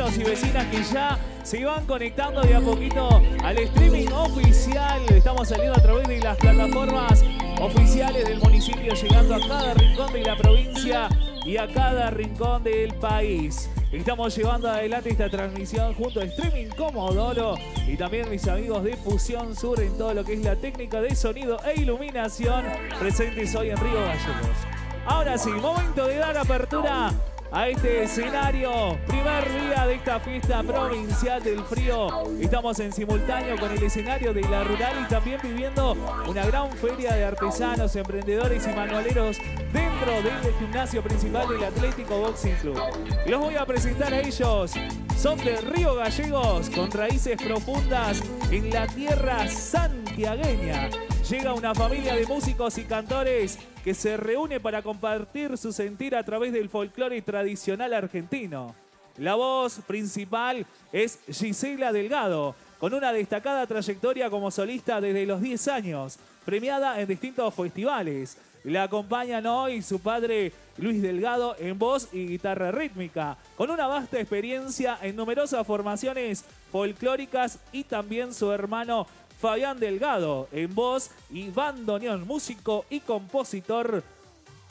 vecinos y vecinas que ya se van conectando de a poquito al streaming oficial. Estamos saliendo a través de las plataformas oficiales del municipio, llegando a cada rincón de la provincia y a cada rincón del país. Estamos llevando adelante esta transmisión junto a Streaming Comodoro y también mis amigos de Fusión Sur en todo lo que es la técnica de sonido e iluminación presentes hoy en Río Gallegos. Ahora sí, momento de dar apertura a este escenario. Primer día de esta fiesta provincial del frío. Estamos en simultáneo con el escenario de la rural y también viviendo una gran feria de artesanos, emprendedores y manualeros dentro del gimnasio principal del Atlético Boxing Club. Los voy a presentar a ellos. Son de Río Gallegos, con raíces profundas en la tierra santiagueña. Llega una familia de músicos y cantores que se reúne para compartir su sentir a través del folclore tradicional argentino. La voz principal es Gisela Delgado, con una destacada trayectoria como solista desde los 10 años, premiada en distintos festivales. La acompañan hoy su padre Luis Delgado en voz y guitarra rítmica, con una vasta experiencia en numerosas formaciones folclóricas, y también su hermano Fabián Delgado en voz y bandoneón, músico y compositor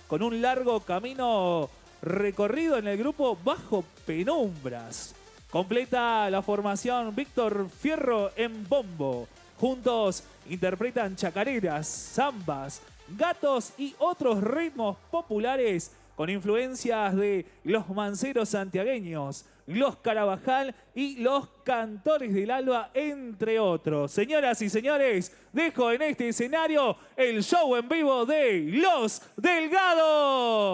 con un largo camino recorrido en el grupo Bajo Penumbras. Completa la formación Víctor Fierro en bombo. Juntos interpretan chacareras, zambas, gatos y otros ritmos populares con influencias de los manceros santiagueños, los Carabajal y los Cantores del Alba, entre otros. Señoras y señores, dejo en este escenario el show en vivo de Los Delgado.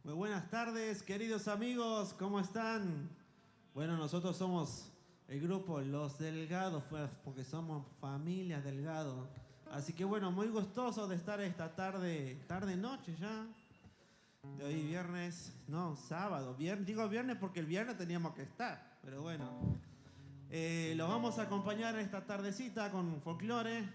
Muy buenas tardes, queridos amigos, ¿cómo están? Bueno, nosotros somos el grupo Los Delgados, porque somos familia Delgado. Así que bueno, muy gustoso de estar esta tarde-noche ya. De hoy viernes, no, sábado. Digo viernes porque el viernes teníamos que estar, pero bueno. Los vamos a acompañar esta tardecita con folclore.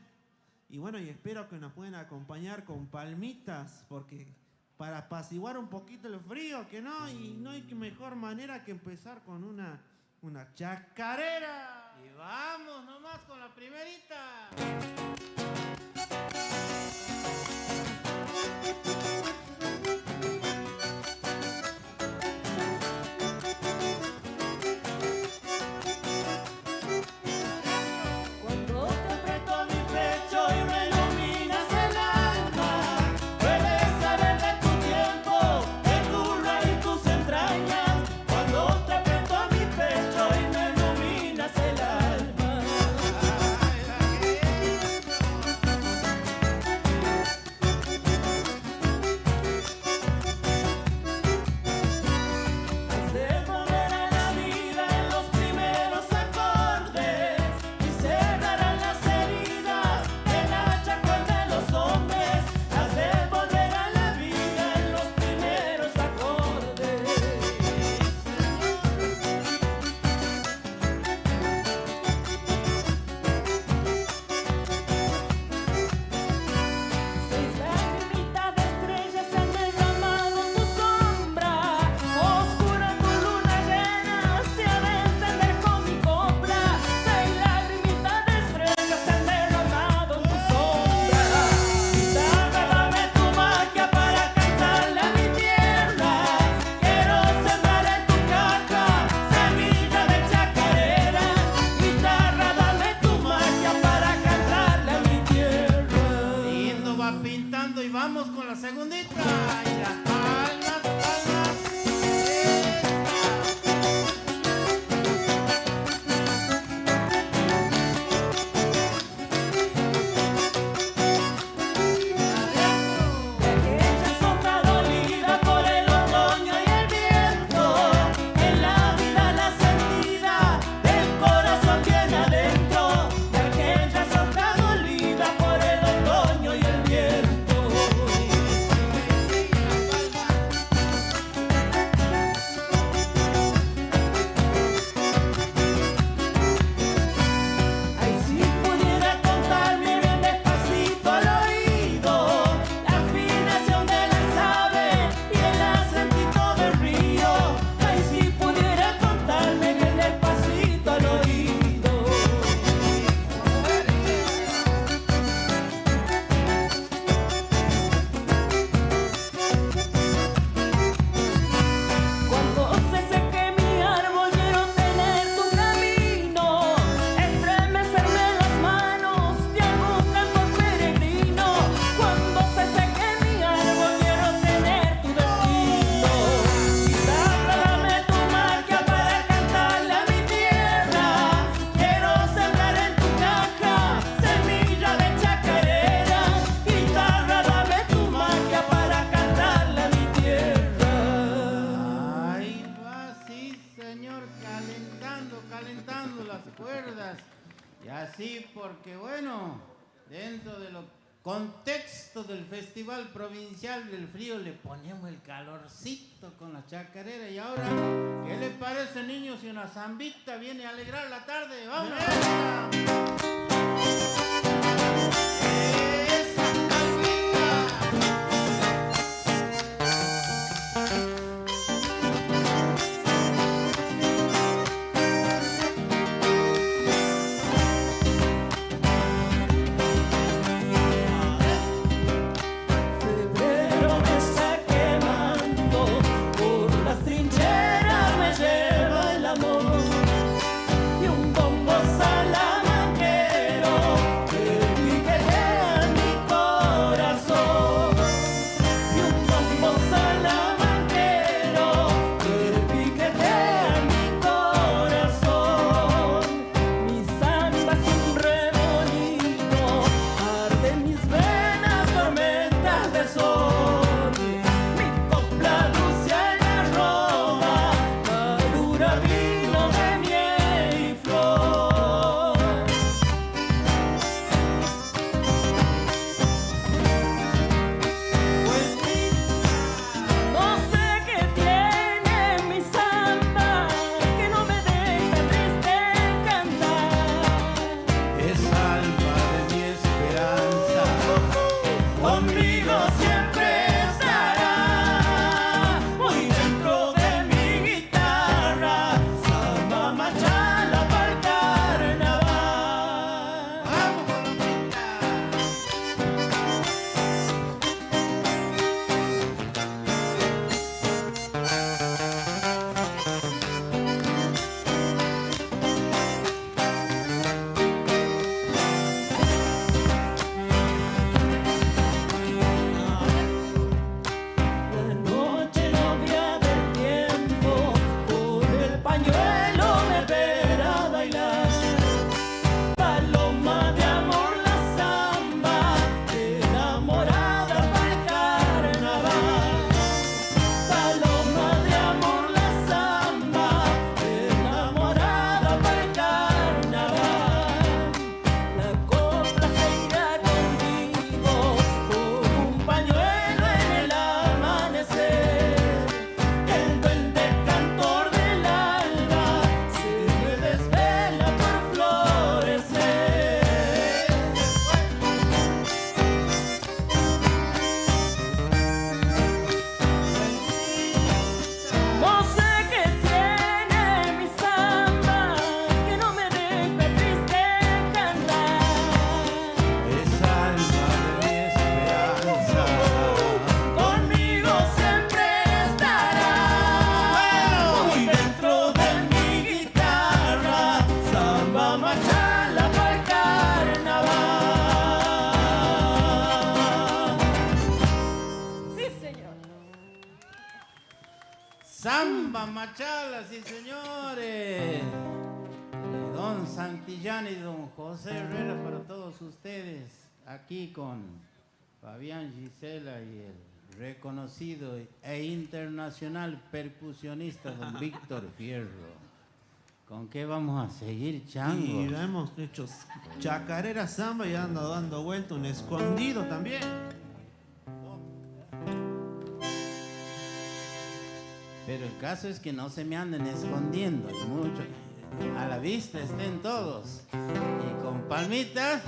Y bueno, y espero que nos puedan acompañar con palmitas, porque para apaciguar un poquito el frío, que no, y no hay mejor manera que empezar con una chacarera. Y vamos nomás con la primerita. segundita. Y las palmas, palmas. Aquella sombra dolida por el otoño y el viento, en la vida la sentida del corazón tiene adentro. De aquella sombra dolida por el otoño y el viento. Ay, si pudiera contarme bien despacito al oído la afinación de las aves y el acentito del río. Ay, si pudiera contarme bien despacito al oído. Cuando se seque mi árbol quiero tener tu camino, estremecerme las manos de algún cantor peregrino. Cuando se seque mi árbol quiero tener tu destino. Guitarra, dame tu magia para cantarle a mi tierra. Quiero sembrar en tu caja semilla de chacarera. Guitarra, dame tu magia para cantarle a mi tierra. Ahí va, sí, señor, calentando las cuerdas. Y así, porque bueno, dentro de los contextos del Festival Provincial del Frío le ponemos el calorcito con la chacarera. Y ahora, ¿qué les parece, niños, si una zambita viene a alegrar la tarde? ¡Vamos! ¡Esa zambita! Febrero me está quemando, por las trincheras me lleva el amor. Y un bombo salamanquero Samba Machala, sí señores. Don Santillán y don José Herrera para todos ustedes. Aquí con Fabián Gisela y el reconocido e internacional percusionista don Víctor Fierro. ¿Con qué vamos a seguir, chango? Y hemos hecho chacarera samba y anda dando vuelta un escondido también. Pero el caso es que no se me anden escondiendo. Y mucho, a la vista estén todos. Y con palmitas.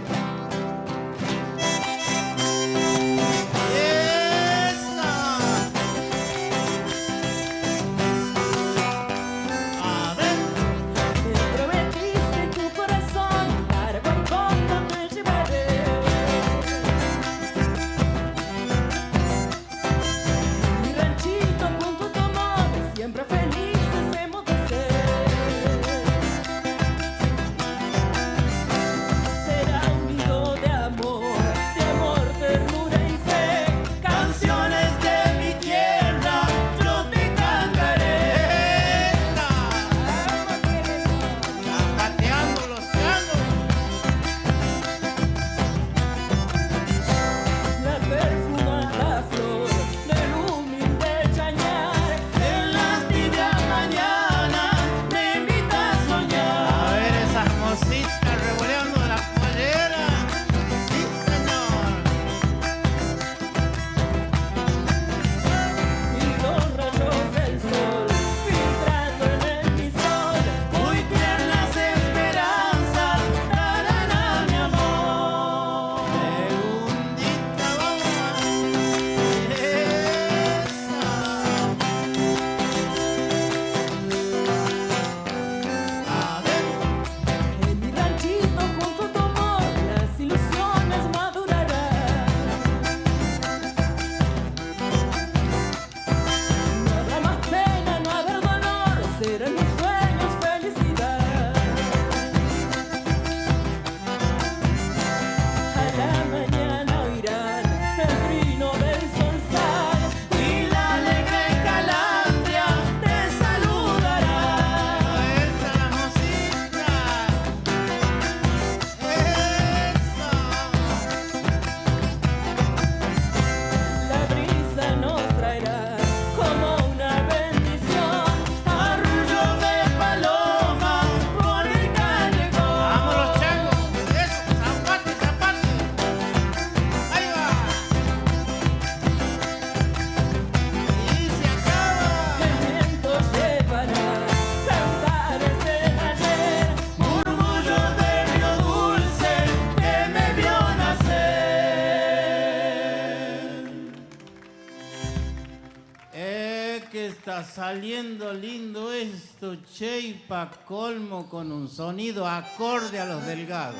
Saliendo lindo esto, che, y pa' colmo con un sonido acorde a los delgados.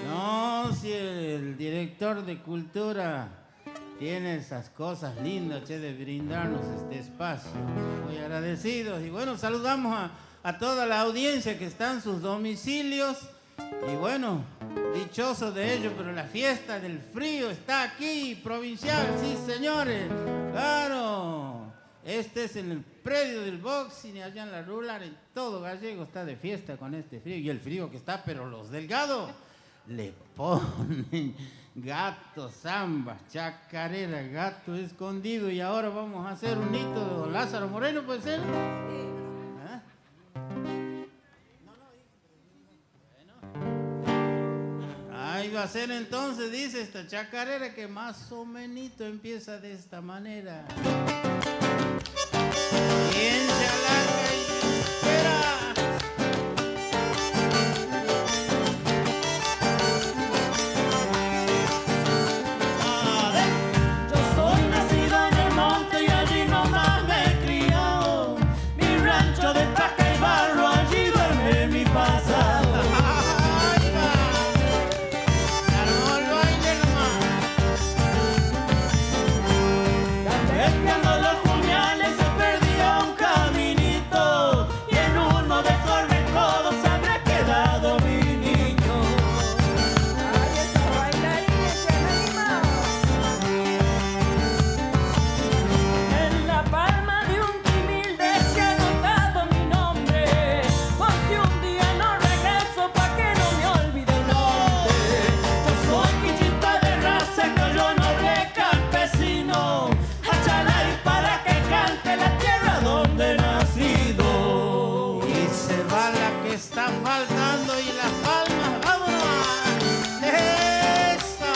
No, si el director de cultura tiene esas cosas lindas, che, de brindarnos este espacio. Muy agradecidos. Y bueno, saludamos a toda la audiencia que está en sus domicilios. Y bueno, dichoso de ello, pero la fiesta del frío está aquí, provincial, sí señores. Claro. Este es en el predio del boxing, allá en la rural, en todo Gallego está de fiesta con este frío. Y el frío que está, pero los delgados le ponen gato, zamba, chacarera, gato escondido. Y ahora vamos a hacer un hito de don Lázaro Moreno, ¿puede ser? ¿Ah? Ahí va a ser entonces, dice esta chacarera que más o menos empieza de esta manera. ¿Quién se alarga y espera? Yo soy nacido en el monte y allí nomás me he criado. Mi rancho de paja y barro, allí duerme mi pasado. ¡Ay, va! ¡Armó el baile nomás! Campeando los puñales se perdió un caballo. está faltando y las palmas, vámonos. Eso.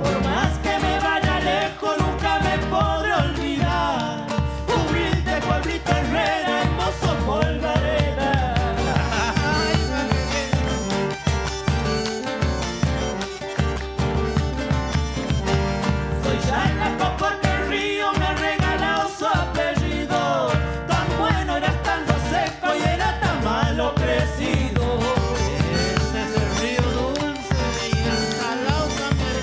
Por más que me vaya lejos, nunca me podré olvidar. Humilde pueblito Herrera, hermoso Polvareda. Soy Yanaco porque el río me ha regalado su apellido. Tan bueno era estando seco y era tan malo crecido. Ese es el río dulce y el salado también.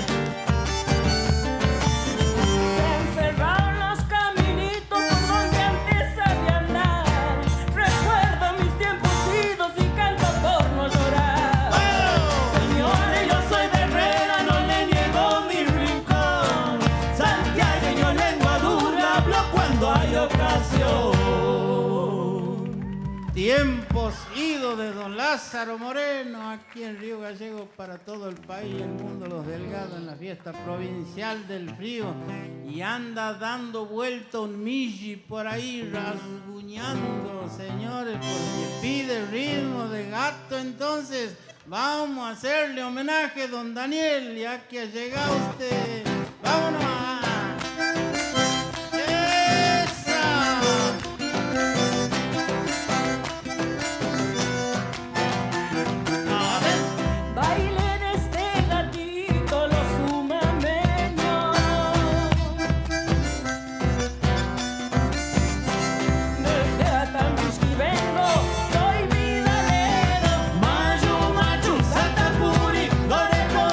Se encerraron los caminitos por donde antes sabía andar. Recuerdo mis tiempos idos y canto por no llorar. Señores, yo soy de Herrera, no le niego mi rincón. Santiagueño, lengua dura, hablo cuando hay ocasión. Tiempos idos de don Lázaro Moreno, aquí en Río Gallego, para todo el país y el mundo, los Delgados en la fiesta provincial del frío. Y anda dando vuelta un milli por ahí rasguñando, señores, porque pide ritmo de gato. Entonces vamos a hacerle homenaje, don Daniel, ya que ha llegado usted. ¡Vámonos! ¡Esa! Bailen este gatito los humameños. Desde Atambushki vengo, soy vidalero. Mayu, Machu, Satapuri, Loreto,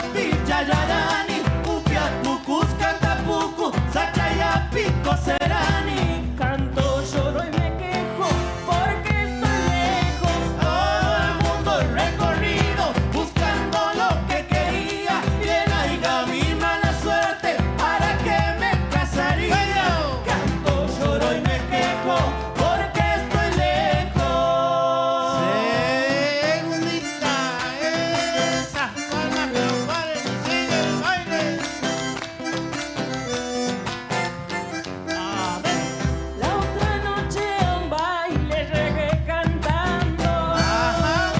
Chayarani, Upiatu, Cuscatapucu, Sachayapico, Serani. Canto, lloro y me quejo porque estoy lejos. Todo el mundo he recorrido buscando lo que quería. Bien haya mi mala suerte para que me casaría. Canto, lloro y me quejo porque estoy lejos. Segundita, esas palmas que no paren y sigue el baile. A ver. La otra noche a un baile reggae cantando. Ajá.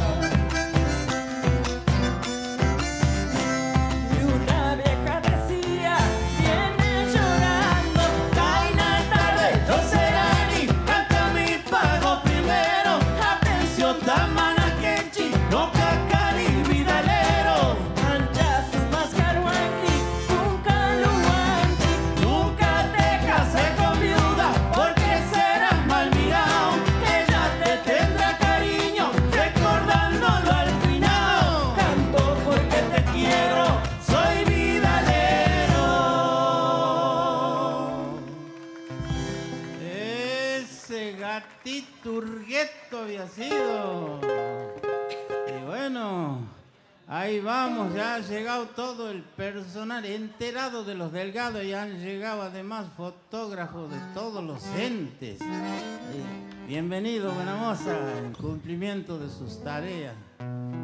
Y una vieja decía, viene llorando. Caina tarde, yo serani, canta mi pago primero. Atención, tamana quenchi, no cacari vidalero. Ancha su mascaruanqui, nunca luanchi. Nunca te casé con viuda, porque serás mal mirado. Ella te tendrá cariño, recordándolo al final. Canto porque te quiero, soy vidalero. Ese gatito Urgueto había sido. Y bueno, ahí vamos, ya ha llegado todo el personal enterado de los Delgados y han llegado además fotógrafos de todos los entes. Bienvenido, buena moza, en cumplimiento de sus tareas.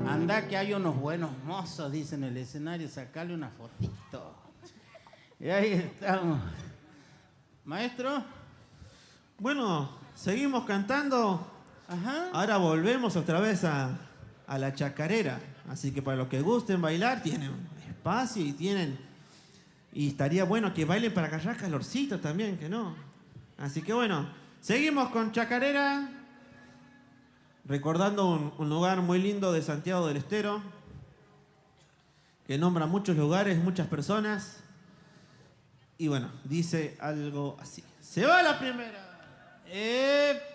Anda que hay unos buenos mozos, dice en el escenario, sacarle una fotito. Y ahí estamos. Maestro. Bueno, seguimos cantando. Ajá. Ahora volvemos otra vez a la chacarera. Así que para los que gusten bailar, tienen espacio y tienen... Y estaría bueno que bailen para agarrar calorcito también, que no. Así que bueno, seguimos con chacarera. Recordando un lugar muy lindo de Santiago del Estero. Que nombra muchos lugares, muchas personas. Y bueno, dice algo así. Se va la primera.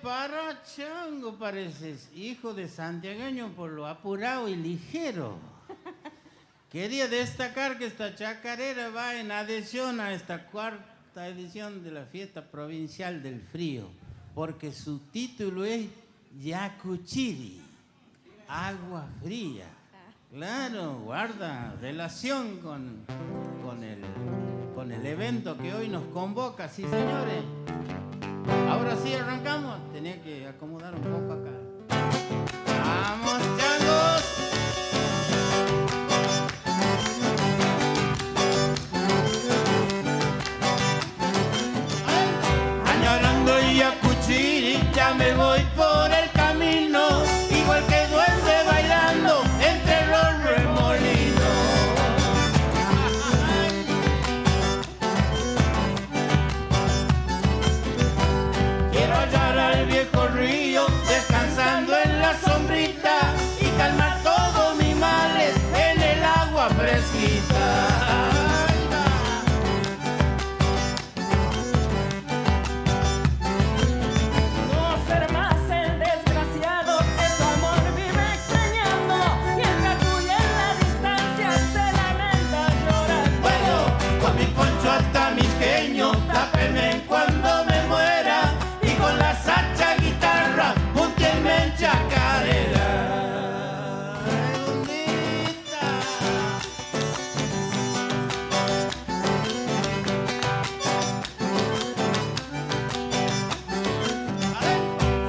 Para chango pareces, hijo de santiagueño por lo apurado y ligero. Quería destacar que esta chacarera va en adhesión a esta cuarta edición de la fiesta provincial del frío, porque su título es Yacuchiri, agua fría. Claro, guarda relación con el evento que hoy nos convoca, sí señores. Ahora sí arrancamos. Tenía que acomodar un poco acá. ¡Vamos, changos! Añorando y ya me voy por el camino, igual que duende bailando entre los remolinos. Quiero hallar al viejo río descansando en la sombrita y calmar todos mis males en el agua fresquita. No ser más el desgraciado que su amor vive extrañando, y el cacuy en la distancia se lamenta llorando. Bueno, con mi poncho hasta mis genio, tápeme cuando me muera, y con la sacha guitarra, puntienme en chacarera.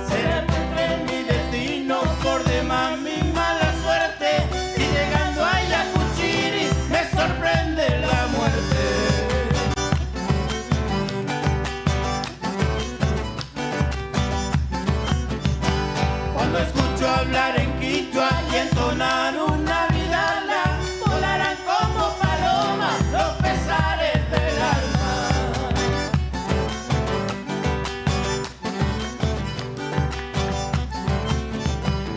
Será en mi destino, por demás mi mala suerte, si llegando a Ayacuchiri me sorprende la muerte. Cuando escucho hablar en quichua y entonar una vidala, volarán como palomas los pesares del alma.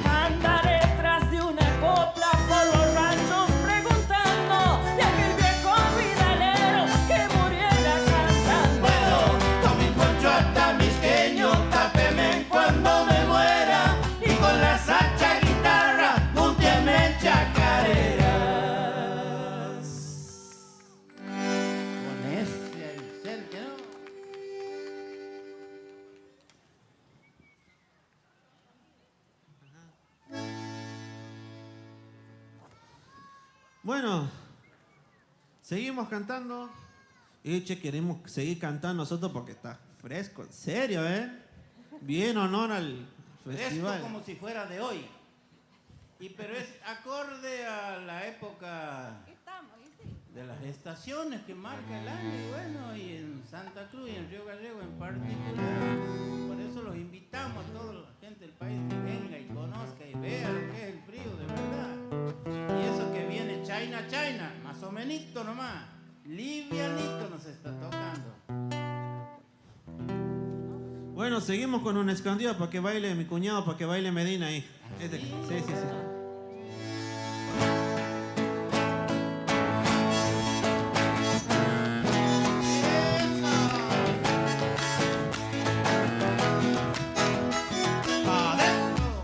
Andaré tras de una copla por los ranchos preguntando de aquel viejo vidalero que muriera cantando. Bueno, con mi poncho hasta mis genio, tápeme cuando me muera, y con la sacha guitarra, puntienme en chacareras. Con ese Alicel, ¿qué no? Bueno, seguimos cantando. Y che, queremos seguir cantando nosotros porque está fresco, en serio, ¿eh? Bien honor al festival. Esto como si fuera de hoy. Pero es acorde a la época de las estaciones que marca el año. Y bueno, y en Santa Cruz y en Río Gallego en particular. Por eso los invitamos a toda la gente del país que venga y conozca y vea lo que es el frío de verdad. Y eso que viene China, más o menos nomás. Livianito nos está tocando. Bueno, seguimos con un escondido para que baile mi cuñado, para que baile Medina ahí. Sí.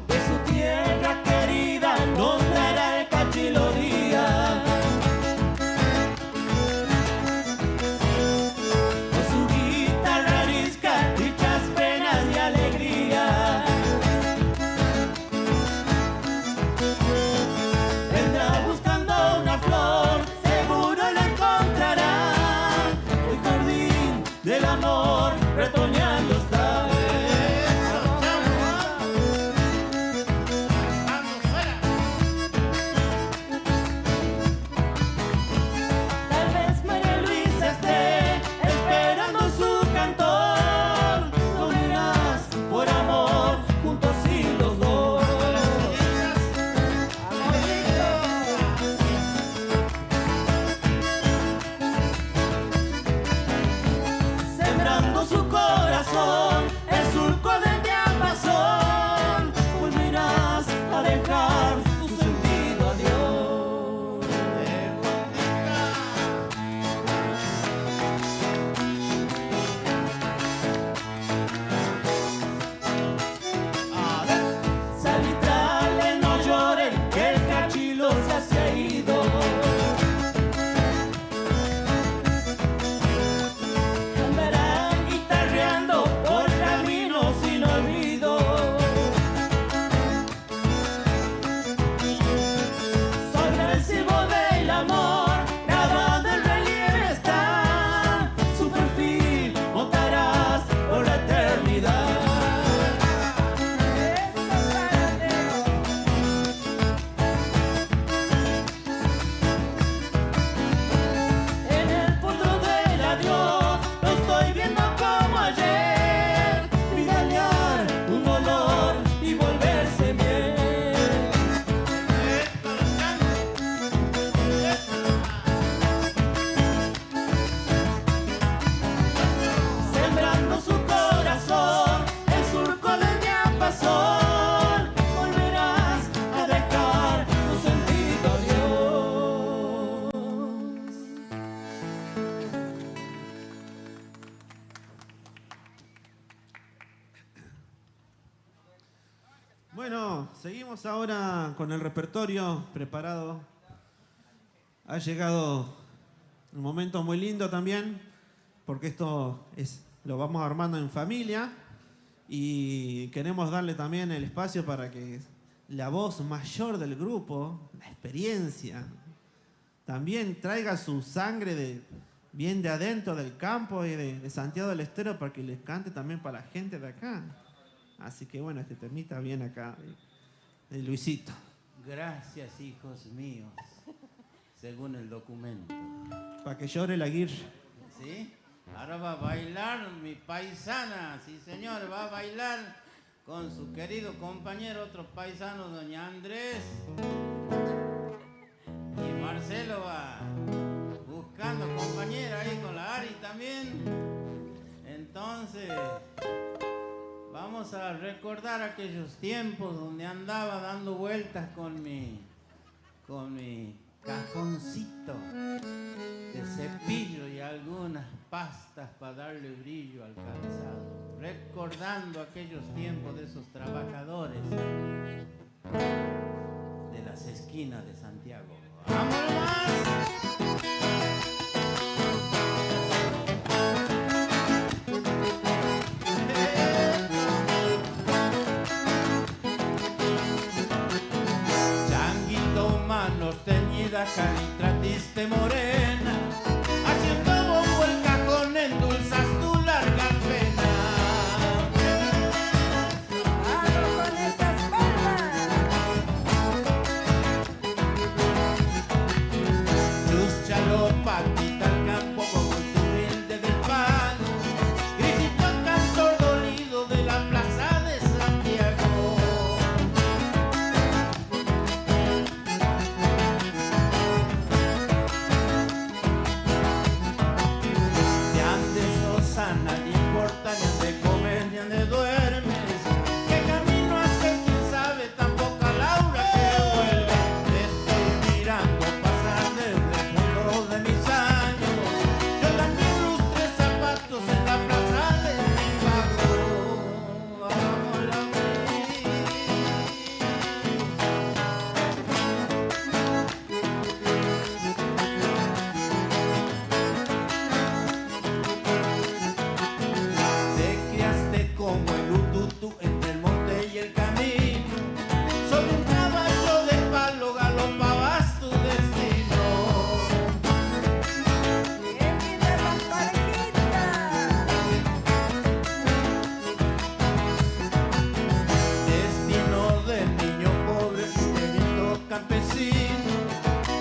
De su tierra querida nos dará el cachilodía, con su guitarra arisca, dichas penas y alegría. Bueno, seguimos ahora con el repertorio preparado. Ha llegado un momento muy lindo también, porque lo vamos armando en familia y queremos darle también el espacio para que la voz mayor del grupo, la experiencia, también traiga su sangre bien de adentro del campo y de Santiago del Estero para que les cante también para la gente de acá. Así que bueno, este temita viene acá de Luisito. Gracias, hijos míos, según el documento. Para que llore la guir. ¿Sí? Ahora va a bailar mi paisana, sí señor, va a bailar con su querido compañero, otro paisano, doña Andrés. Y Marcelo va buscando compañera ahí con la Ari también. Entonces, vamos a recordar aquellos tiempos donde andaba dando vueltas con mi cajoncito de cepillo y algunas pastas para darle brillo al calzado, recordando aquellos tiempos de esos trabajadores de las esquinas de Santiago. ¡Vámonos más! Carita triste morena, haciendo bombo el cajón, endulzas tu larga pena. ¡Vamos con estas palmas! Luz Chalopatita al campo como tu humilde del palo, gritito el cantor dolido de la plaza de Santiago. A nadie importa ni de comer ni de duermes. ¿Qué camino hace? ¿Quién sabe? Tampoco a Laura que vuelve. Te estoy mirando pasar desde el fondo de mis años. Yo también lustré zapatos en la plaza de mi barrio. Vamos a como el ututu entre el monte y el camino, sobre un caballo de palo galopabas tu destino. ¡Qué linda esa parejita! Destino de niño pobre y de lindo campesino,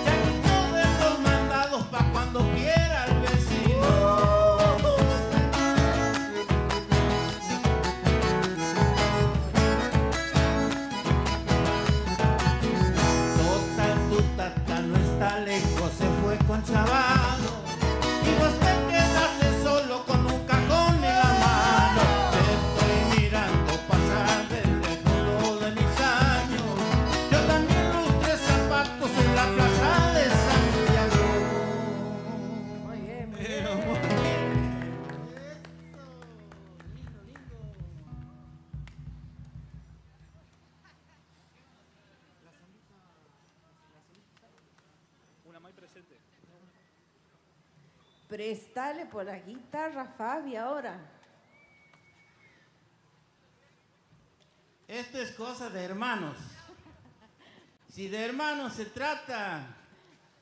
changuito de los mandados pa' cuando quiera el vecino. No está lejos, se fue con Chavalo y vos te quedaste solo con un cajón en la mano. Te estoy mirando pasar desde el fondo de mis años. Yo también lustré zapatos en la plaza de Santiago. Muy bien, muy Pero, bien. muy bien. Prestale por la guitarra, Fabi, ahora. Esto es cosa de hermanos. Si de hermanos se trata,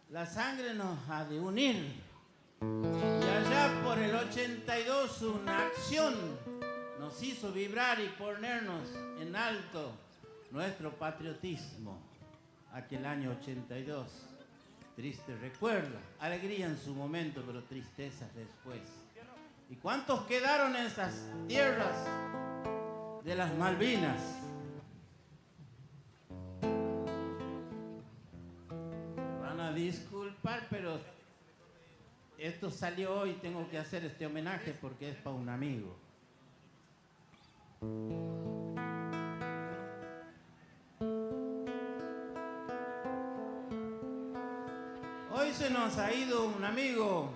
la sangre nos ha de unir. Y allá por el 82 una acción nos hizo vibrar y ponernos en alto nuestro patriotismo. Aquel año 82. Triste recuerdo, alegría en su momento, pero tristezas después. ¿Y cuántos quedaron en esas tierras de las Malvinas? Van a disculpar, pero esto salió hoy, tengo que hacer este homenaje porque es para un amigo. Hoy se nos ha ido un amigo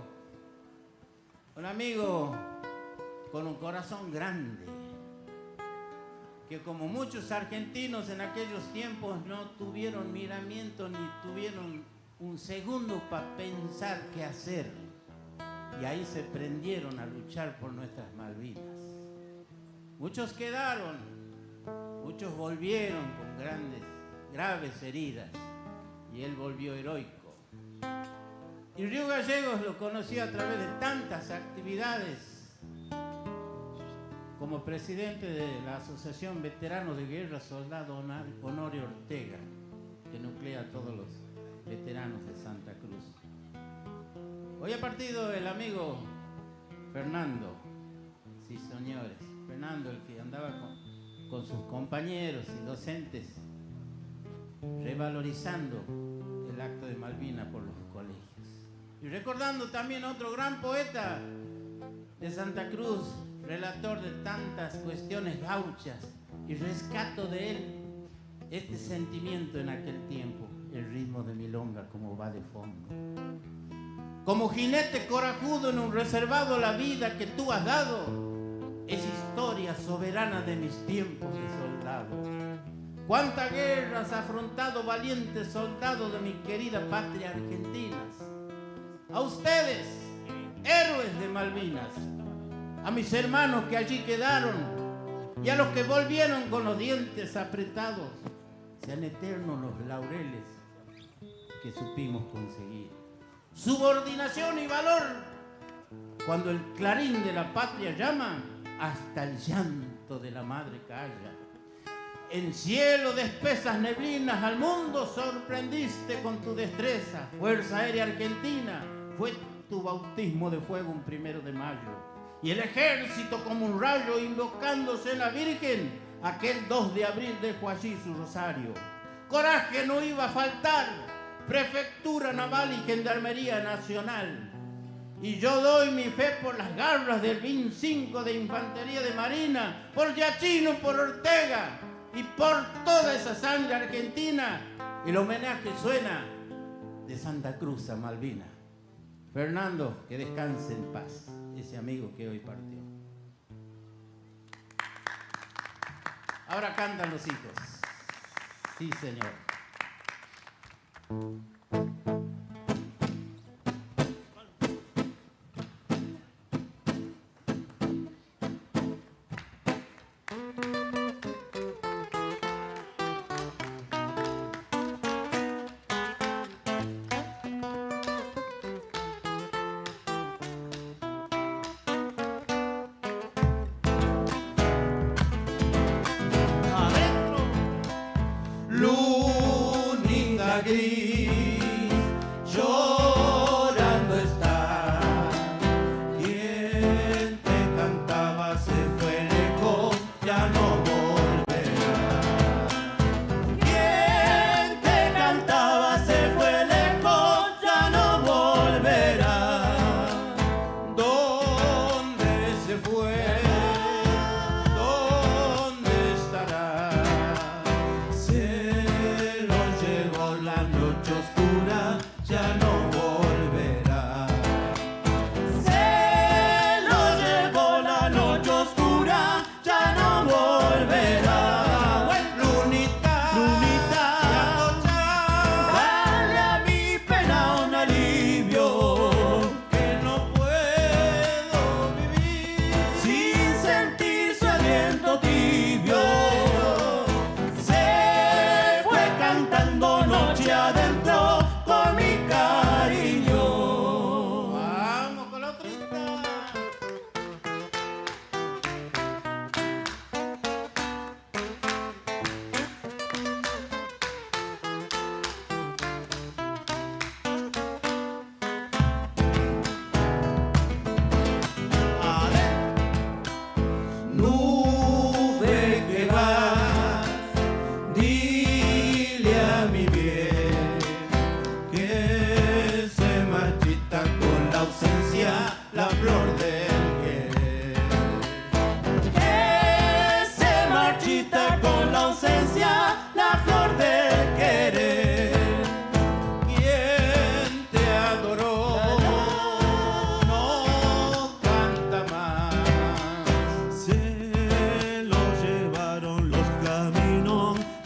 con un corazón grande, que como muchos argentinos en aquellos tiempos no tuvieron miramiento ni tuvieron un segundo para pensar qué hacer. Y ahí se prendieron a luchar por nuestras Malvinas. Muchos quedaron, muchos volvieron con graves heridas, y él volvió heroico. Y Río Gallegos lo conocí a través de tantas actividades, como presidente de la Asociación Veteranos de Guerra, Soldado Honorio Ortega, que nuclea a todos los veteranos de Santa Cruz. Hoy ha partido el amigo Fernando, sí señores, Fernando, el que andaba con sus compañeros y docentes revalorizando el acto de Malvinas por los colegios. Y recordando también a otro gran poeta de Santa Cruz, relator de tantas cuestiones gauchas, y rescato de él este sentimiento en aquel tiempo, el ritmo de milonga como va de fondo. Como jinete corajudo en un reservado, la vida que tú has dado es historia soberana de mis tiempos de soldado. Cuántas guerras ha afrontado valientes soldados de mi querida patria argentina. A ustedes, héroes de Malvinas, a mis hermanos que allí quedaron y a los que volvieron con los dientes apretados, sean eternos los laureles que supimos conseguir. Subordinación y valor, cuando el clarín de la patria llama, hasta el llanto de la madre calla. En cielo de espesas neblinas al mundo sorprendiste con tu destreza. Fuerza Aérea Argentina, fue tu bautismo de fuego un 1 de mayo. Y el ejército como un rayo invocándose en la Virgen, aquel 2 de abril dejó allí su rosario. Coraje no iba a faltar, Prefectura Naval y Gendarmería Nacional. Y yo doy mi fe por las garras del BIN 5 de Infantería de Marina, por Yachino, por Ortega y por toda esa sangre argentina. El homenaje suena de Santa Cruz a Malvinas. Fernando, que descanse en paz, ese amigo que hoy partió. Ahora cantan los hijos. Sí, señor. Lunita gris, llorando está. Quien te cantaba se fue lejos, ya no volverá. Quien te cantaba se fue lejos, ya no volverá. ¿Dónde se fue? ¿Dónde estará? Se lo llevó la noche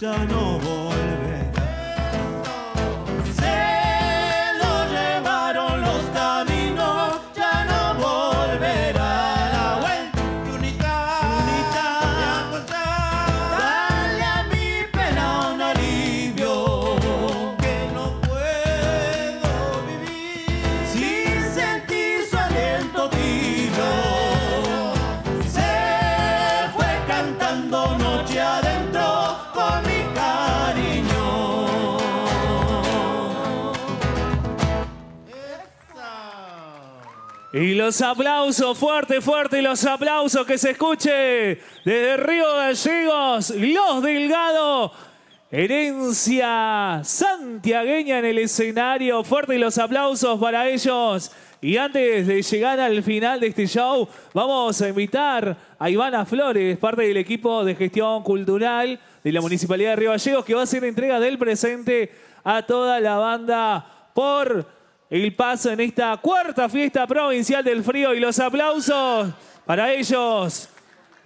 ya no volverá. Se lo llevaron los caminos, ya no volverá. La vuelta Y unidad, de encontrar Dale a mi pena un alivio, que no puedo vivir sin sentir su aliento tibio. Se fue cantando noche adentro con mi cariño. Y los aplausos, fuerte, fuerte, los aplausos que se escuche desde Río Gallegos, Los Delgado, herencia santiagueña en el escenario. Fuerte y los aplausos para ellos. Y antes de llegar al final de este show, vamos a invitar a Ivana Flores, parte del equipo de gestión cultural de la Municipalidad de Río Gallegos, que va a hacer entrega del presente a toda la banda por el paso en esta cuarta fiesta provincial del frío. Y los aplausos para ellos.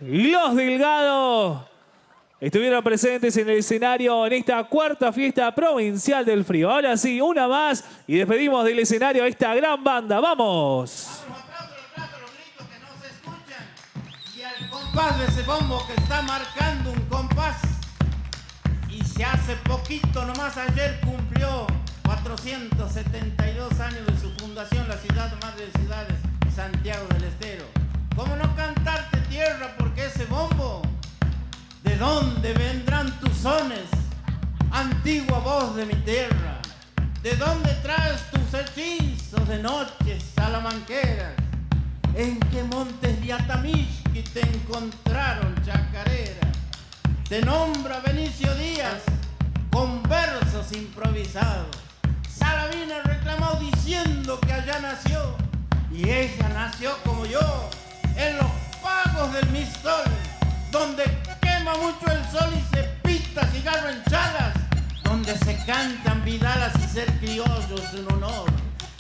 Los Delgado estuvieron presentes en el escenario en esta cuarta fiesta provincial del frío. Ahora sí, una más y despedimos del escenario a esta gran banda. ¡Vamos! los aplausos, los gritos que no se escuchan. Y al compás de ese bombo que está marcando un compás. Y si hace poquito, nomás ayer cumplió 472 años de su fundación, la ciudad madre de ciudades, Santiago del Estero. ¿Cómo no cantarte tierra? Porque ese bombo, ¿de dónde vendrán tus sones? Antigua voz de mi tierra. ¿De dónde traes tus hechizos de noches salamanqueras? ¿En qué montes de Atamishki te encontraron chacarera? Te nombra Benicio Díaz con versos improvisados. Salavina reclamó diciendo que allá nació, y ella nació como yo, en los pagos del Mistol, donde quema mucho el sol y se pita cigarro en chalas, donde se cantan vidalas y ser criollos en honor.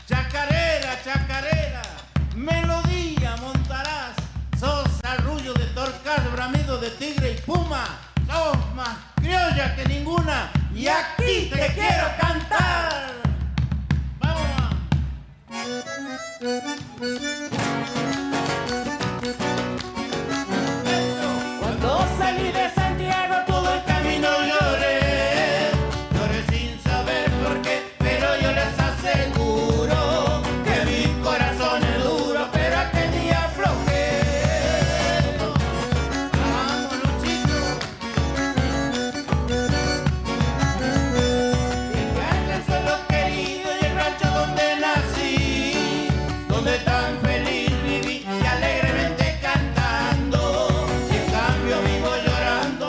Chacarera, chacarera, melodía montarás, sos arrullo de torcas, bramido de tigre y puma, sos más criolla que ninguna, y aquí te quiero cantar. ¡Vamos! Cuando salí de Santiago todo el camino Lloré, lloré sin saber por qué, pero yo les aseguro que mi corazón es duro, pero aquel día aflojé. Vamos, Luchito. Llegué al suelo querido y el rancho donde nací, donde tan feliz viví y alegremente cantando, y en cambio vivo llorando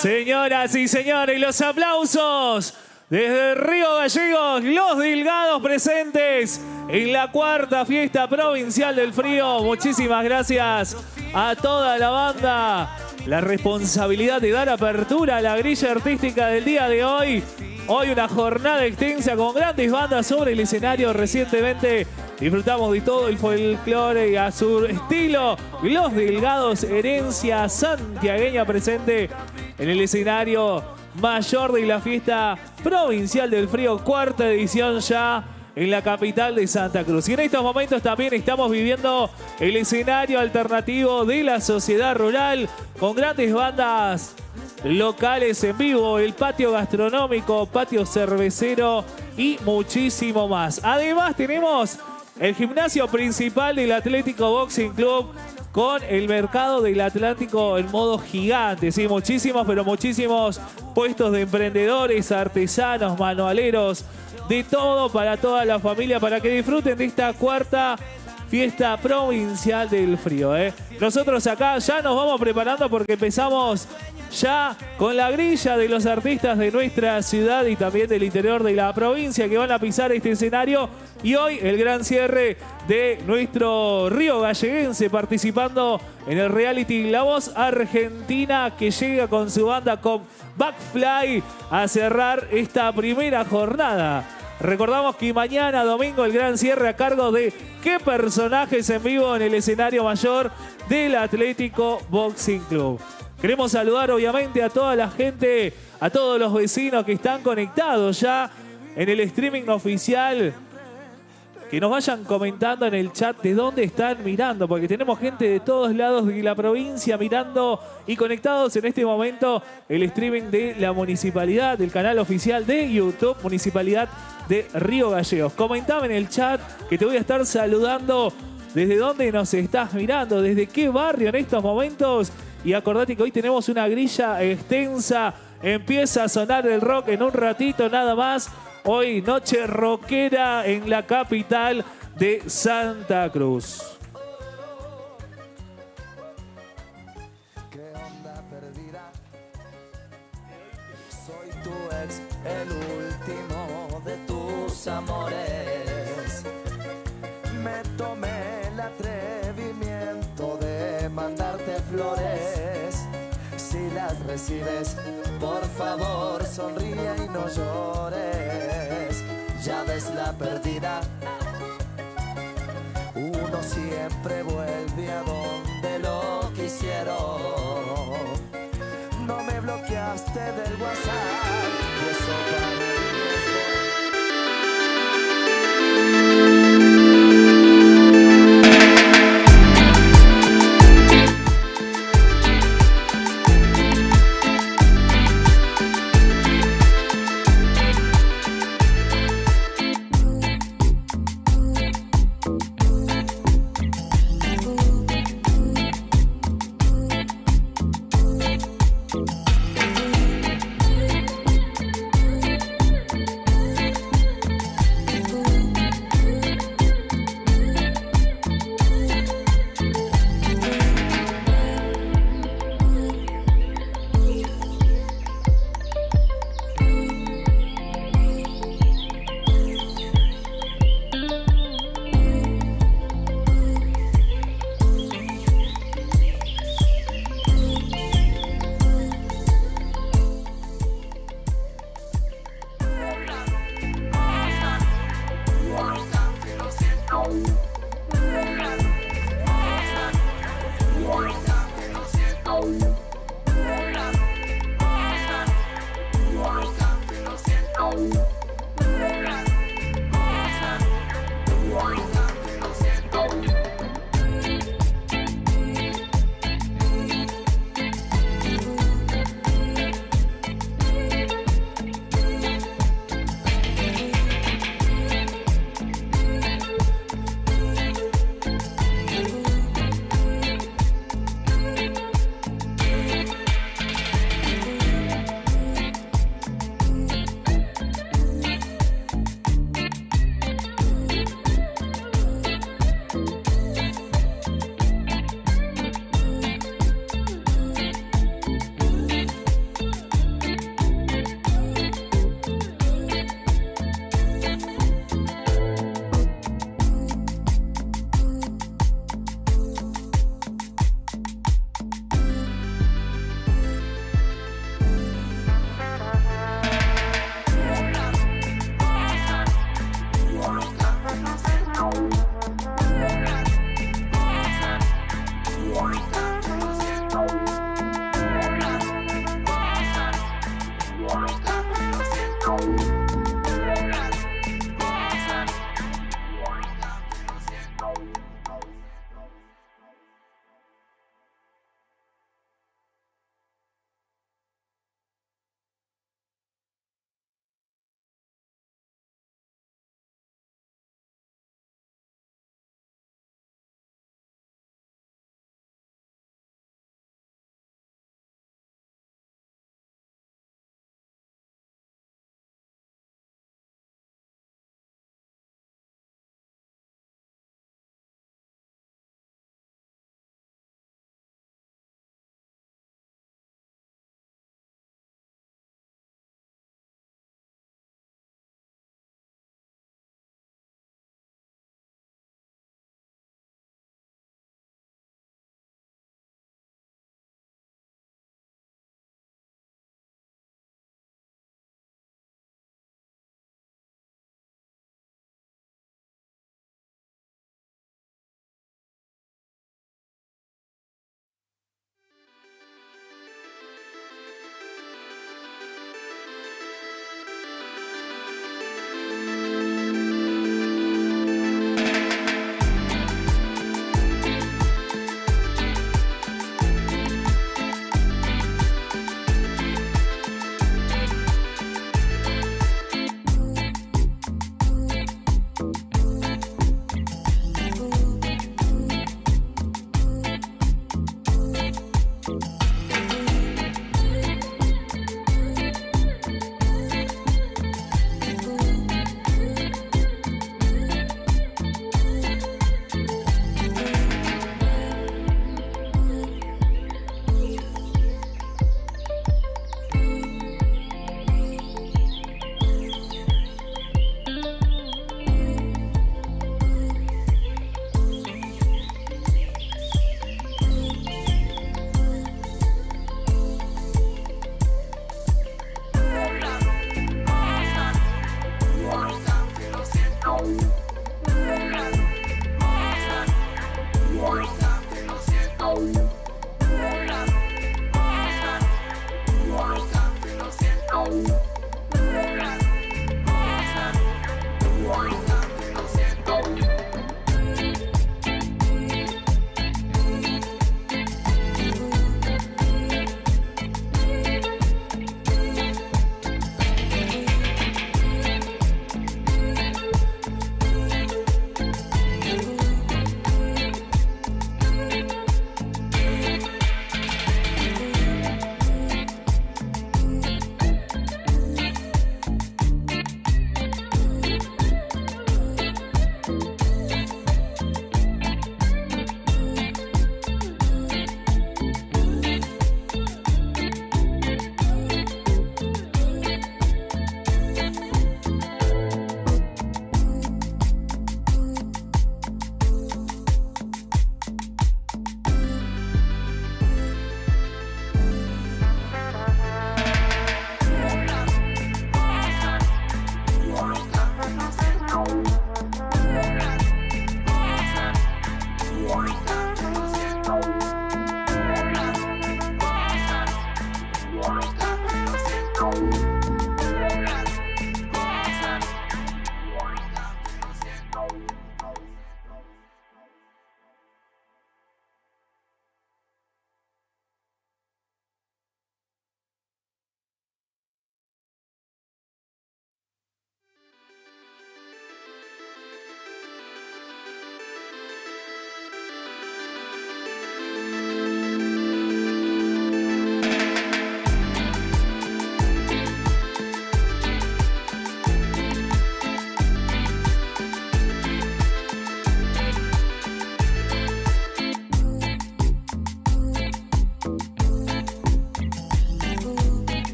Señoras y señores, los aplausos desde Río Gallegos, los Delgados presentes en la cuarta fiesta provincial del frío. Muchísimas gracias a toda la banda. La responsabilidad de dar apertura a la grilla artística del día de hoy. Hoy una jornada extensa con grandes bandas sobre el escenario. Recientemente disfrutamos de todo el folclore y a su estilo. Los Delgados, herencia santiagueña presente en el escenario mayor de la fiesta provincial del frío, cuarta edición ya en la capital de Santa Cruz. Y en estos momentos también estamos viviendo el escenario alternativo de la sociedad rural con grandes bandas locales en vivo, el patio gastronómico, patio cervecero y muchísimo más. Además tenemos el gimnasio principal del Atlético Boxing Club con el mercado del Atlántico en modo gigante. Sí, muchísimos, pero muchísimos puestos de emprendedores, artesanos, manualeros, de todo para toda la familia, para que disfruten de esta cuarta fiesta provincial del frío. Nosotros acá ya nos vamos preparando porque empezamos ya con la grilla de los artistas de nuestra ciudad y también del interior de la provincia que van a pisar este escenario. Y hoy el gran cierre de nuestro Río Galleguense participando en el reality La Voz Argentina, que llega con su banda con Backfly a cerrar esta primera jornada. Recordamos que mañana domingo el gran cierre a cargo de qué personajes en vivo en el escenario mayor del Atlético Boxing Club. Queremos saludar obviamente a toda la gente, a todos los vecinos que están conectados ya en el streaming oficial. Que nos vayan comentando en el chat de dónde están mirando, porque tenemos gente de todos lados de la provincia mirando y conectados en este momento el streaming de la municipalidad, del canal oficial de YouTube, Municipalidad de Río Gallegos. Comentame en el chat que te voy a estar saludando desde dónde nos estás mirando, desde qué barrio en estos momentos. Y acordate que hoy tenemos una grilla extensa, empieza a sonar el rock en un ratito nada más. Hoy noche rockera en la capital de Santa Cruz. ¿Qué onda perdida? Soy tu ex, el último de tus amores. Me tomé el atrevimiento de mandarte flores. Si las recibes, por favor sonríe y no llores. Ya ves la perdida. Uno siempre vuelve a donde lo quisieron. No me bloqueaste del WhatsApp y eso para mí es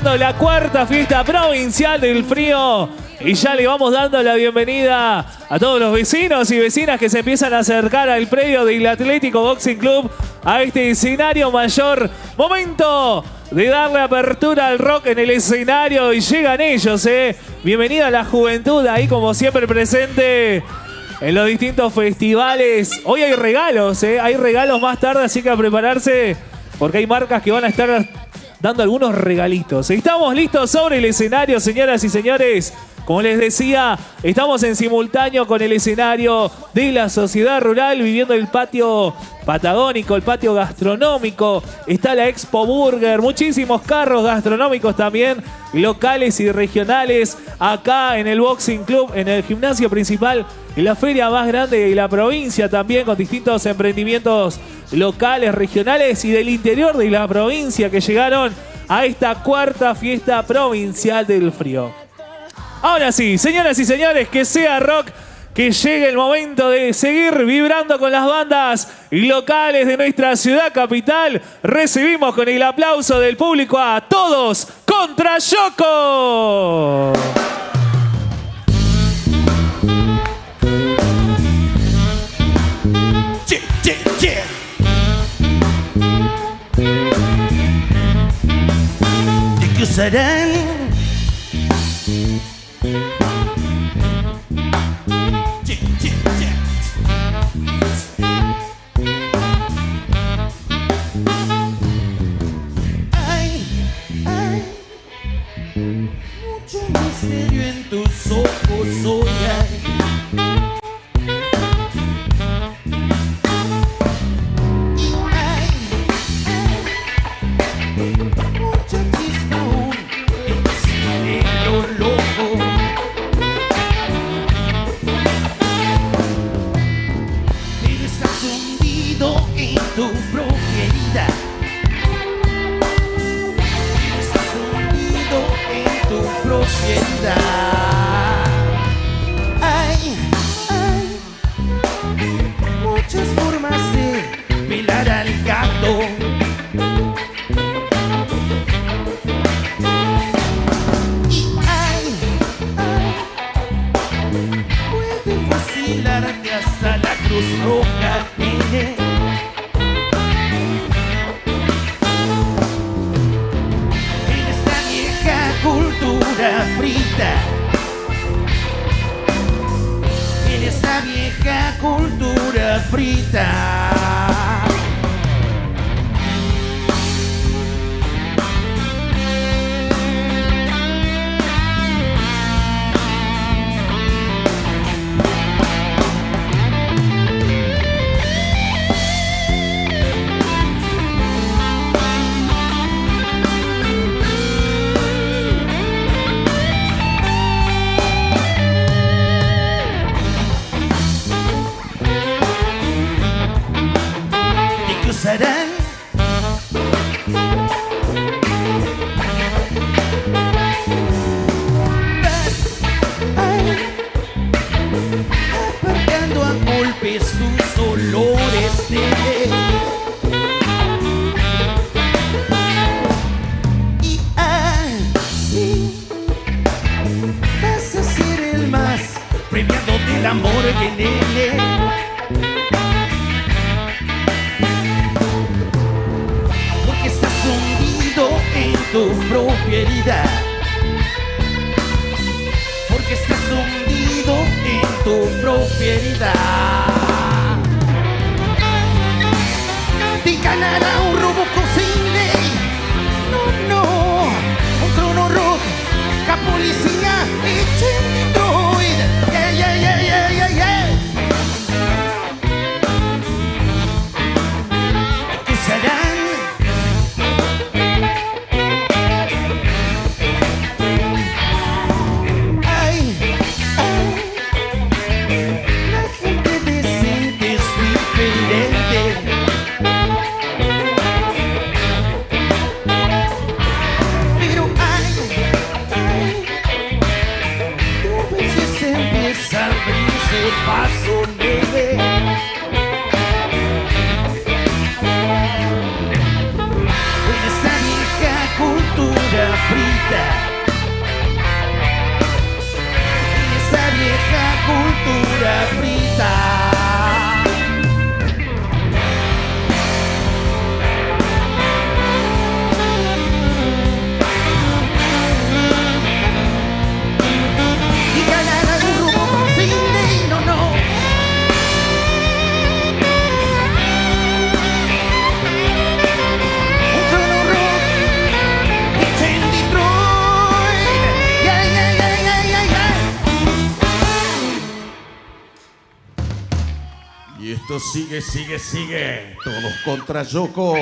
llegando la cuarta fiesta provincial del frío. Y ya le vamos dando la bienvenida a todos los vecinos y vecinas que se empiezan a acercar al predio del Atlético Boxing Club, a este escenario mayor. Momento de darle apertura al rock en el escenario y llegan ellos, Bienvenida a la juventud ahí como siempre presente en los distintos festivales. Hoy hay regalos, hay regalos más tarde, así que a prepararse porque hay marcas que van a estar dando algunos regalitos. Estamos listos sobre el escenario, señoras y señores. Como les decía, estamos en simultáneo con el escenario de la Sociedad Rural, viviendo el patio patagónico, el patio gastronómico. Está la Expo Burger, muchísimos carros gastronómicos también, locales y regionales, acá en el Boxing Club, en el gimnasio principal, en la feria más grande de la provincia también, con distintos emprendimientos locales, regionales y del interior de la provincia que llegaron a esta cuarta fiesta provincial del frío. Ahora sí, señoras y señores, que sea rock, que llegue el momento de seguir vibrando con las bandas locales de nuestra ciudad capital. Recibimos con el aplauso del público a Todos contra Yoko. ¿De qué usarán? Mucho misterio en tus ojos hoy hay. Mucha chispa aún en tu cerebro loco. Pero estás hundido en tu propia herida. Propiedad. Hay muchas formas de pelar al gato. Y puede fusilarte hasta la Cruz Roja. Cultura frita en esta vieja cultura frita. Aparcando a golpes tus olores y así vas a ser el más premiado del amor que en tu propia herida, porque estás hundido en tu propia herida. Te ganará un Robocop sin ley, no, un Chrono Rock, la policía hecha en Detroit, yeah. ¿Qué serán? La gente decente es diferente. Esto sigue, sigue, sigue. Todos contra Yoko.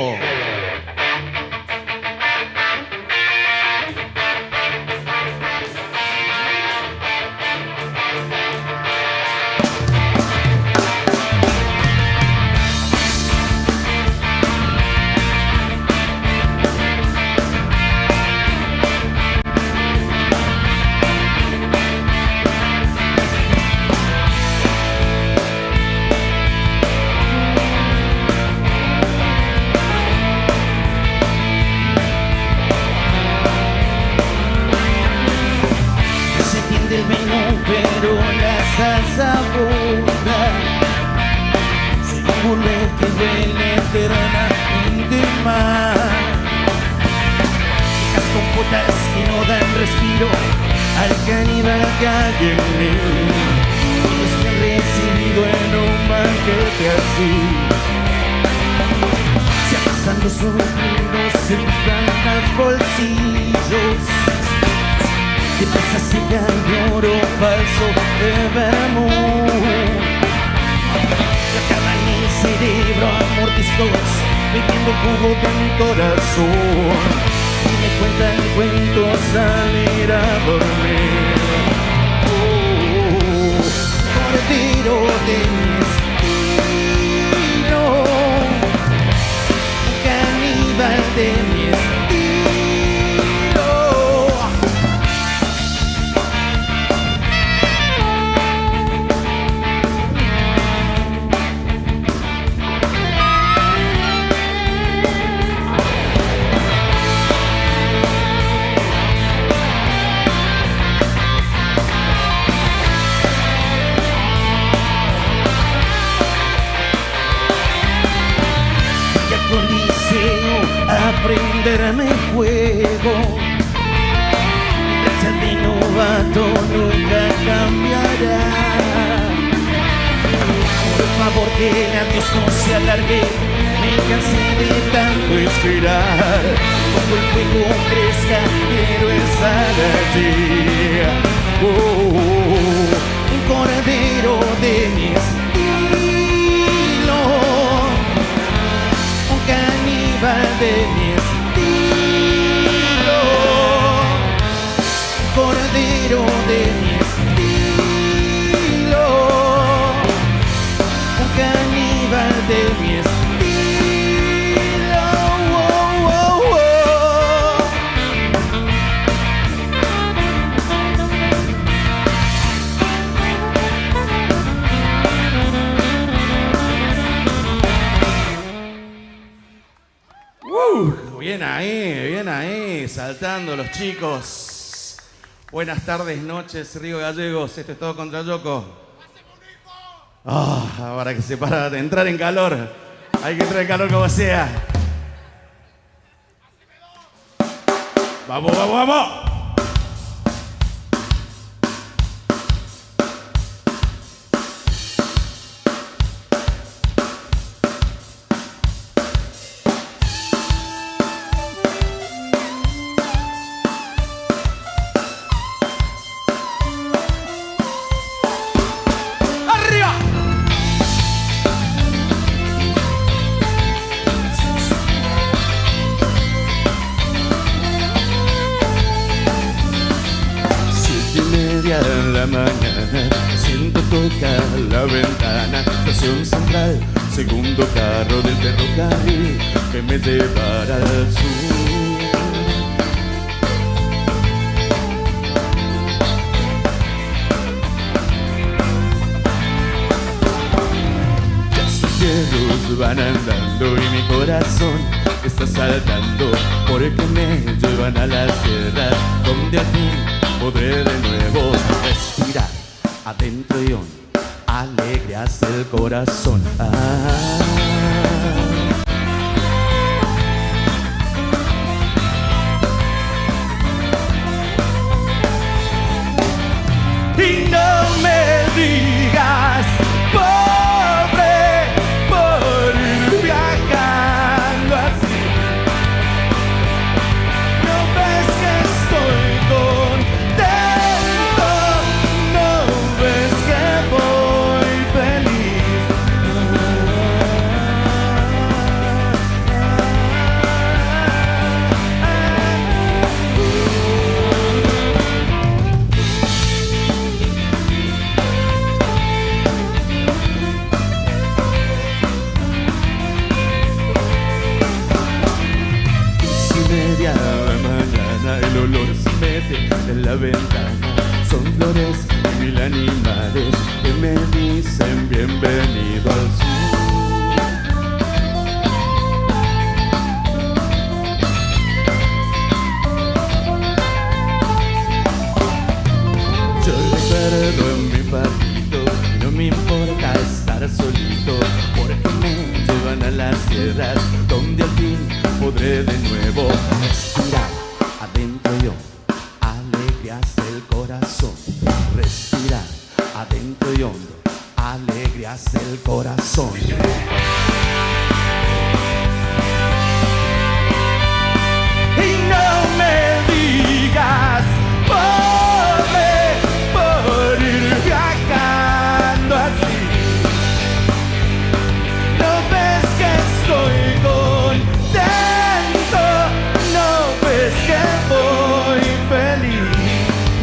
Pero la salsa abunda, según que huele eternamente mal. Las compotas que no dan respiro al caníbal que hay en mí, no está recibido en un banquete así. Se pasan los segundos en los bolsillos, de pesas y de oro falso de vermouth. Ya acaba en mi cerebro a mordiscos, bebiendo jugo de mi corazón. Y me cuentan cuentos salir a dormir. Cordero de mi estilo, caníbal de mi estilo. Aprenderme el juego, mientras el de novato nunca cambiará. Por favor que el adiós no se alargue, me cansé de tanto esperar. Cuando el fuego crezca quiero estar allí. Un cordero de mi estilo, un caníbal de mi estilo, cordero de mi estilo, un caníbal de mi estilo. Bien ahí, saltando los chicos. Buenas tardes, noches, Río Gallegos. Esto es Todo contra Yoko. Ahora que se para de entrar en calor. Hay que entrar en calor como sea. ¡Vamos, vamos, vamos! En la mañana siento tocar la ventana. Estación central, segundo carro del ferrocarril que me llevará al sur. Ya sus cielos van andando y mi corazón está saltando, porque me llevan a la sierra donde al fin podré de nuevo respirar adentro y alegre hacia el corazón. Y no me digas pobre por ir viajando así. No ves que estoy contento, no ves que voy feliz. la ventana son flores y mil animales que me dicen bienvenido al sur. Yo recuerdo en mi patito y no me importa estar solito, porque me llevan a las tierras donde al fin podré de nuevo respirar adentro yo, alegrías del corazón. Respirar adentro y hondo, alegrías del corazón. Y no me digas por ir viajando así. No ves que estoy contento, no ves que voy feliz,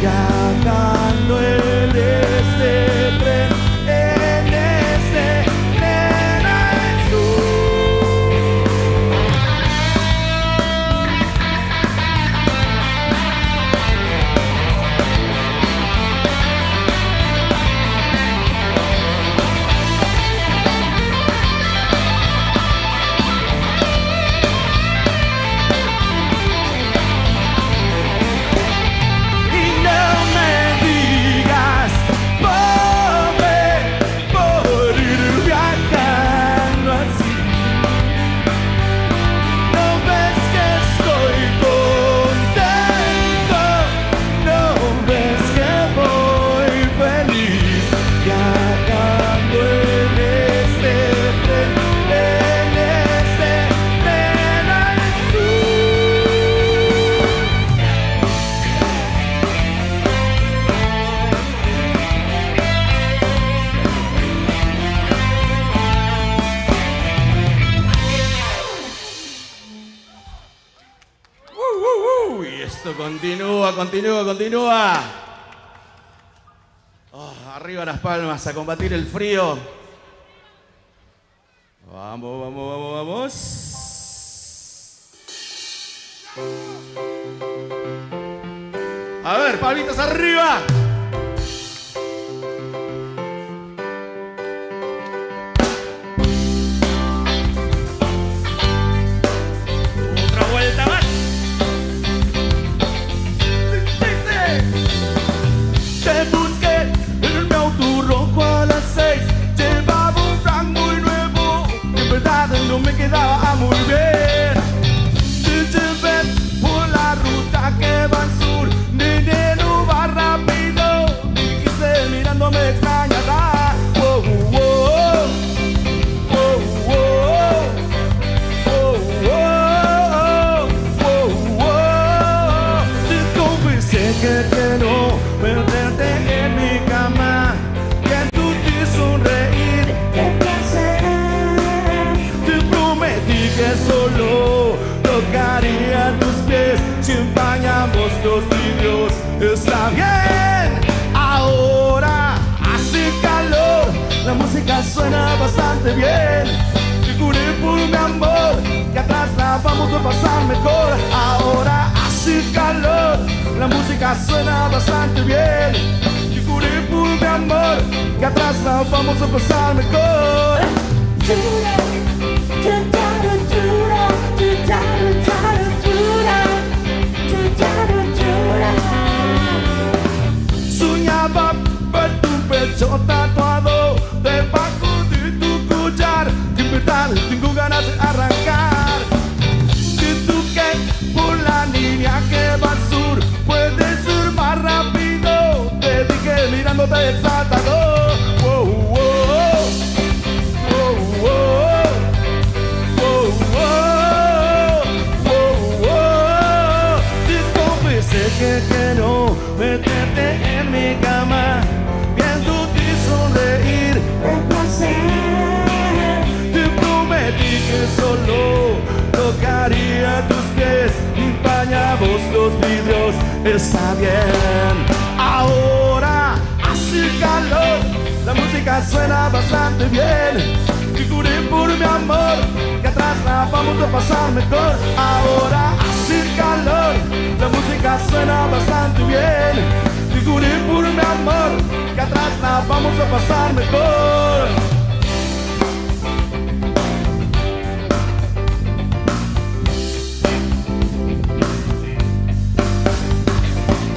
viajando en este tren, en este tren al sur. Y no me digas por ir viajando así. No ves que estoy contento, no ves que voy feliz, viajando en este tren al sur. Y esto continúa. Oh, arriba las palmas a combatir el frío. Vamos. A ver, palmitas arriba. Otra vuelta más. Te busqué en mi auto rojo a las 6. Llevaba un frac muy nuevo, que en verdad no me quedaba muy bien. Te llevé por la ruta que va al sur, nene, no va rápido. Dijiste mirándome extrañada. Oh, oh, oh. Oh, oh, oh. Oh, oh, oh. Te confesé que no perderte en mi cama, que tú te sonreír, qué placer. Te prometí que solo tocaría tus pies si empañamos los vidrios. Está bien, ahora hace calor, la música suena bastante bien. Te juré por mi amor que atrás la vamos a pasar mejor. Ahora hace calor, la música suena bastante bien. Te juré por mi amor que atrás la vamos a pasar mejor. Soñaba ver tu pecho tatuado debajo de tu collar, que en verdad tengo ganas de arrancar. Que tú que por la línea que va al sur puedes ir más rápido, te dije mirándote exaltado. Oh, oh, oh. Oh, oh, oh. Oh, oh, oh. Te confesé que no meterte en mi cama, viéndote sonreír, qué placer. Te prometí que solo tocaría tus pies, empañamos los vidrios. Está bien, ahora hace calor, la música suena bastante bien. Y juré por mi amor que atrás la vamos a pasar mejor. Ahora hace calor, la música música suena bastante bien. Y juré por mi amor que atrás la vamos a pasar mejor.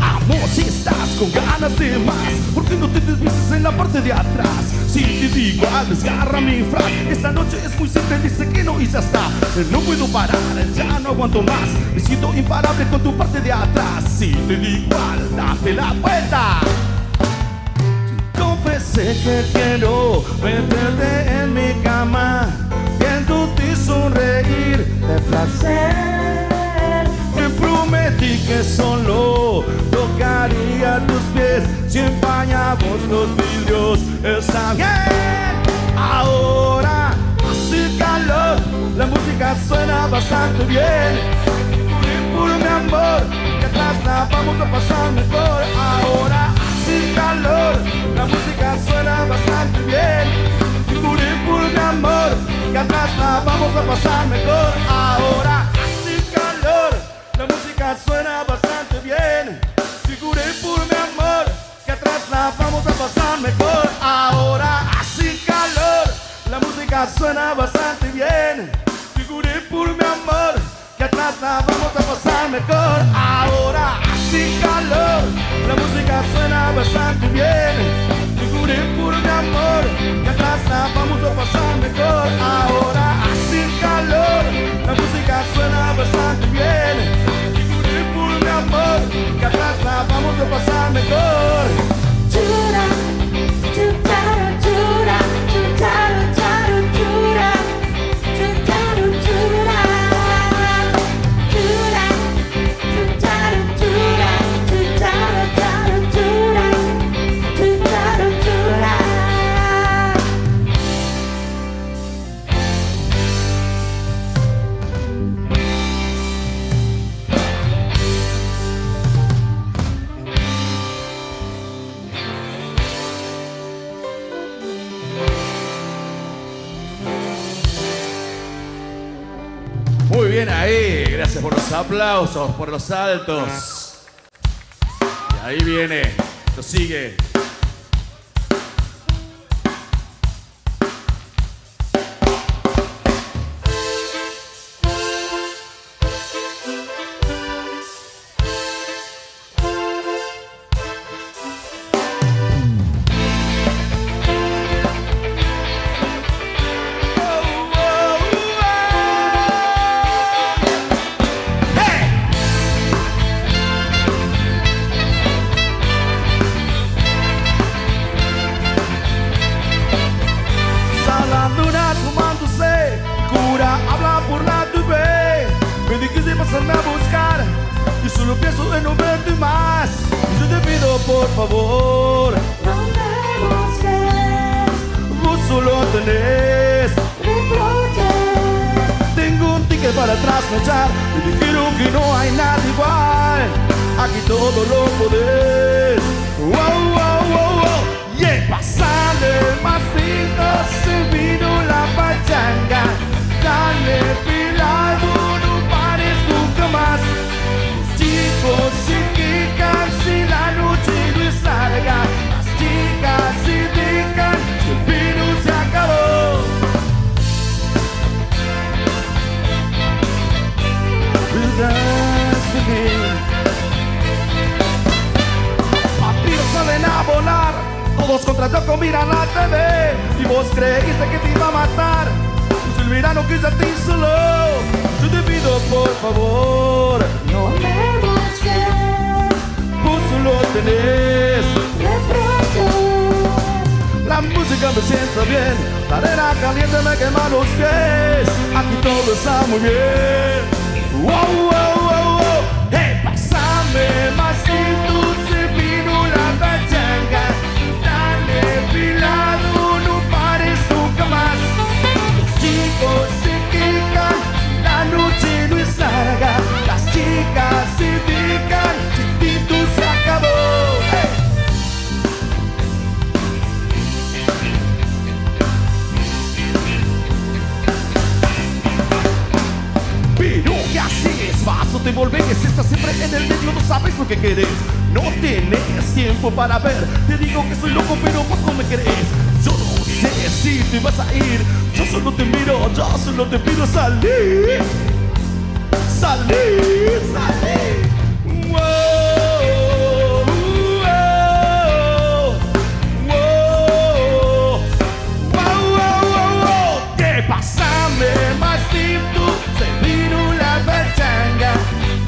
Amor, si estás con ganas de más, ¿por qué no te desvistes en la parte de atrás? Si te digo, desgarra mi frac. Esta noche es muy simple, dice que no y ya está. No puedo parar, ya no aguanto más. Me siento imparable con tu parte de atrás. Si te digo, date la vuelta. Confesé que quiero meterte en mi cama, viéndote sonreír de placer. Te prometí que solo tocaría tus pies si empañamos los vidrios. Está bien, ahora hace calor, la música suena bastante bien. Y por mi amor, que atrás la vamos a pasar mejor. Ahora hace calor, la música suena bastante bien. Y por mi amor, que atrás la vamos a pasar mejor. Ahora hace calor, la música suena bastante bien. Figuré por mi amor, que atrás la vamos a pasar mejor. Ahora hace calor, la música suena bastante bien. Figuré por mi amor, que atrás la vamos a pasar mejor. Ahora hace calor, la música suena bastante bien. Figuré por mi amor, que atrás la vamos a pasar mejor. Ahora hace calor, la música suena bastante bien. Mi amor, que atrás la vamos a pasar mejor. Chura, chutara, chura, chutara, chara, chura, chutara, chura, chura, chutara, chura, chutara, chara, chura, chutara, chura. Muy bien ahí, gracias por los aplausos, por los saltos. Y ahí viene, lo sigue. Pasarme a buscar y solo pienso en no verte más. Y yo te pido por favor, No me busques, vos solo tenés. reproches. Tengo un ticket para trasnochar, me dijeron que no hay nada igual. Aquí todo lo podés. Wow, wow, wow, wow. Yeah. Pasale más rico, se vino la pachanga. Dale pilado, no pares nunca más. Los chicos se quejan si la noche no es larga. Las chicas se dejan si el vino se acabó. Vampiros salen a volar, todos contra Yoko miran la TV. Y vos creíste que te iba a matar, pues el verano que ya te insoló. Yo te pido por favor, No me busques, vos solo tenés. reproches. La música me sienta bien, la arena caliente me quema los pies. Aquí todo está muy bien. Wow, wow, wow, wow. Hey, pásame más dulce vino la pachanga. Dale pilado, no pares nunca más. Los chicos se quejan, la noche no es larga. Las chicas se dejan, chiquito se acabó. Hey. Pero ¿qué haces? Vas o te volvés, estás siempre en el medio, no sabes lo que querés. No tenés tiempo para ver, te digo que soy loco pero vos no me querés. Yo no sé si te vas a ir, yo solo te miro, yo solo te pido salir. Salir, salir. Wow, wow, wow, wow, wow, wow. Que pásame más tiempo, se vino la pachanga.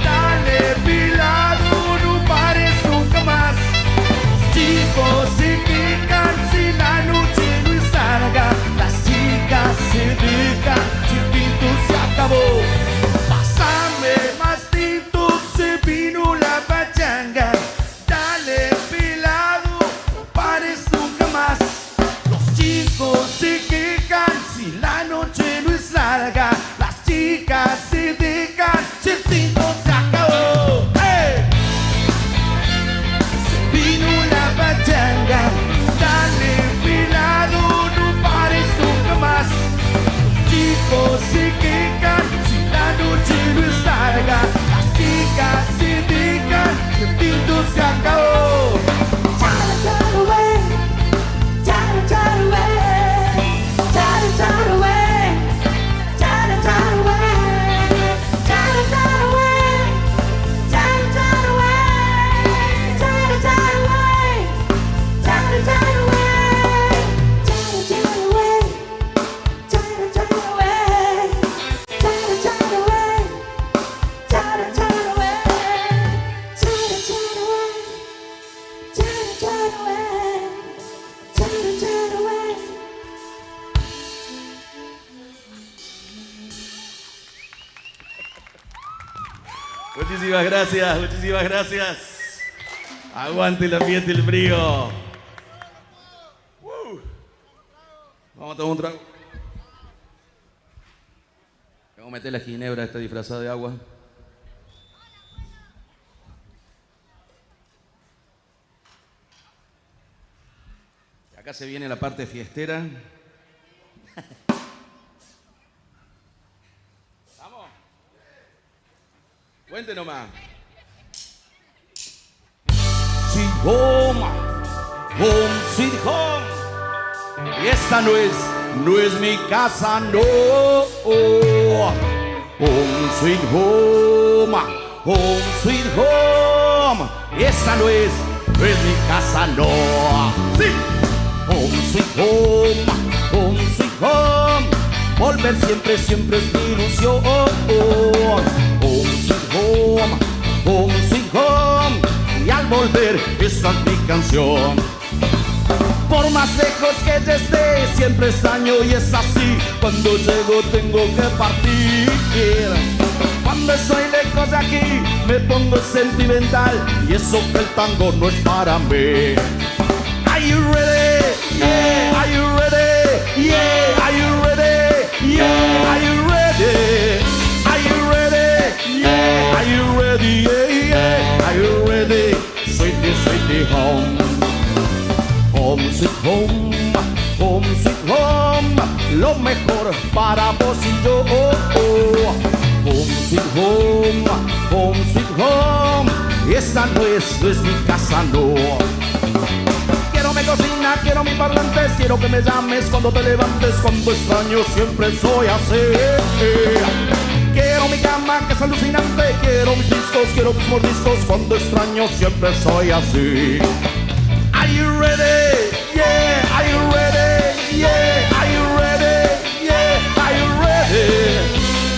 Dale pilado, no pares nunca más. Chicos se quejan si la noche no es larga. Las chicas se dejan, si el pinto se acabó. Pásame más tinto, se vino la pachanga. Dale pilado, no pares nunca más. Los chicos se quejan si la noche no es larga. Las chicas se dejan, si el tinto se acabó. ¡Hey! Se vino la pachanga. Dale pilado, no pares nunca más. Los chicos se quejan si la noche no es larga. Las chicas se dejan, el tinto se acabó. Muchísimas gracias, muchísimas gracias. Aguante el ambiente y el frío. Vamos a tomar un trago. Vamos a meter la ginebra esta disfrazada de agua. Acá se viene la parte fiestera. Vamos. Cuente nomás. Sweet home, home, sweet home. Y esta no es mi casa, no. Home, sweet home, home, sweet home. Y esta no es mi casa, no. Sí. Home, sweet home, home, sweet home. Volver siempre, siempre es mi ilusión. Home, sweet home, home, sweet home. Y al volver, esta es mi canción. Por más lejos que yo esté, siempre extraño y es así. Cuando llego tengo que partir. Cuando estoy lejos de aquí, me pongo sentimental. Y eso que el tango no es para mí. Are you ready? Yeah. Are you ready? Yeah. Are you ready? Yeah. Are you ready? Are you ready? Yeah. Are you ready? Yeah, yeah. Are you ready? Sweetie, sweetie home. Home sweet home, home sweet home. Lo mejor para vos y yo. Home sweet home, home sweet home. Esta no es mi casa, no. Quiero mi cocina, quiero mis parlantes. Quiero que me llames cuando te levantes. Cuando extraño siempre soy así. Quiero mi cama que es alucinante. Quiero mis discos, quiero tus mordiscos. Cuando extraño siempre soy así. Are you ready? Yeah. Are you ready? Yeah. Are you ready? Yeah. Are you ready?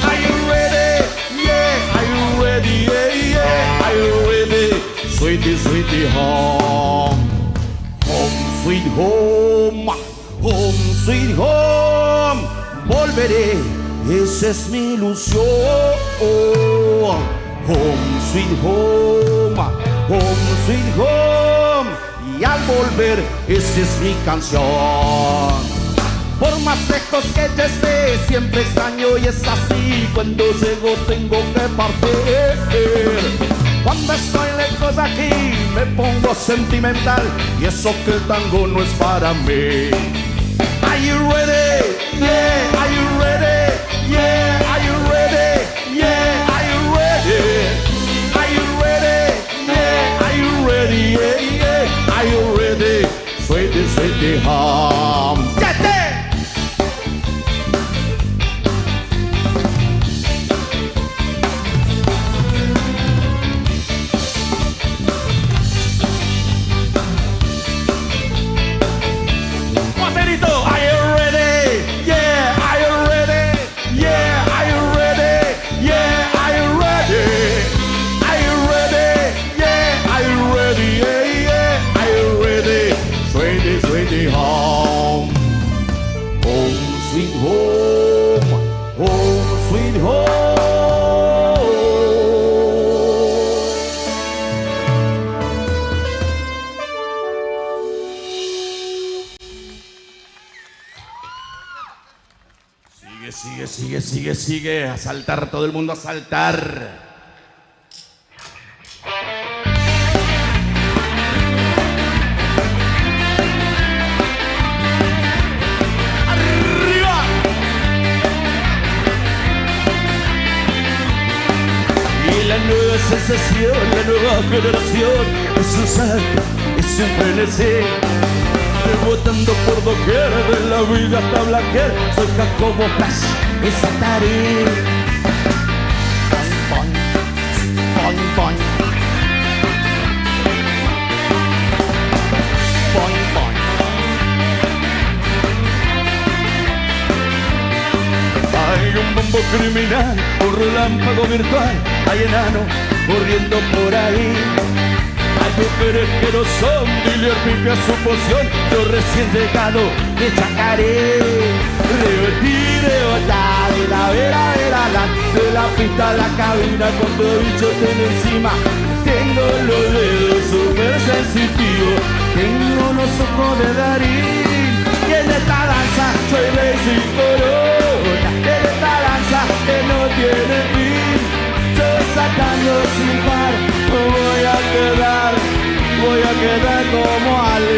Are you ready? Yeah. Are you ready? Yeah, yeah. Are you ready? Sweetie, sweetie home. Home sweet home. Home sweet home. Volveré, esa es mi ilusión. Home sweet home. Home sweet home. Y al volver, esa es mi canción. Por más lejos que yo esté, siempre extraño y es así. Cuando llego tengo que partir. Cuando estoy lejos aquí, me pongo sentimental. Y eso que el tango no es para mí. Are you ready? Yeah. Are you ready? Yeah. Are you ready? Yeah. Sigue, sigue, sigue, sigue. A saltar, todo el mundo a saltar. ¡Arriba! Y la nueva sensación, la nueva generación, es un salto, es un frenesí. Rebotando por doquier, de la vida hasta Blaquer. Soy Jacobo Flash, es Atari. Boing, boing, boing, boing, boing. Hay un bombo criminal, un relámpago virtual. Hay enano corriendo por ahí. Hay mujeres que no son, dile a su poción. Yo recién llegado de Chacaré. Rebotá, de la vera, de la pista a la cabina con todo bicho encima. Tengo los dedos súper sensitivos, tengo los ojos de Darín. Y en esta danza soy rey sin corona, en esta danza que no tiene fin. Yo sacando sin par, voy a quedar como Ale.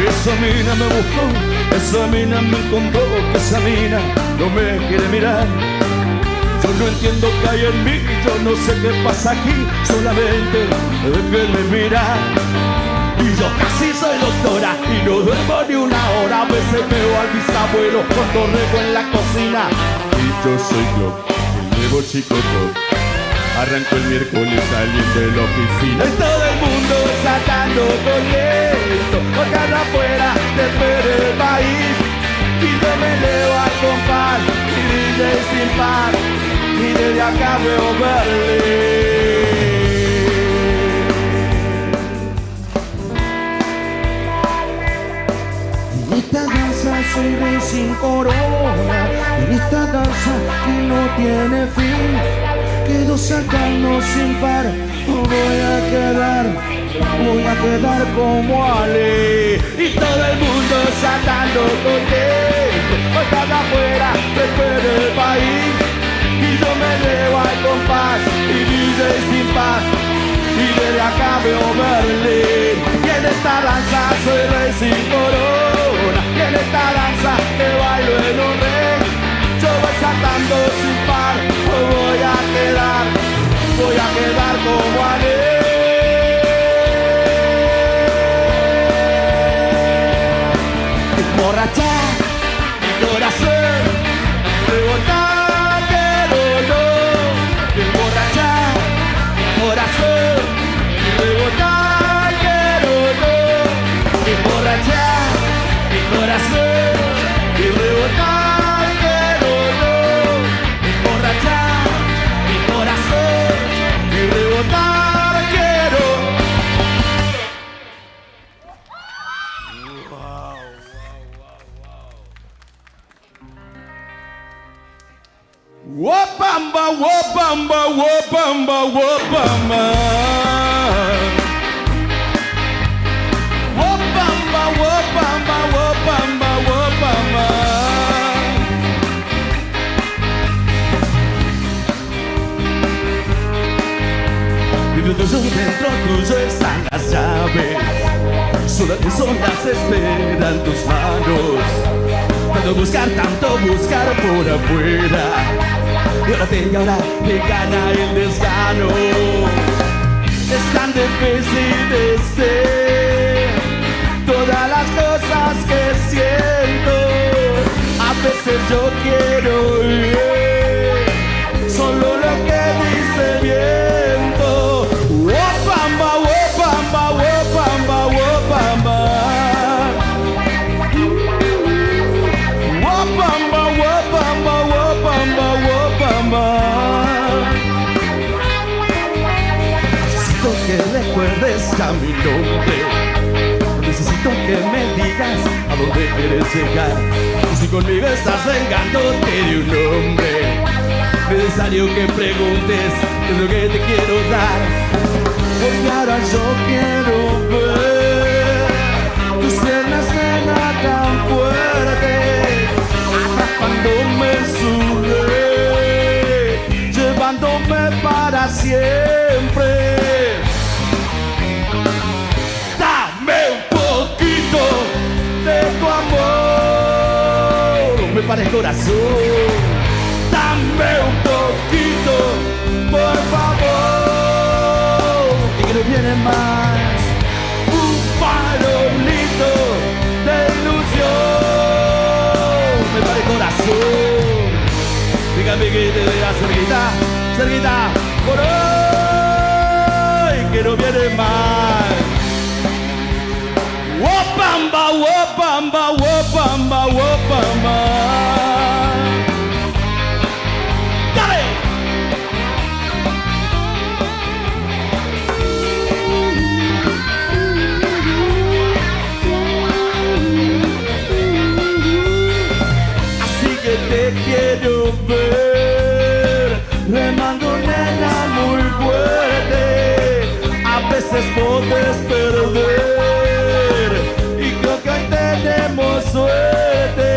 Esa mina me buscó, esa mina me encontró, que esa mina no me quiere mirar. Yo no entiendo qué hay en mí, yo no sé qué pasa aquí, solamente déjenme mirar. Y yo casi soy doctora y no duermo ni una hora. A veces veo al bisabuelo con torrego en la cocina. Y yo soy Glock, el nuevo chico top. Arranco el miércoles saliendo de la oficina. Y todo el mundo sacando contento, porque afuera te espera el país. Y yo me leo al compás y DJ sin par. Y desde acá veo Berlín. En esta danza soy rey sin corona, en esta danza que no tiene fin. Quedo saltando sin par, voy a quedar como Ale. Y todo el mundo saltando contento, porque afuera después del país. Y yo me llevo al compás y DJ sin paz. Y desde acá veo Berlín. Y en esta danza soy rey sin corona, y en esta danza que bailo en un ring. Yo voy saltando sin par, voy a quedar como Ale. Emborrachar mi corazón, rebotar quiero yo. Emborrachar mi corazón, rebotar quiero yo. Emborrachar mi corazón y rebotar quiero yo. Emborrachar mi corazón y rebotar quiero. Wopamba, wopamba, wopamba, wopamba. Wopamba, wopamba, wopamba, wopamba. Dentro tuyo están las llaves, solo que solas esperan tus manos. Tanto buscar por afuera, y ahora te gana el desgano. Es tan difícil de ser todas las cosas que siento. A veces yo quiero oír solo lo que dice el viento. Wopamba, wopamba, wopamba, wopamba. Wopamba, wopamba, wopamba, wopamba. Necesito que recuerdes ya mi nombre. Necesito que me digas a dónde quieres llegar. Y si conmigo estás vengándote de un hombre, necesario que preguntes qué es lo que te quiero dar. Porque ahora yo quiero ver tus piernas, nena, tan fuerte, atrapándome en su red, llevándome para siempre. Dame un poquito de tu amor, me para el corazón. Dame un poquito, por favor, y que no viene más. Un farolito de ilusión, me para el corazón. Dígame que te vea cerquita, cerquita, por hoy, que no viene más. Wopamba, wopamba, wopamba, wopamba. Dale. Así que te quiero ver, remando, nena, muy fuerte. A veces puedes perder, tenemos suerte.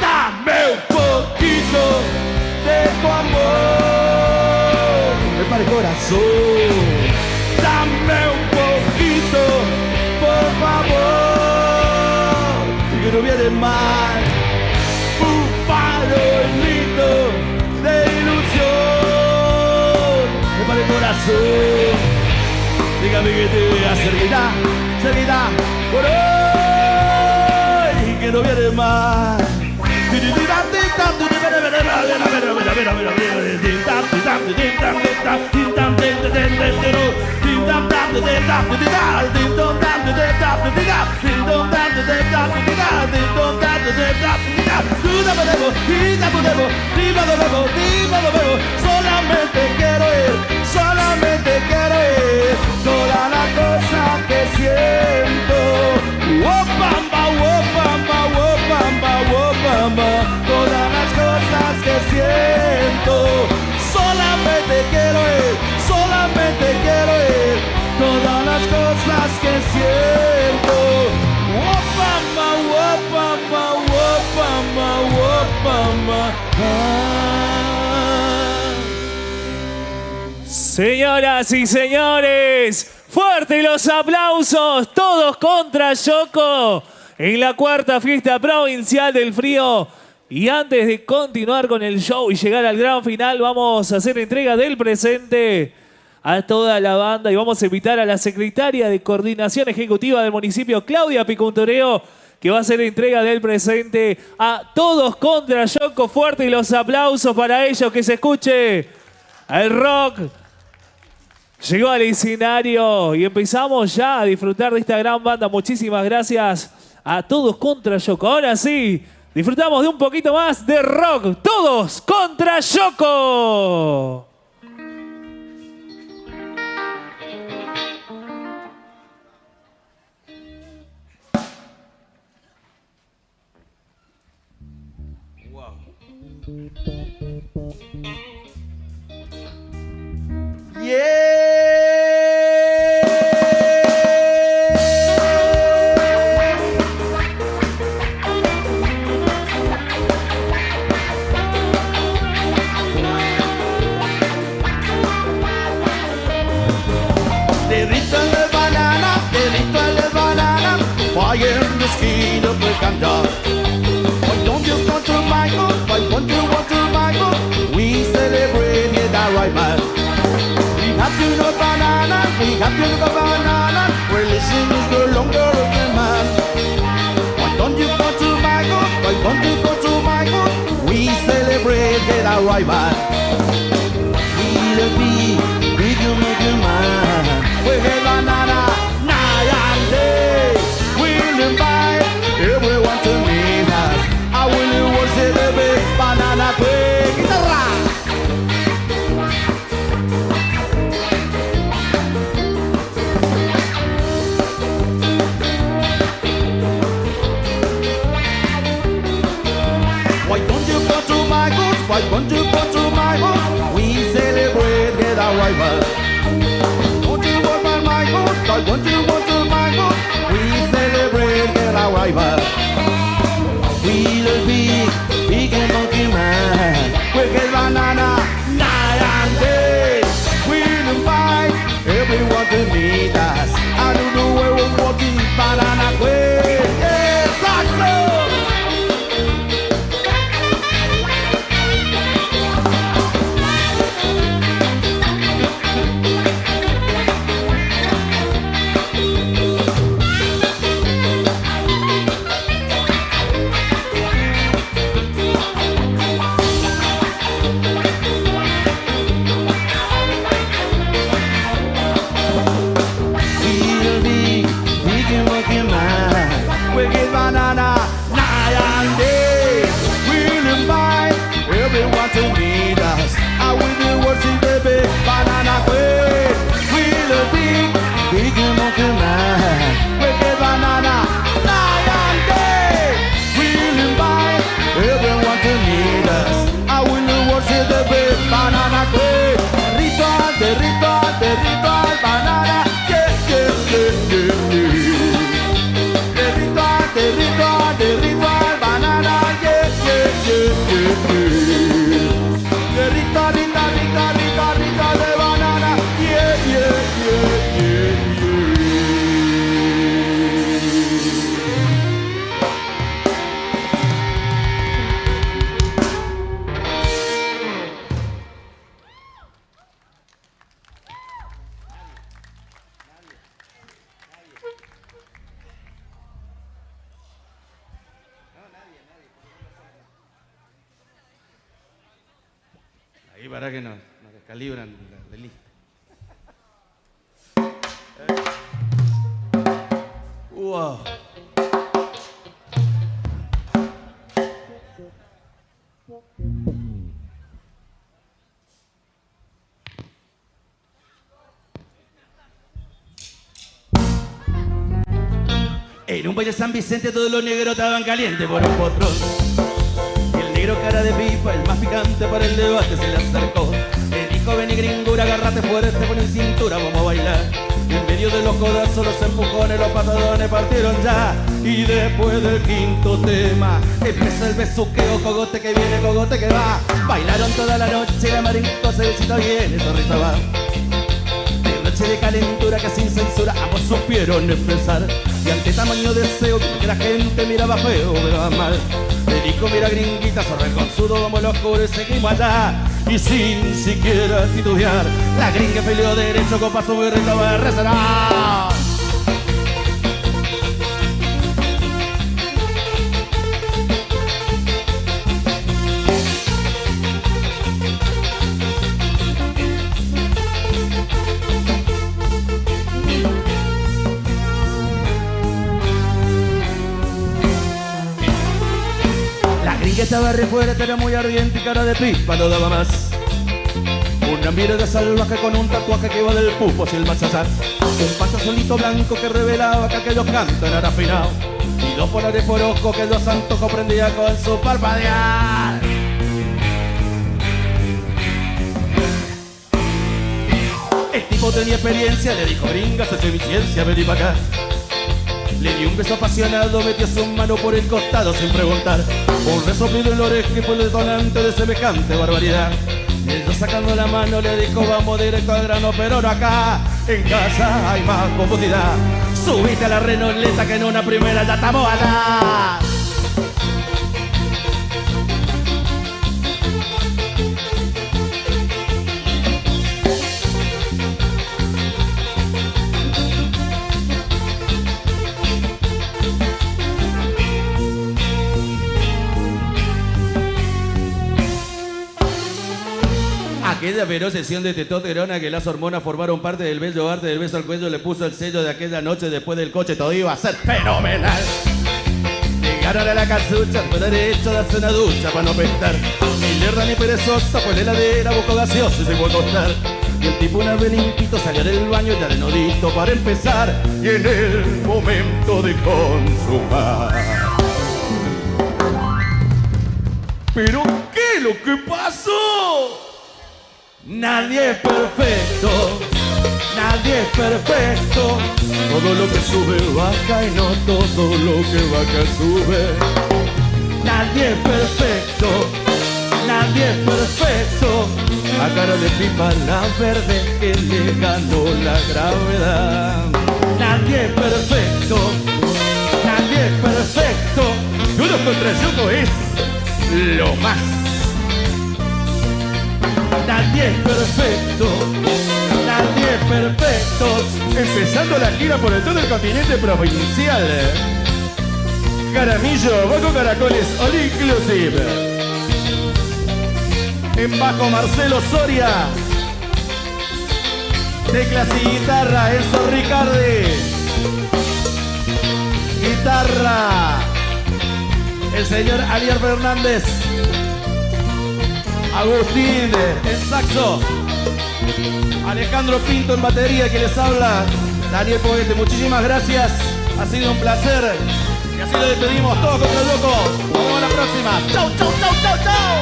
Dame un poquito de tu amor, me para el corazón. Dame un poquito, por favor, y que no viene mal. Un farolito de ilusión, me para el corazón. Dígame que te vea cerquita, cerquita, por hoy, que no viene más. Solamente quiero ir, solamente quiero ir. Toda la cosa que siento. Wopamba, wopamba, wopamba, wopamba. Todas las cosas que siento. Solamente quiero ir, solamente quiero ir. Todas las cosas que siento. Wopamba, wopamba, wopamba, wopamba. Señoras y señores, fuertes los aplausos, todos contra Yoko en la cuarta fiesta provincial del frío. Y antes de continuar con el show y llegar al gran final, vamos a hacer entrega del presente a toda la banda y vamos a invitar a la secretaria de Coordinación Ejecutiva del municipio, Claudia Picuntoreo, que va a hacer entrega del presente a todos contra Yoko. Fuertes los aplausos para ellos, que se escuche el rock. Llegó al escenario y empezamos ya a disfrutar de esta gran banda. Muchísimas gracias a todos contra Yoko. Ahora sí, disfrutamos de un poquito más de rock. Todos contra Yoko. Why don't you come to Michael? Why don't you want to Michael? We celebrate it right, man. We have to know banana, we have to know banana. Religion is no longer a man. Why don't you go to Michael? Why don't you go to Michael? We celebrate it right, man. We'll be with you, man. We have banana, night and day. We'll invite everyone to meet us. I will worship the big banana queen. Guitarra. Why don't you go my house. Why won't you come to my house? We celebrate get a rival. Won't you come to my house? Why won't you come to my house? We celebrate get a rival. We'll be big and monkey man. We'll get banana night and day. We'll invite everyone to meet us. I don't know where we're walking banana queen. Yes, Saxo! Banana night and day. We'll invite everyone to meet us. I will be worship the big banana queen. We'll be big monkey man. We'll get banana night and day. We'll invite everyone to meet us. I will worship the big banana queen. The ritual banana. Yeah, yeah, yeah, yeah, yeah. The ritual banana, yeah, yeah, yeah, yeah, yeah. The ritual de banana, yeah, yeah, yeah, yeah, yeah. Ahí para que nos calibran la lista. Wow. En un baile de San Vicente todos los negros estaban calientes por un potrón. Negro cara de pipa, el más picante para el debate se le acercó. Le dijo, vení gringura, agárrate fuerte, pon en cintura, vamos a bailar. Y en medio de los codazos, los empujones, los patadones partieron ya. Y después del quinto tema, empieza el besuqueo, cogote que viene, cogote que va. Bailaron toda la noche, la marinco se besita bien, sonrisa va. De noche de calentura que sin censura ambos supieron expresar. Y ante tamaño deseo, que la gente miraba feo, miraba mal. Le dijo, mira gringuita, zorra con sudo, vamos los oscuro y seguimos allá. Y sin siquiera titubear, la gringa peleó derecho con paso muy recto a rezar. Que estaba re fuerte, era muy ardiente y cara de pipa no daba más. Una mirada salvaje con un tatuaje que iba del pupo hacia el machazar. Un paso solito blanco que revelaba que aquellos cantos eran afinados. Y dos polares por ojo que los santos comprendía con su parpadear. El tipo tenía experiencia, le dijo gringa, soy mi ciencia, vení para acá. Le dio un beso apasionado, metió su mano por el costado sin preguntar. Un resoplido en la oreja que fue el detonante de semejante barbaridad. Y ella sacando la mano le dijo, vamos directo al grano, pero no acá. En casa hay más comodidad. Subite a la renoleta que en una primera ya estamos allá. Aquella feroz sesión de testosterona que las hormonas formaron parte del bello arte del beso al cuello le puso el sello de aquella noche. Después del coche todo iba a ser fenomenal. Llegaron a la casucha, fue derecho a darse una ducha para no pestar. Ni lerda ni perezosa, pues la heladera buscó gaseosa y se fue a acostar. Y el tipo una vez limpito salió del baño ya de nodito para empezar. Y en el momento de consumar. ¿Pero qué? ¿Qué es lo que pasó? Nadie es perfecto, nadie es perfecto. Todo lo que sube baja y no todo lo que baja sube. Nadie es perfecto, nadie es perfecto. A cara de pipa la verde que le ganó la gravedad. Nadie es perfecto, nadie es perfecto. Uno contra Yoko es lo más. Nadie es perfecto, nadie es perfecto. Empezando la gira por todo el continente provincial. Caramillo, Boco Caracoles, All Inclusive. En bajo Marcelo Soria. Teclas y guitarra, Enzo Ricardi. Guitarra, el señor Alier Fernández. Agustín en saxo. Alejandro Pinto en batería, que les habla. Daniel Poete, muchísimas gracias. Ha sido un placer. Y así lo despedimos todos contra el loco. Nos vemos la próxima. Chau, chau, chau, chau, chau.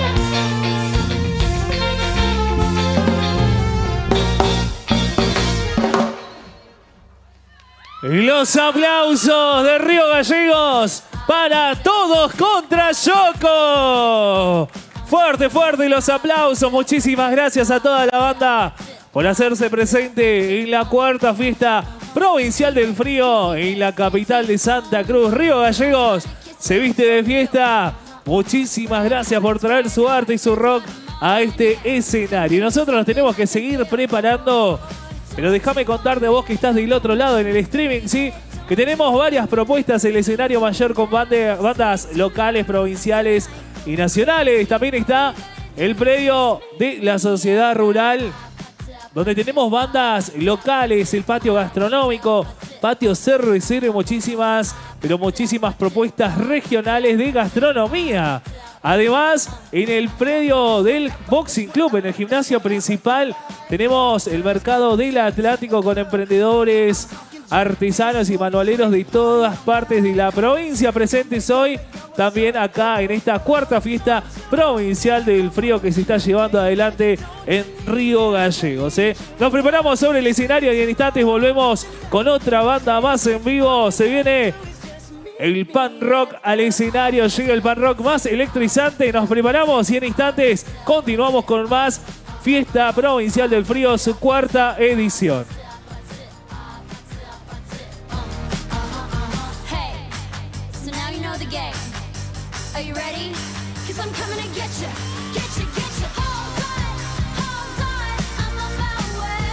Y los aplausos de Río Gallegos para Todos contra Yoko. Fuerte, fuerte los aplausos. Muchísimas gracias a toda la banda por hacerse presente en la cuarta fiesta provincial del frío en la capital de Santa Cruz. Río Gallegos se viste de fiesta. Muchísimas gracias por traer su arte y su rock a este escenario. Nosotros nos tenemos que seguir preparando. Pero déjame contarte vos que estás del otro lado en el streaming, ¿sí? Que tenemos varias propuestas en el escenario mayor con bandas locales, provinciales y nacionales. También está el predio de la Sociedad Rural, donde tenemos bandas locales, el patio gastronómico, patio cervecero y muchísimas, pero muchísimas propuestas regionales de gastronomía. Además, en el predio del Boxing Club, en el gimnasio principal, tenemos el mercado del Atlántico con emprendedores, artesanos y manualeros de todas partes de la provincia presentes hoy. También acá en esta cuarta fiesta provincial del frío que se está llevando adelante en Río Gallegos. Nos preparamos sobre el escenario y en instantes volvemos con otra banda más en vivo. Se viene el pan rock al escenario, llega el pan rock más electrizante. Nos preparamos y en instantes continuamos con más Fiesta Provincial del Frío, su cuarta edición. Hey, so now you know the game. Are you ready? 'Cause I'm coming to get you, get you, get you. Hold on, I'm on my way.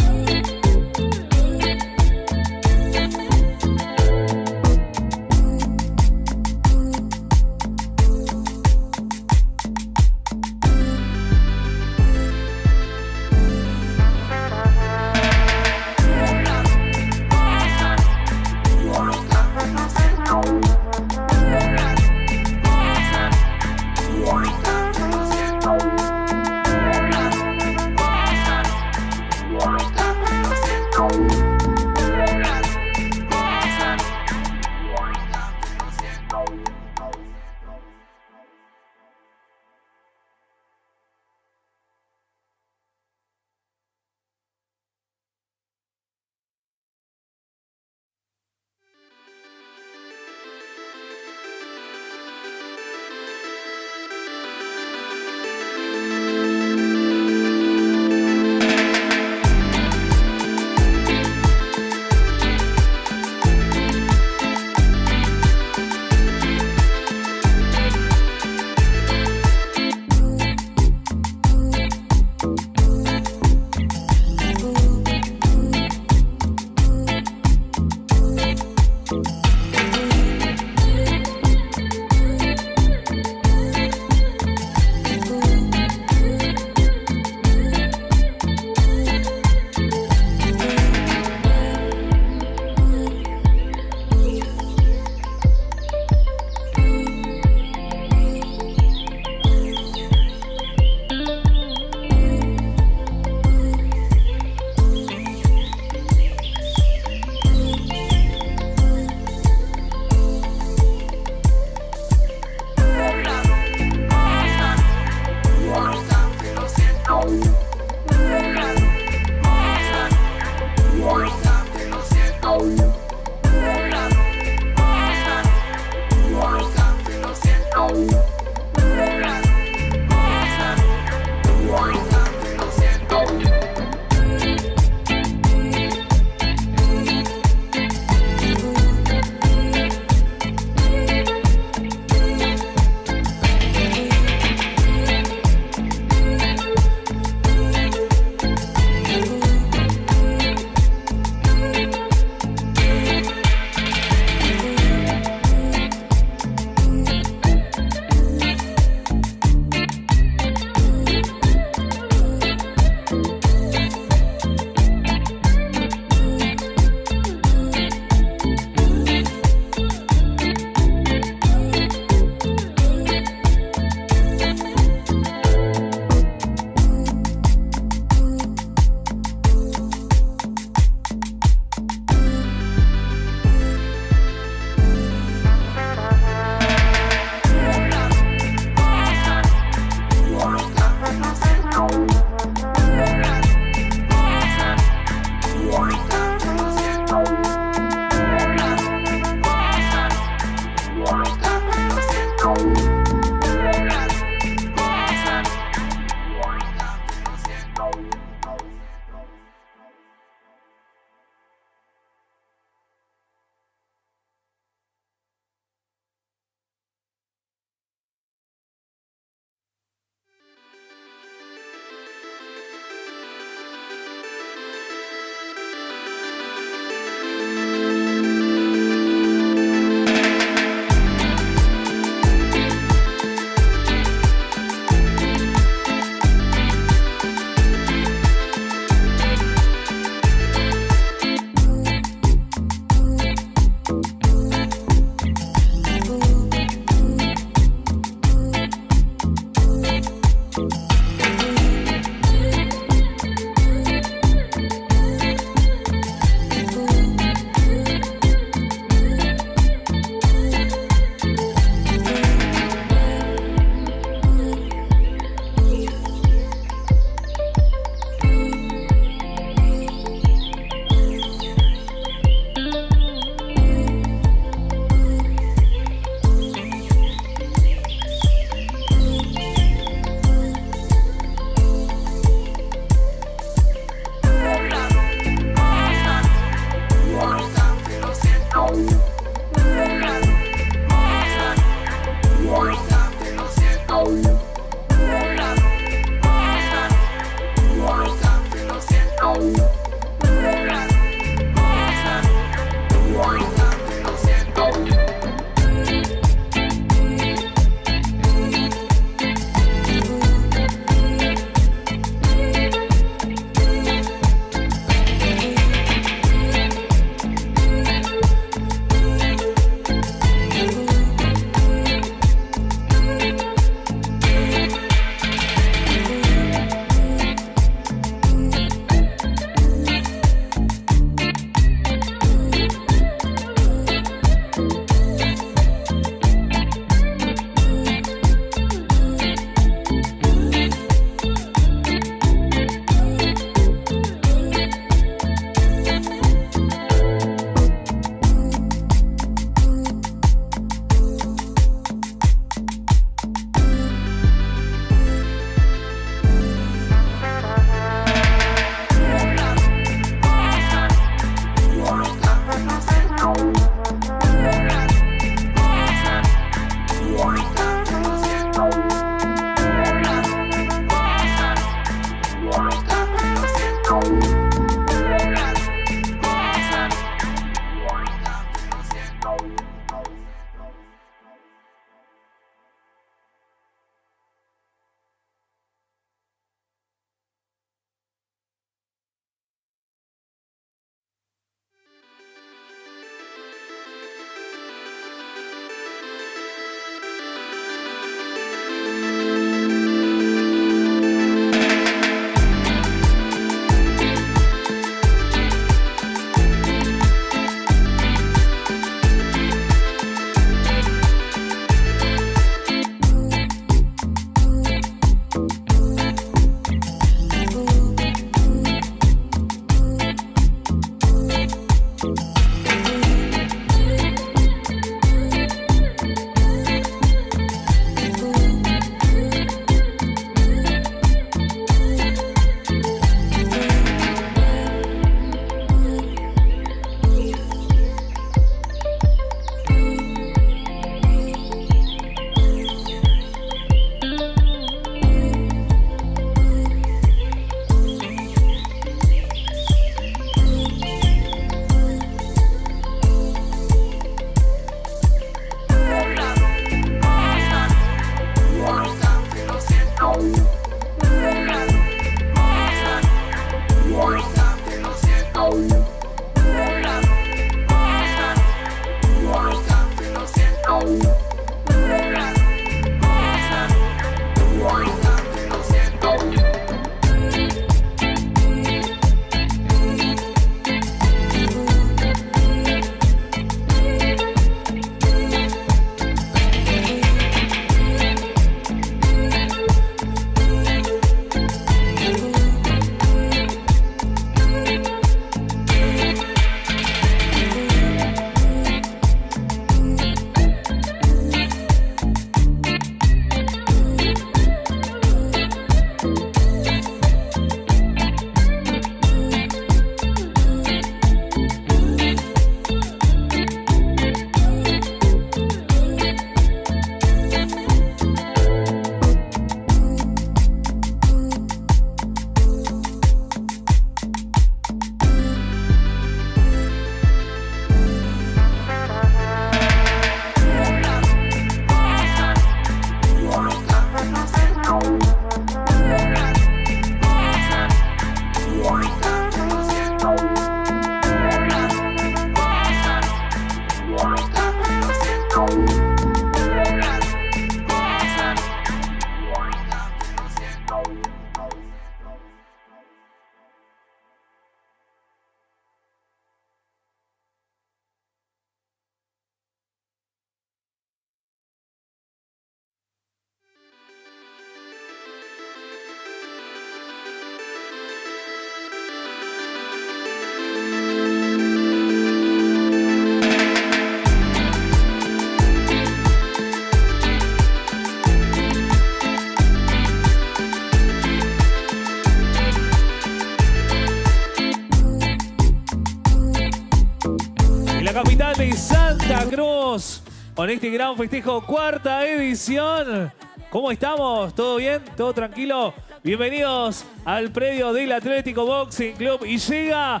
capital de Santa Cruz, con este gran festejo, cuarta edición. ¿Cómo estamos? ¿Todo bien? ¿Todo tranquilo? Bienvenidos al predio del Atlético Boxing Club y llega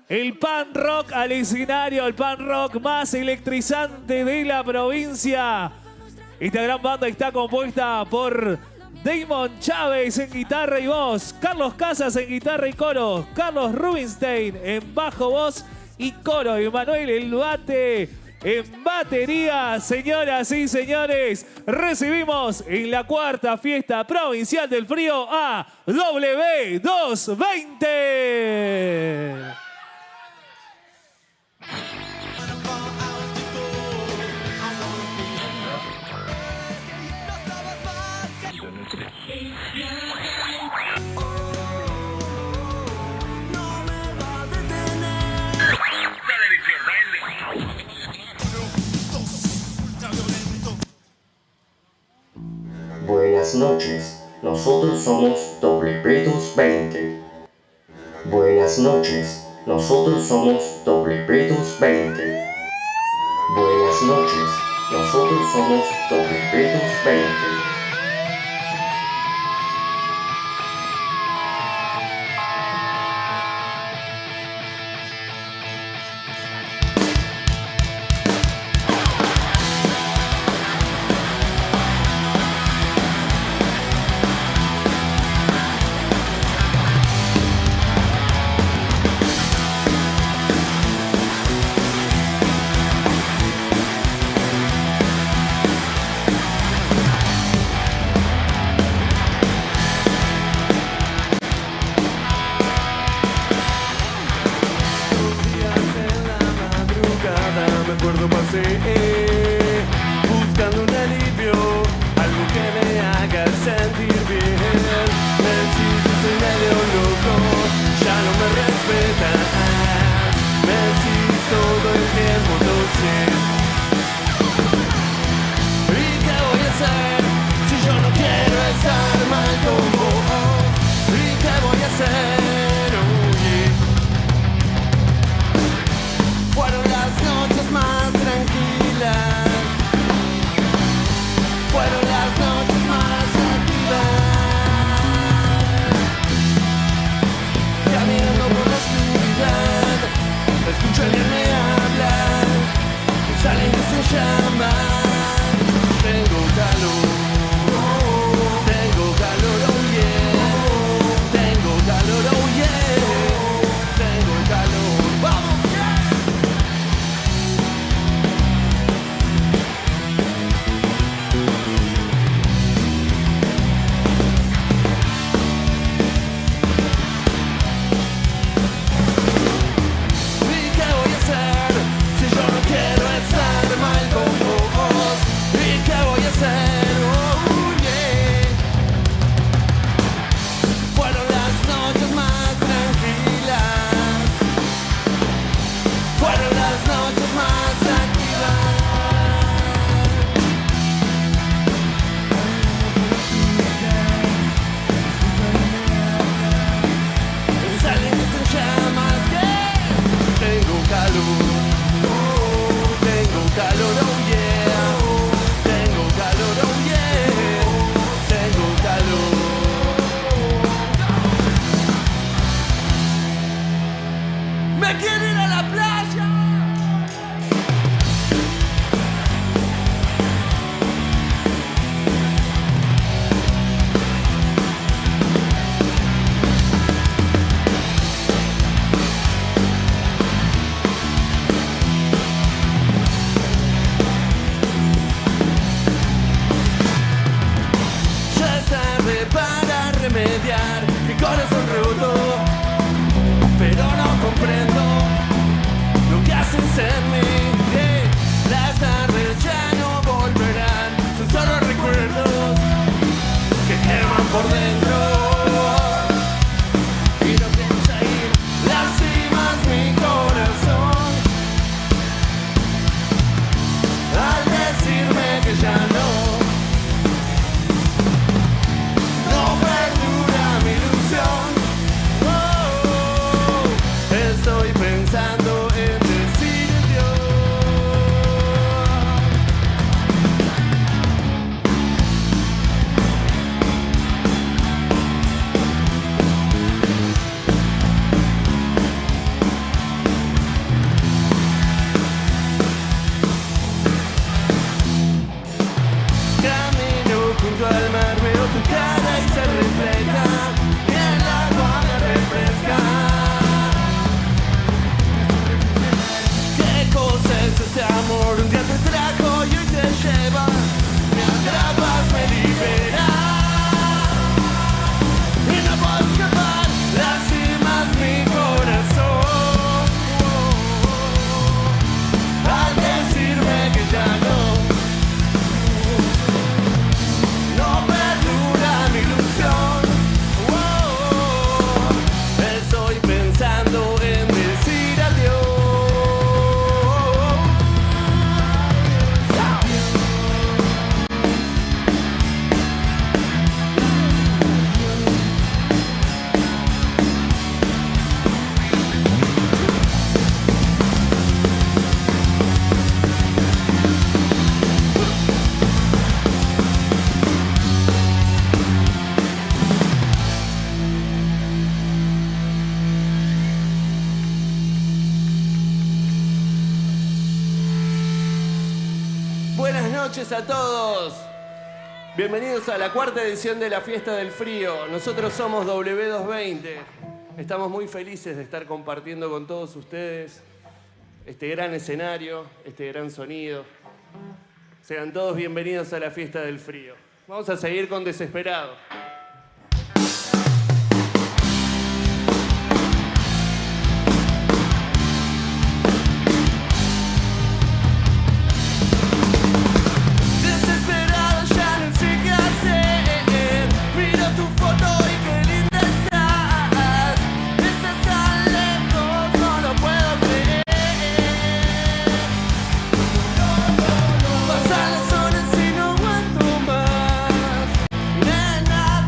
el pan rock al escenario, el pan rock más electrizante de la provincia. Esta gran banda está compuesta por Damon Chávez en guitarra y voz, Carlos Casas en guitarra y coro, Carlos Rubinstein en bajo, voz y coro, y Manuel El Bate en batería. Señoras y señores, recibimos en la cuarta fiesta provincial del frío a W220. Buenas noches, nosotros somos W220. Buenas noches, nosotros somos W220. Buenas noches, nosotros somos W220. Buscando un alivio, algo que me haga sentir bien. Me hiciste medio loco, ya no me respetas. Me hiciste llaman. Tengo calor, tengo calor, oh yeah. Tengo calor, oh yeah. Tengo calor, vamos. noches a todos. Bienvenidos a la cuarta edición de la Fiesta del Frío. Nosotros somos W220. Estamos muy felices de estar compartiendo con todos ustedes este gran escenario, este gran sonido. Sean todos bienvenidos a la Fiesta del Frío. Vamos a seguir con Desesperado. Pasan las horas y no aguanto más. Nena,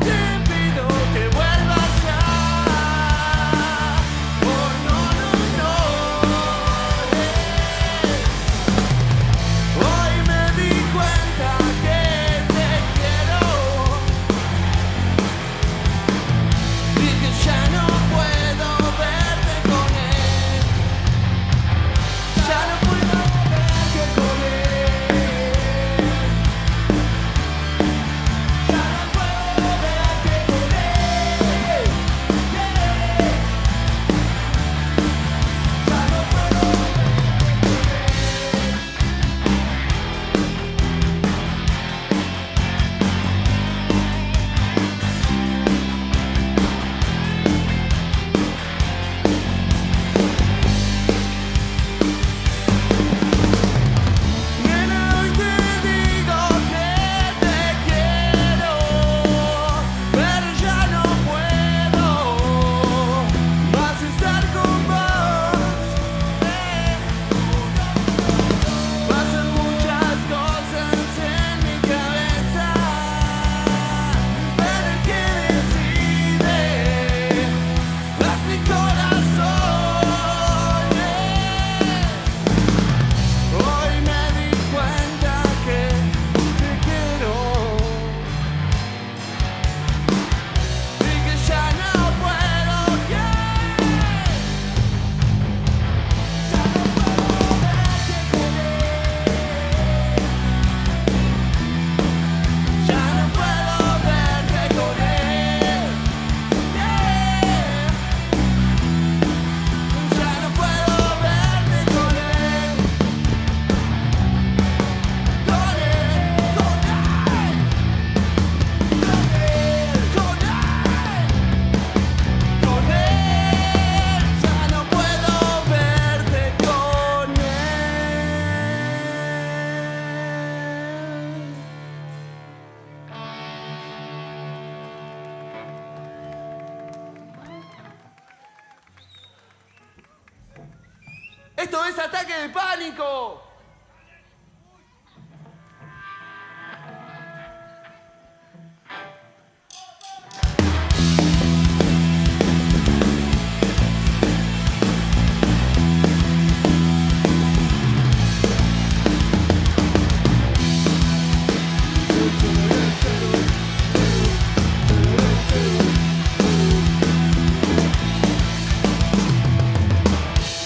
Esto es Ataque de Pánico.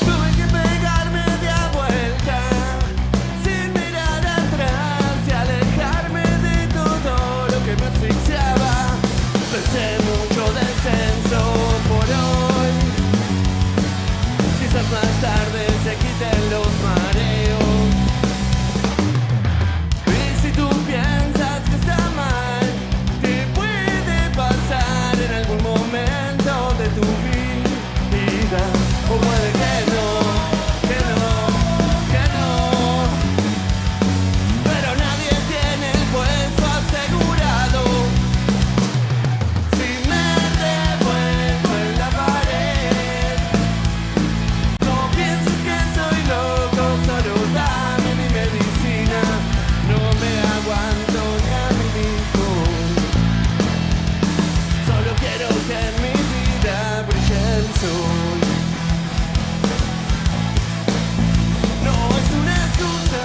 Tuve que pegarme de a vuelta, sin mirar atrás y alejarme de todo lo que me asfixiaba. Pensé mucho descenso por hoy, quizás más tarde se quiten los mareos. Y si tú piensas que está mal, te puede pasar en algún momento de tu vida. O puede que no, que no, que no. Pero nadie tiene el puesto asegurado. Si me revuelvo en la pared, no pienses que soy loco, solo dame mi medicina. No me aguanto ni a mí mismo. Solo quiero que en mi vida brille el sol. No es una excusa.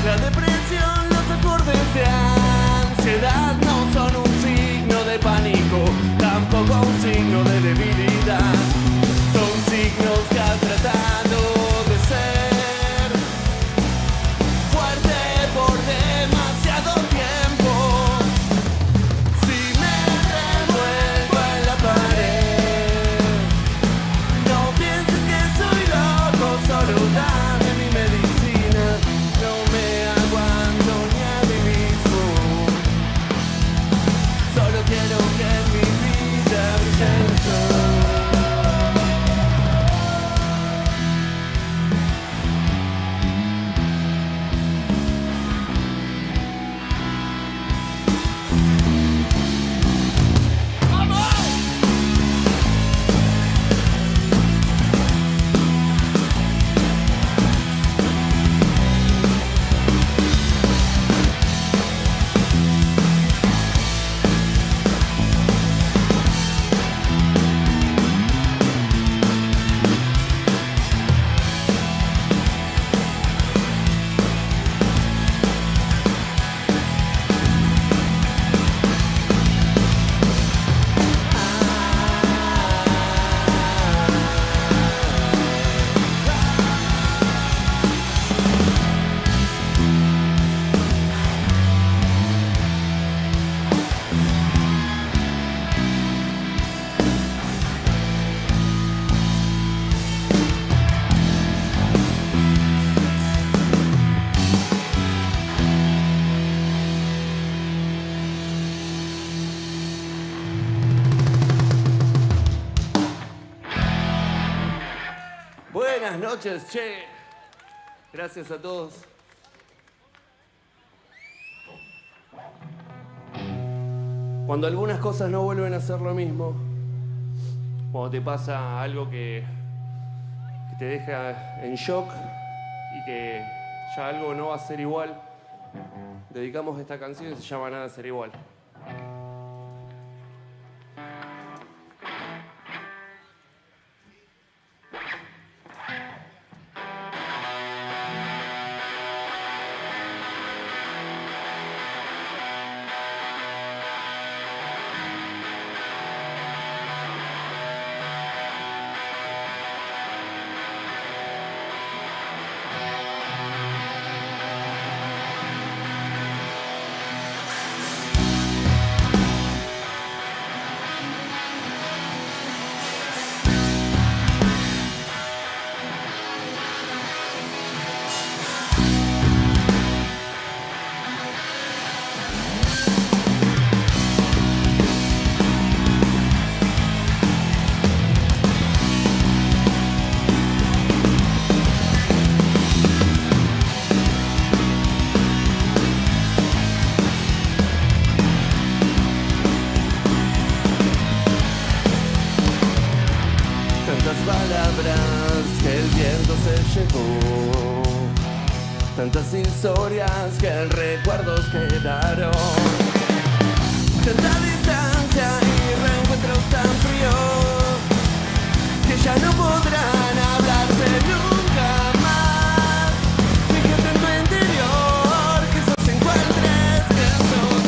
La depresión, los acordes de ansiedad no son un signo de pánico, tampoco un signo de debilidad. Son signos que has tratado de ser fuerte por demasiado tiempo. Si me revuelvo en la pared, no pienses que soy loco, solo dame mi medicina. No me aguanto ni a mí mismo. Solo quiero que en mi vida brille el sol. Buenas noches, che. Gracias a todos. Cuando algunas cosas no vuelven a ser lo mismo, cuando te pasa algo que te deja en shock y que ya algo no va a ser igual, dedicamos esta canción que se llama Nada será igual. Tantas palabras que el viento se llevó, tantas historias que en recuerdos quedaron, tanta distancia y reencuentros tan fríos que ya no podrán hablarse nunca más. Fíjate en tu interior, que sos encuentres que sos.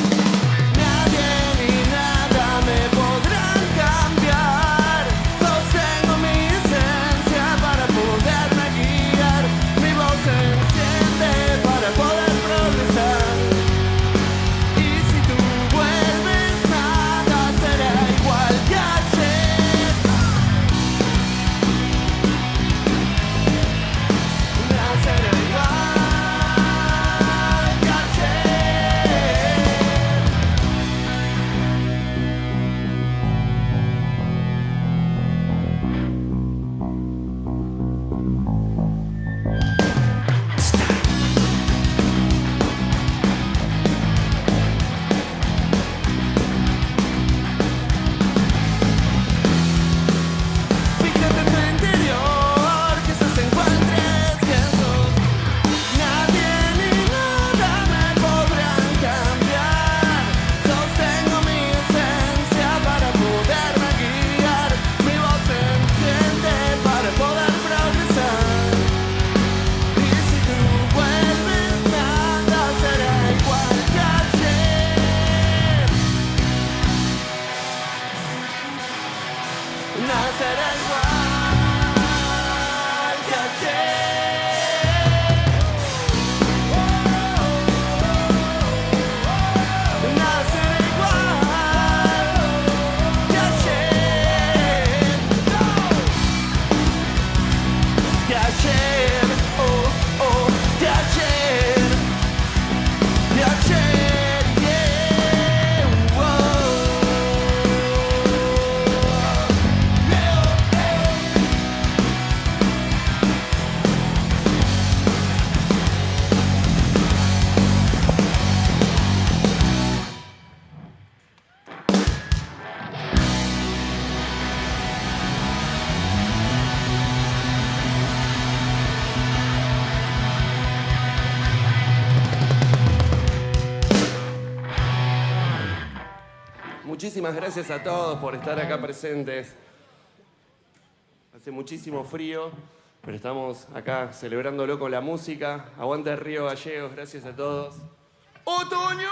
Nadie ni nada me podrán cambiar. Sostengo mi esencia para poderme guiar. Mi voz se enciende para poder progresar. Y si tú vuelves, nada será igual que ayer. Nada será igual que ayer. Fíjate en tu interior, que sos encuentres que sos. Nadie ni nada me podrán cambiar. Sostengo mi esencia para poderme guiar. Mi voz se enciende para poder progresar. Y si tú vuelves, nada será igual que ayer. Nada será igual que ayer. Nada será igual que ayer. Que ayer, oh, oh, que ayer. Que ayer, yeah, wow. Muchísimas gracias a todos por estar acá presentes. Hace muchísimo frío, pero estamos acá celebrándolo con la música. Aguante Río Gallegos, gracias a todos. ¡Otoño!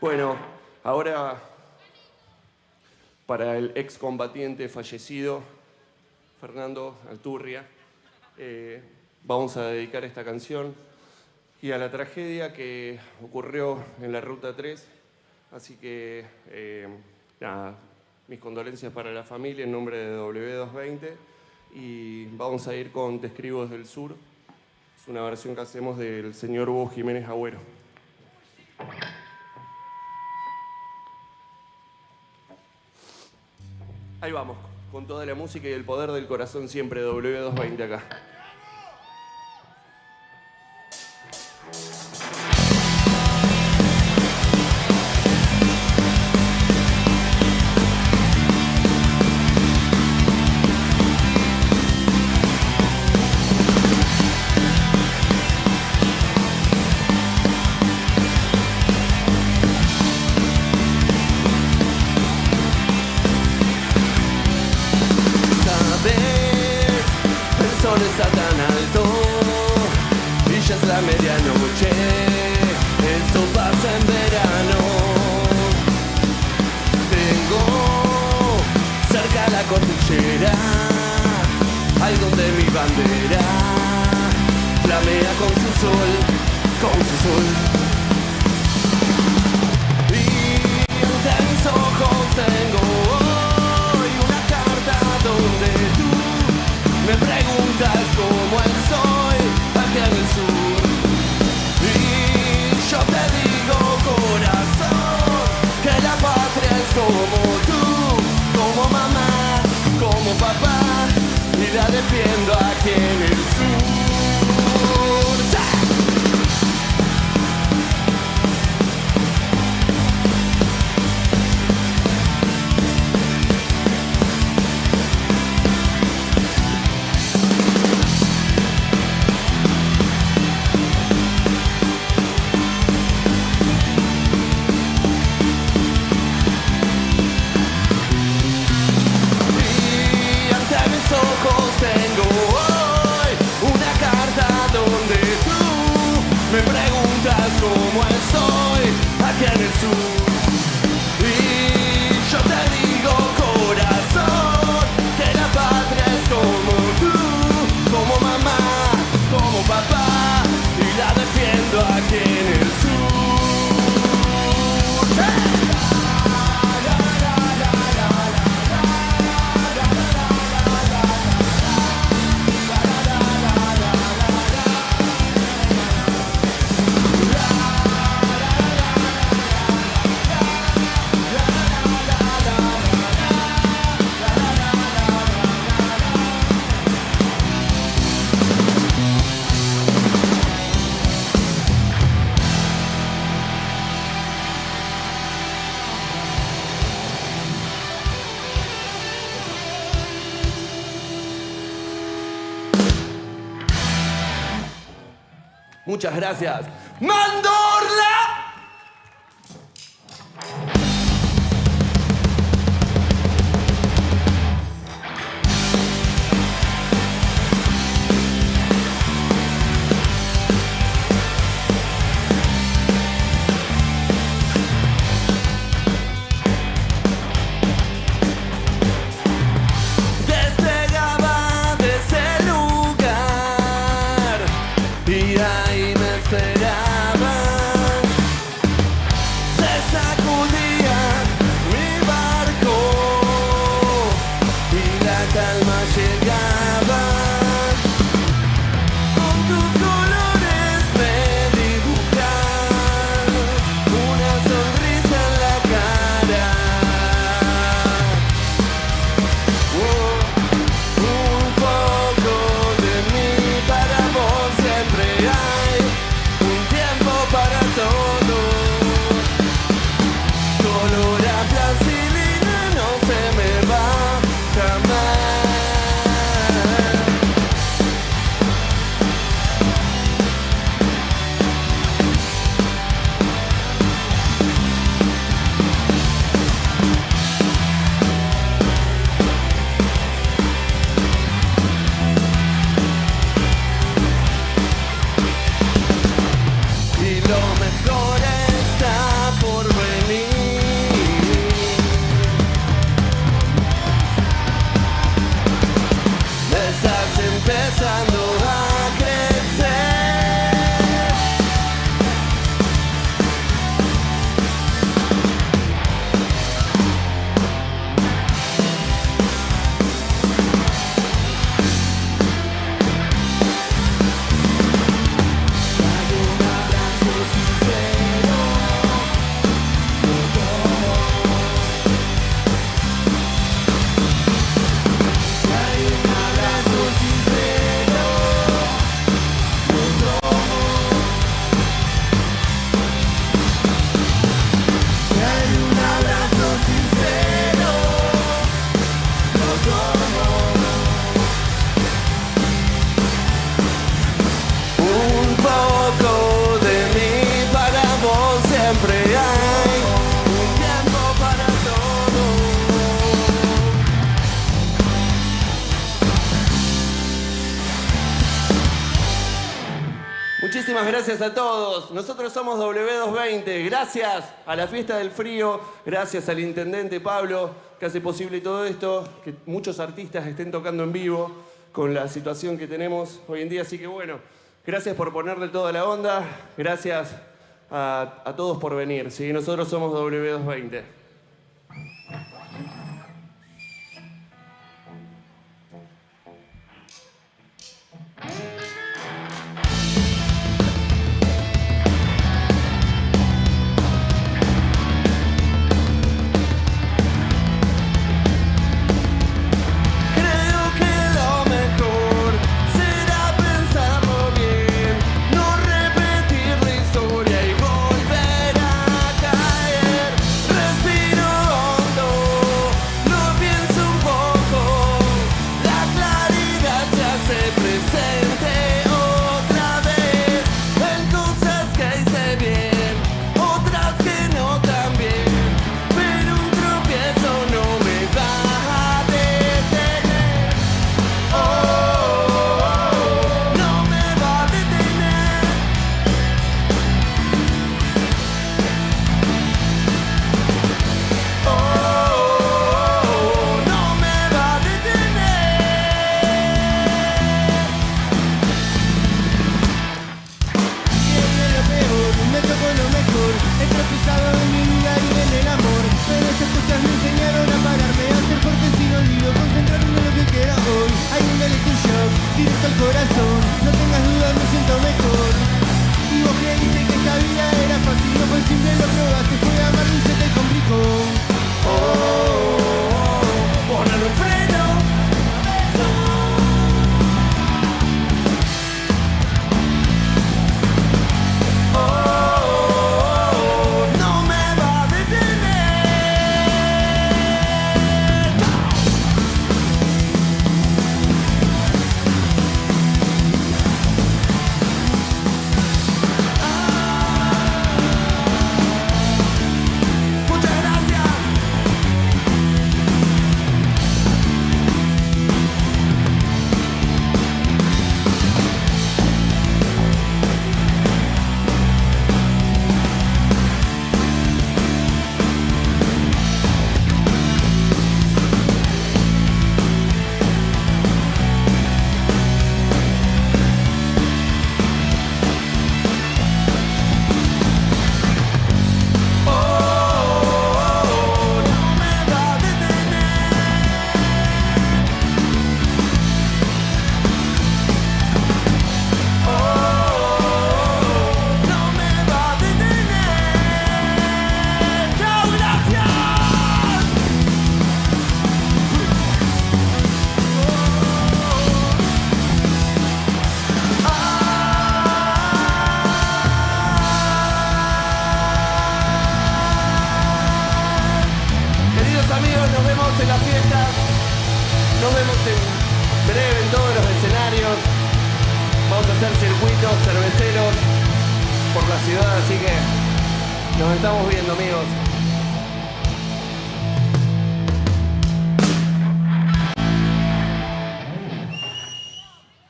Bueno, ahora para el excombatiente fallecido, Fernando Alturria, vamos a dedicar esta canción y a la tragedia que ocurrió en la Ruta 3. Así que, nada, mis condolencias para la familia en nombre de W220. Y vamos a ir con Te escribo desde el sur. Es una versión que hacemos del señor Hugo Jiménez Agüero. Ahí vamos, con toda la música y el poder del corazón siempre, W220 acá. Está tan alto y ya es la medianoche, esto pasa en verano. Tengo cerca la cordillera, ahí donde mi bandera flamea con su sol, con su sol. Y ante mis ojos tengo hoy una carta donde tú me preguntas cómo estoy aquí en el sur. Y yo te digo, corazón, que la patria es como tú, como mamá, como papá, y la defiendo aquí en el sur. Tengo hoy una carta donde tú me preguntas cómo estoy aquí en el sur. Y yo te digo, corazón, que la patria es como tú, como mamá, como papá, y la defiendo aquí en el sur. Muchas gracias. ¡Mandorla! Despegaba de ese lugar y ahí me esperaba. Se sacudía mi barco y la calma llegaba. Con tus colores me dibujas una sonrisa en la cara. Un poco de mí para vos siempre hay, un tiempo para todo. Color a plastilina no se me va jamás. Muchísimas gracias a todos. Nosotros somos W220. Gracias a la Fiesta del Frío, gracias al intendente Pablo, que hace posible todo esto, que muchos artistas estén tocando en vivo con la situación que tenemos hoy en día. Así que bueno, gracias por ponerle toda la onda. Gracias a todos por venir. ¿Sí? Nosotros somos W220.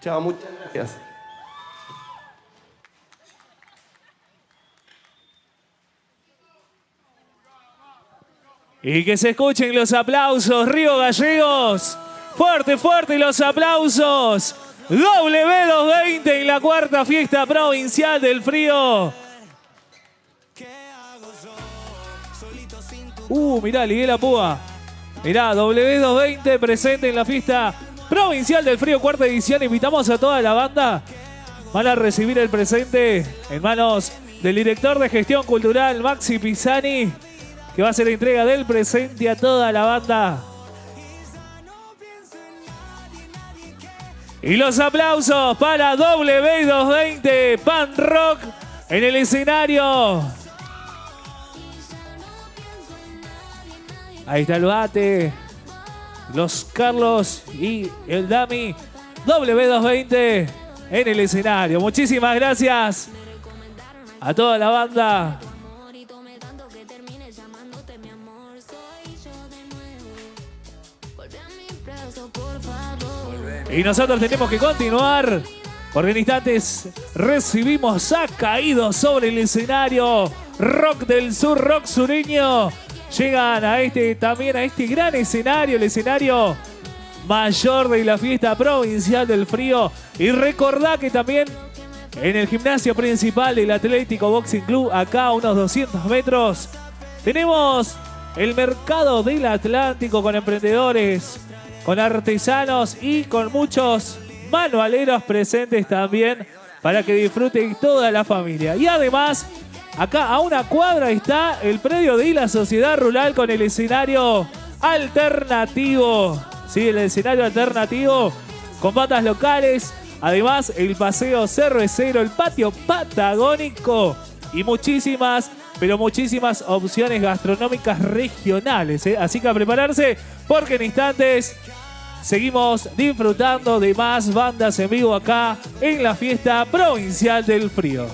Chao, muchas gracias. Y que se escuchen los aplausos, Río Gallegos. Fuerte, fuerte los aplausos. W220 en la cuarta fiesta provincial del frío. Mirá, ligué la púa. Mirá, W220 presente en la fiesta provincial del frío, cuarta edición. Invitamos a toda la banda. Van a recibir el presente en manos del director de gestión cultural, Maxi Pisani, que va a hacer la entrega del presente a toda la banda. Y los aplausos para W220 Pan Rock en el escenario. Ahí está el Bate, los Carlos y el Dami. W220 en el escenario. Muchísimas gracias a toda la banda. Y nosotros tenemos que continuar Porque en instantes recibimos a Caído sobre el escenario. Rock del Sur, rock sureño. Llegan a este gran escenario, el escenario mayor de la fiesta provincial del frío. Y recordá que también en el gimnasio principal del Atlético Boxing Club, acá a unos 200 metros, tenemos el mercado del Atlántico con emprendedores, con artesanos y con muchos manualeros presentes también para que disfruten toda la familia. Y además, acá a una cuadra está el predio de la Sociedad Rural con el escenario alternativo. Sí, el escenario alternativo con bandas locales. Además, el paseo cervecero, el patio patagónico y muchísimas, pero muchísimas opciones gastronómicas regionales. Así que a prepararse porque en instantes seguimos disfrutando de más bandas en vivo acá en la fiesta provincial del frío.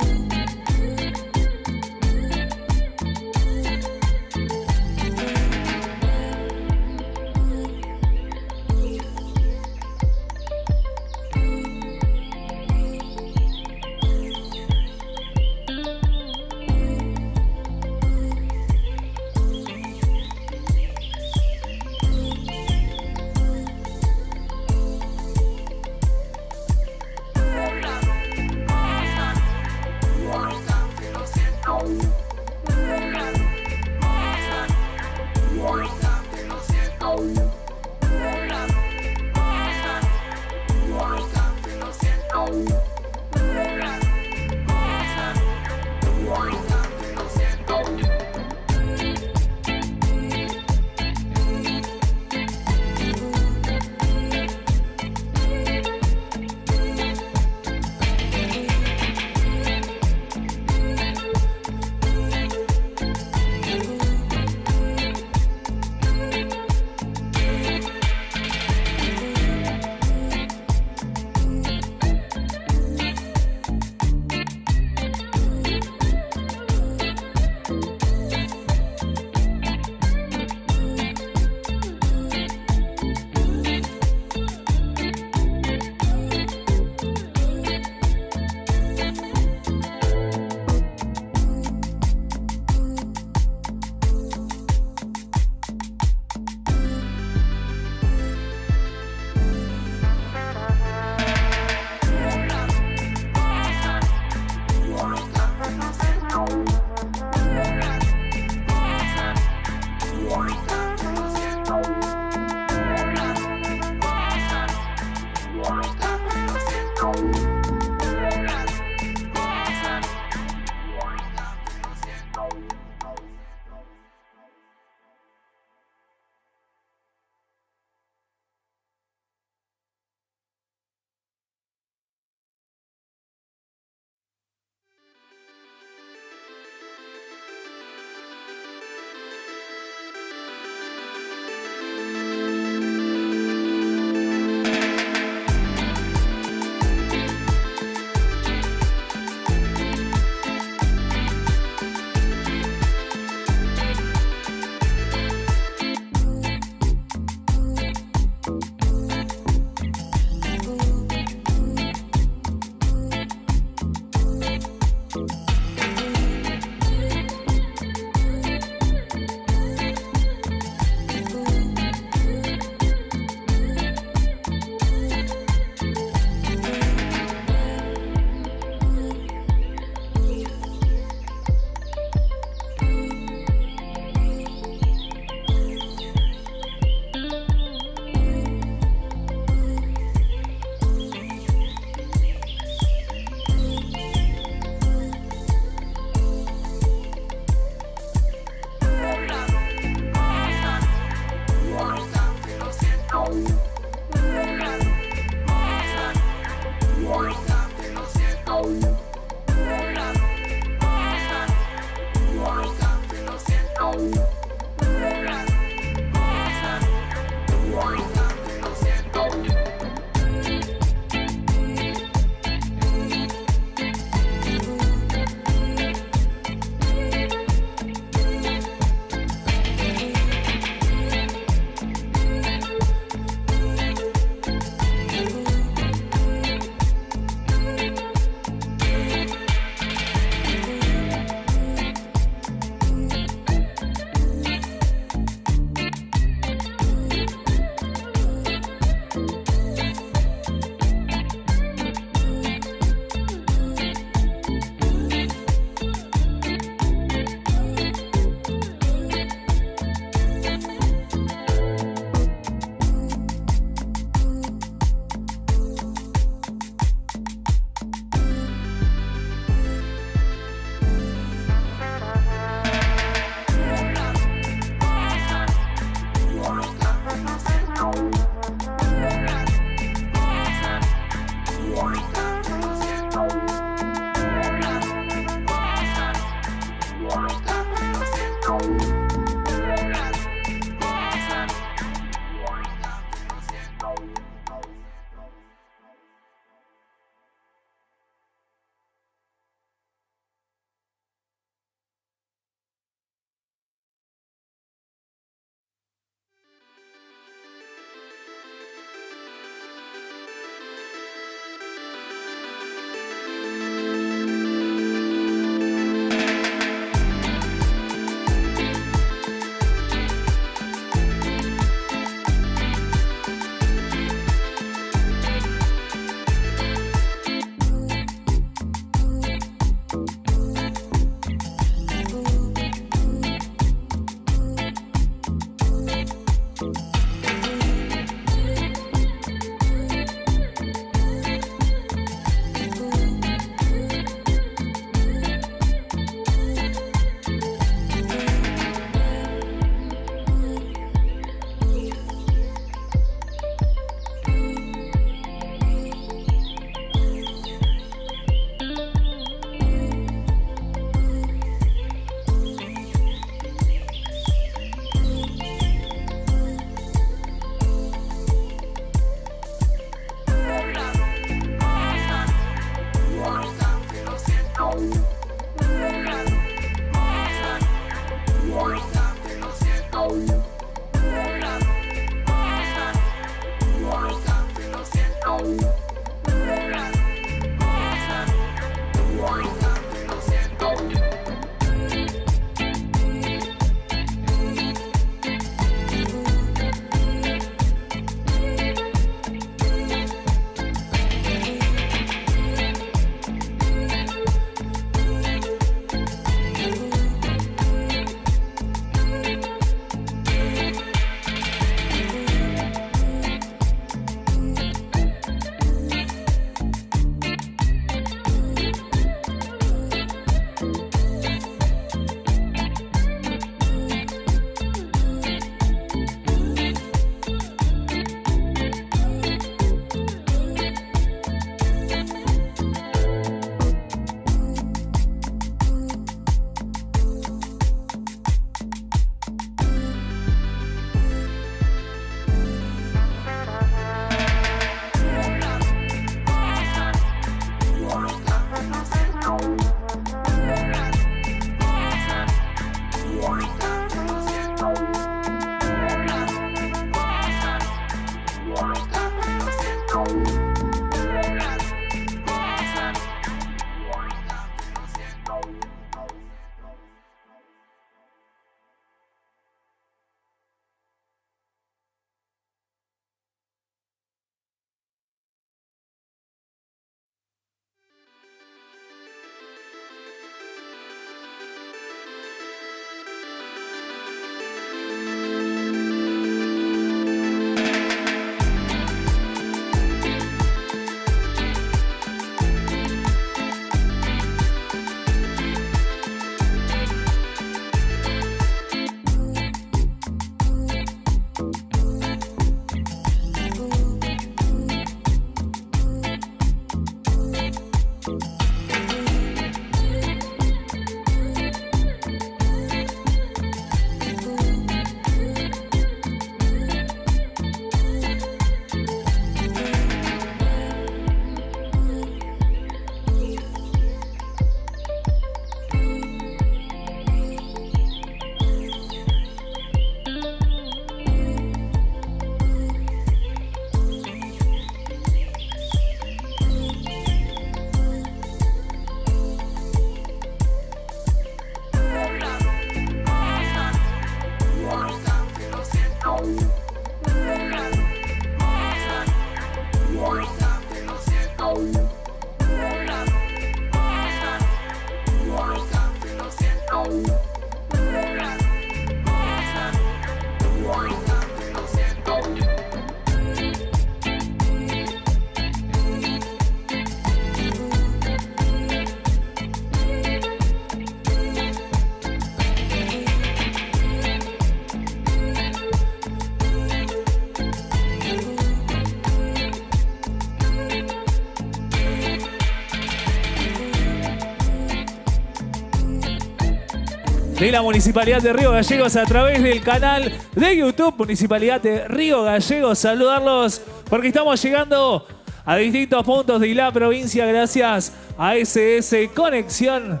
de la Municipalidad de Río Gallegos a través del canal de YouTube Municipalidad de Río Gallegos. Saludarlos porque estamos llegando a distintos puntos de la provincia gracias a SS Conexión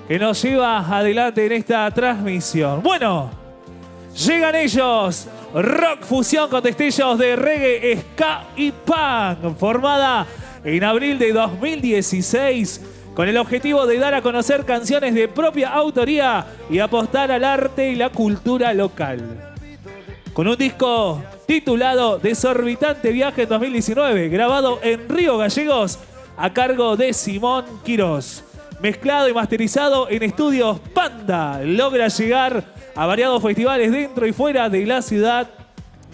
que nos lleva adelante en esta transmisión. Bueno, llegan ellos, rock fusión con destellos de reggae, ska y punk, formada en abril de 2016 con el objetivo de dar a conocer canciones de propia autoría y apostar al arte y la cultura local. Con un disco titulado Desorbitante Viaje en 2019, grabado en Río Gallegos a cargo de Simón Quirós. Mezclado y masterizado en estudios Panda, logra llegar a variados festivales dentro y fuera de la ciudad,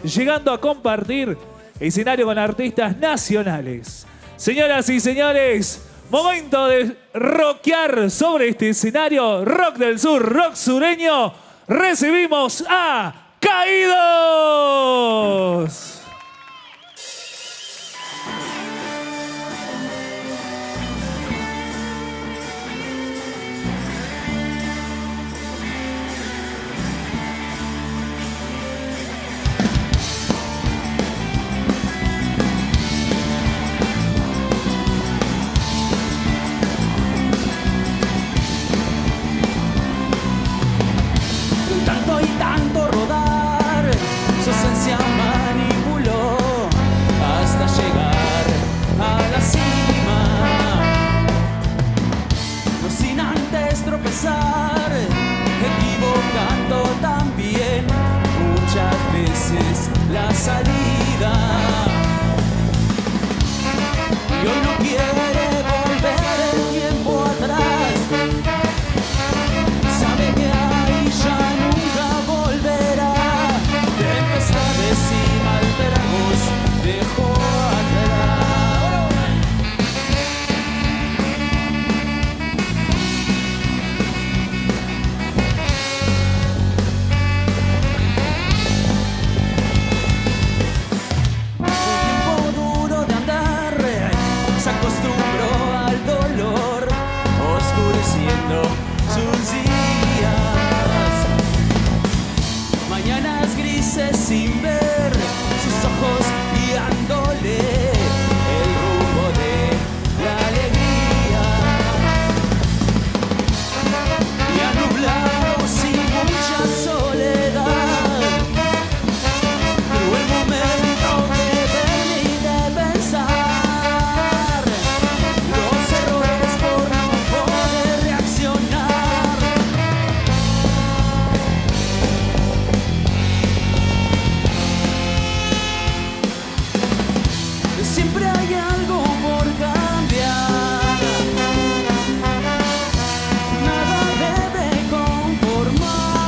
llegando a compartir escenario con artistas nacionales. Señoras y señores, momento de rockear sobre este escenario, rock del sur, rock sureño. Recibimos a Caídos. Tanto y tanto rodar, su esencia manipuló hasta llegar a la cima. No sin antes tropezar, equivocando también muchas veces la salida. Y hoy no quiere volver el tiempo atrás. Sabe que ahí ya nunca volverá. Tempestades y maltragos dejó atrás. Un tiempo duro de andar, se acostumbró al dolor, oscureciendo sus días. Mañanas grises sin ver, sus ojos guiándole el rumbo de la alegría. Ya nublados y mucha soledad, cruel momento de ver y de pensar los errores por no poder reaccionar. Siempre hay algo por cambiar, nada debe conformar.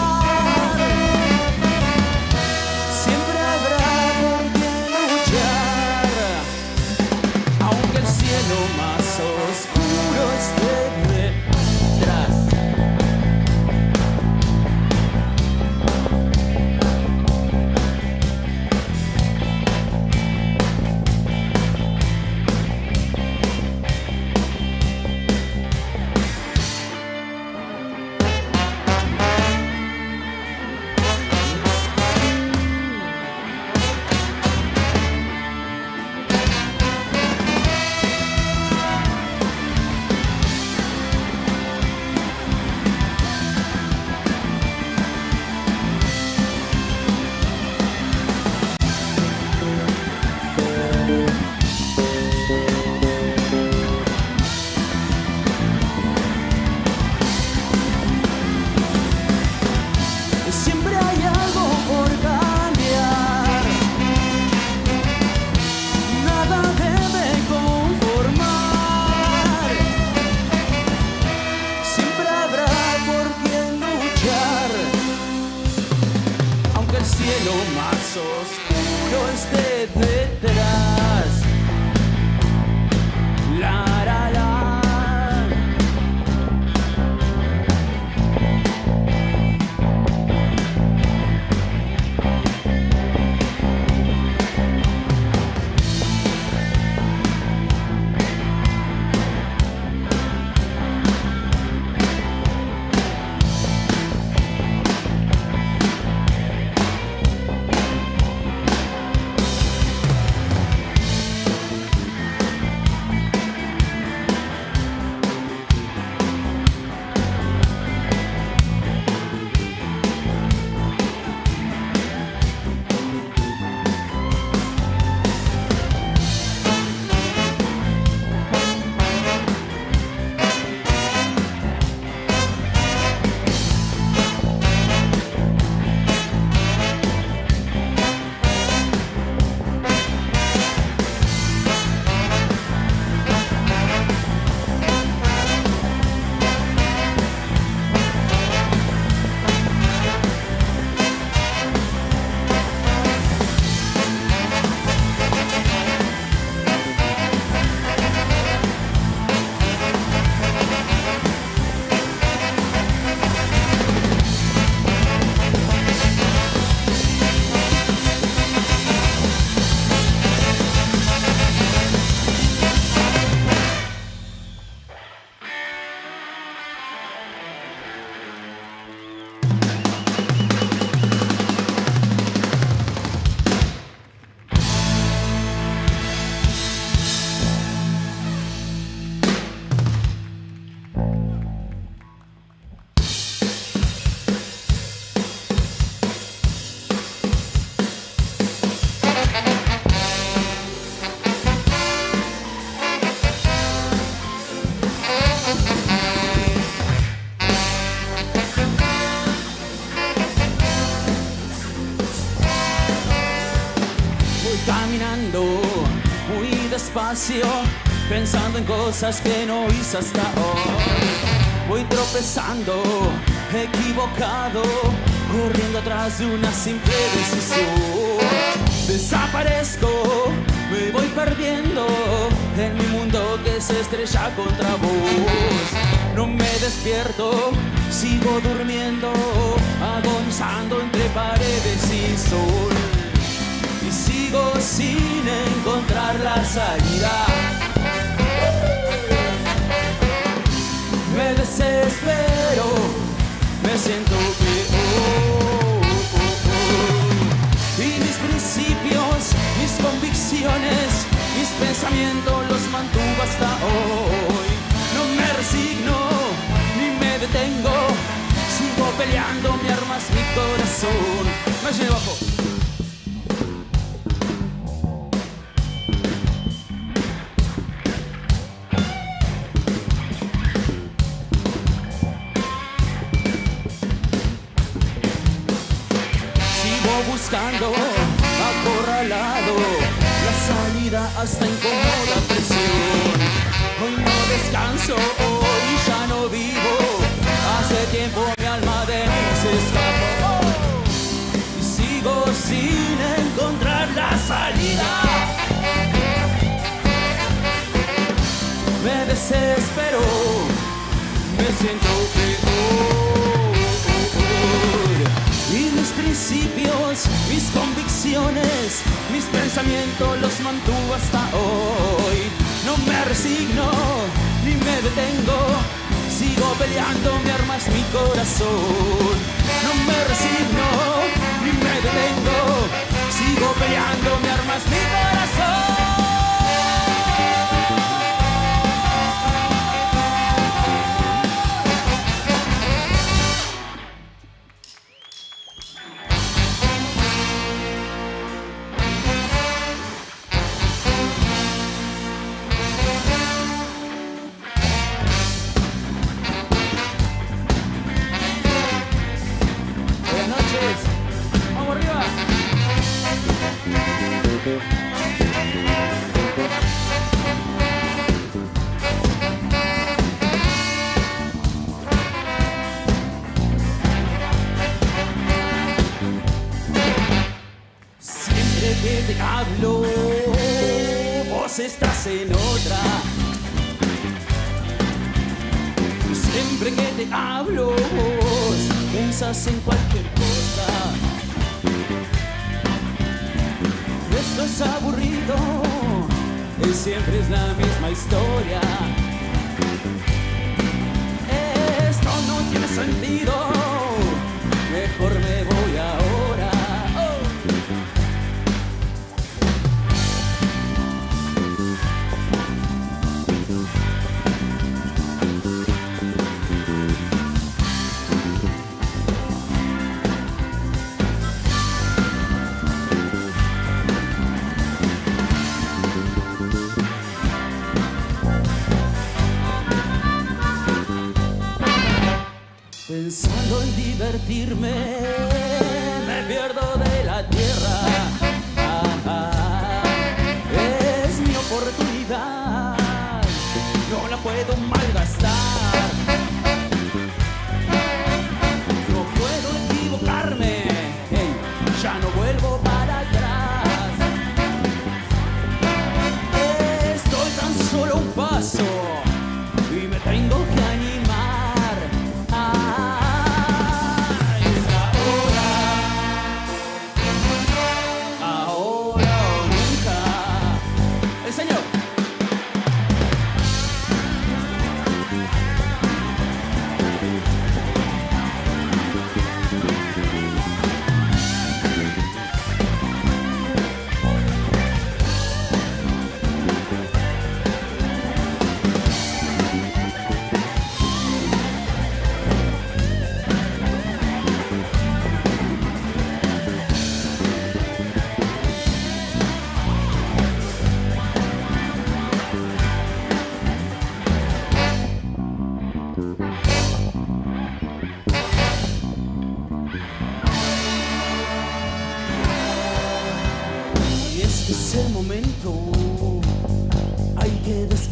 Siempre habrá por qué luchar, aunque el cielo más oscuro esté detrás. Siempre hay algo por cambiar, nada debe conformar. Siempre habrá por quien luchar, aunque el cielo más oscuro esté detrás. La, la, la. despacio, pensando en cosas que no hice hasta hoy. Voy tropezando, equivocado, corriendo atrás de una simple decisión. Desaparezco, me voy perdiendo en mi mundo que se estrella contra vos. No me despierto, sigo durmiendo, agonizando entre paredes y sol. Y sigo sin encontrar la salida. Me desespero, me siento peor. Y mis principios, mis convicciones, mis pensamientos los mantuve hasta hoy. No me resigno, ni me detengo, sigo peleando, mi arma es mi corazón. Más allá abajo. Buscando, acorralado, la salida hasta incómoda presión. Hoy no descanso, hoy ya no vivo. Hace tiempo mi alma de mí se escapó. Y sigo sin encontrar la salida. Me desespero, me siento peor. Y mis principios, mis convicciones, mis pensamientos los mantuve hasta hoy. No me resigno, ni me detengo, sigo peleando, mi arma es mi corazón. No me resigno, ni me detengo, sigo peleando, mi arma es mi corazón. Siempre que te hablo, vos estás en otra. Siempre que te hablo, vos piensas en cualquier cosa. Esto es aburrido, siempre es la misma historia. Esto no tiene sentido, mejor me voy ahora. Pensando en divertirme, me pierdo de la tierra. Es mi oportunidad, no la puedo malgastar. No puedo equivocarme, ya no vuelvo para atrás. Estoy tan solo un paso y me tengo que animar.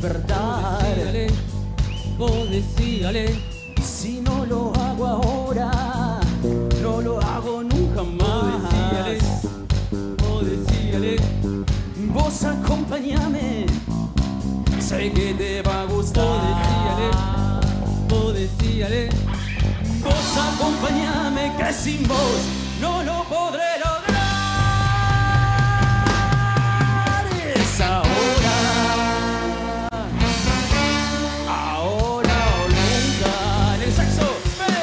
despertar. Decíale, Si no lo hago ahora, no lo hago nunca más. decíale, Vos acompáñame, sé que te va a gustar. decíale, Vos acompáñame, que sin vos no lo podré lograr. Es ahora, ahora o nunca. En el saxo, ¡ve!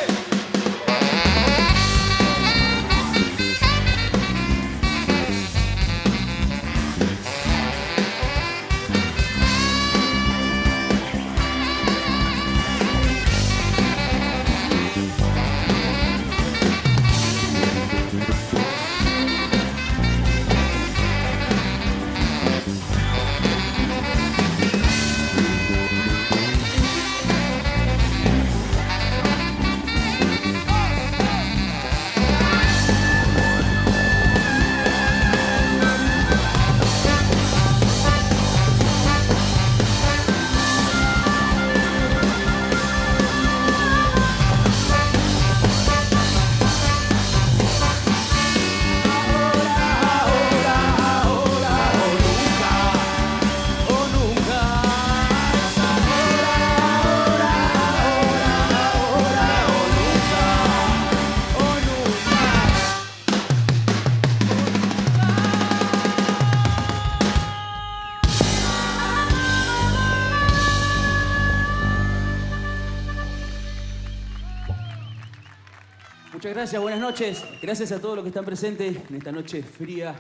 Muchas gracias, buenas noches. Gracias a todos los que están presentes en esta noche fría.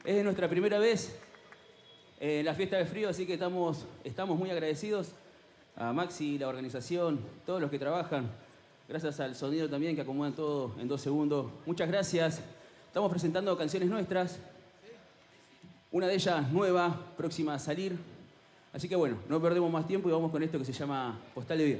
Es nuestra primera vez en la fiesta de frío, así que estamos muy agradecidos a Maxi, la organización, todos los que trabajan. Gracias al sonido también que acomodan todo en 2 segundos. Muchas gracias. Estamos presentando canciones nuestras. Una de ellas nueva, próxima a salir. Así que bueno, no perdemos más tiempo y vamos con esto que se llama Postal de Vida.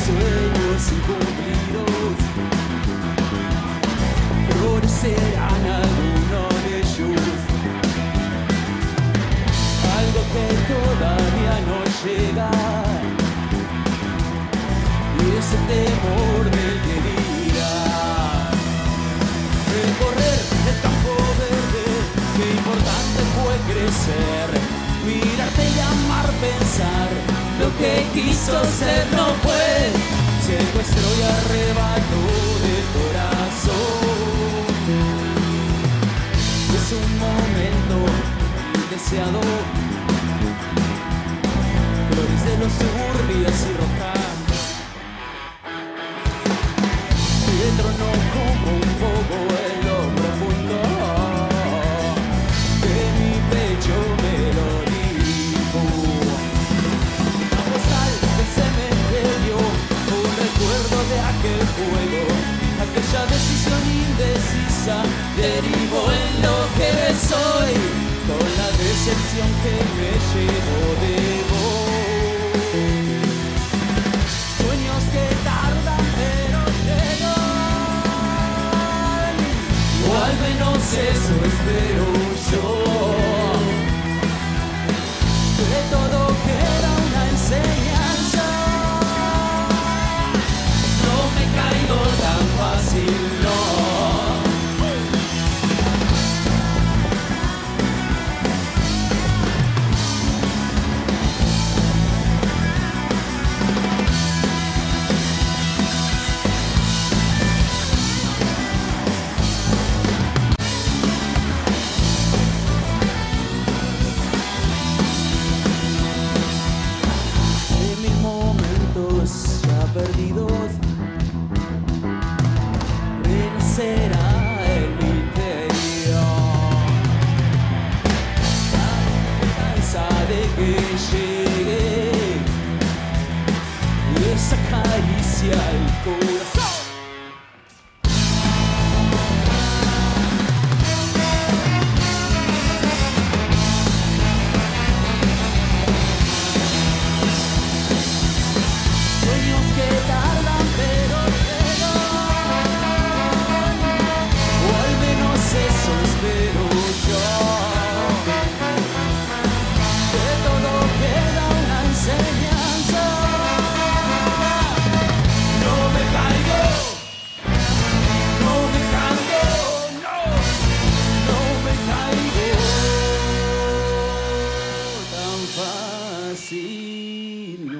Sueños incumplidos florecerán algunos de ellos. Algo que todavía no llega, y ese temor del que dirá. Recorrer el campo verde, qué importante fue crecer, mirarte y amar, pensar. Lo que quiso ser no fue, secuestro y arrebato del corazón. Es un momento indeseado, flores de los suburbios y rojas. Dentro no como un poco en lo profundo, que mi pecho me lo dijo. Recuerdo de aquel juego, aquella decisión indecisa derivó en lo que soy, con la decepción que me llevo de vos. Sueños que tardan pero llegan, o al menos eso espero yo. De todo queda una enseñanza. Tan fácil, no. nos acaricia el corazón. Sueños que tardan pero llegan, o al menos eso espero yo. De todo queda una enseñanza. No me caigo, no me caigo, no me caigo tan fácil, no.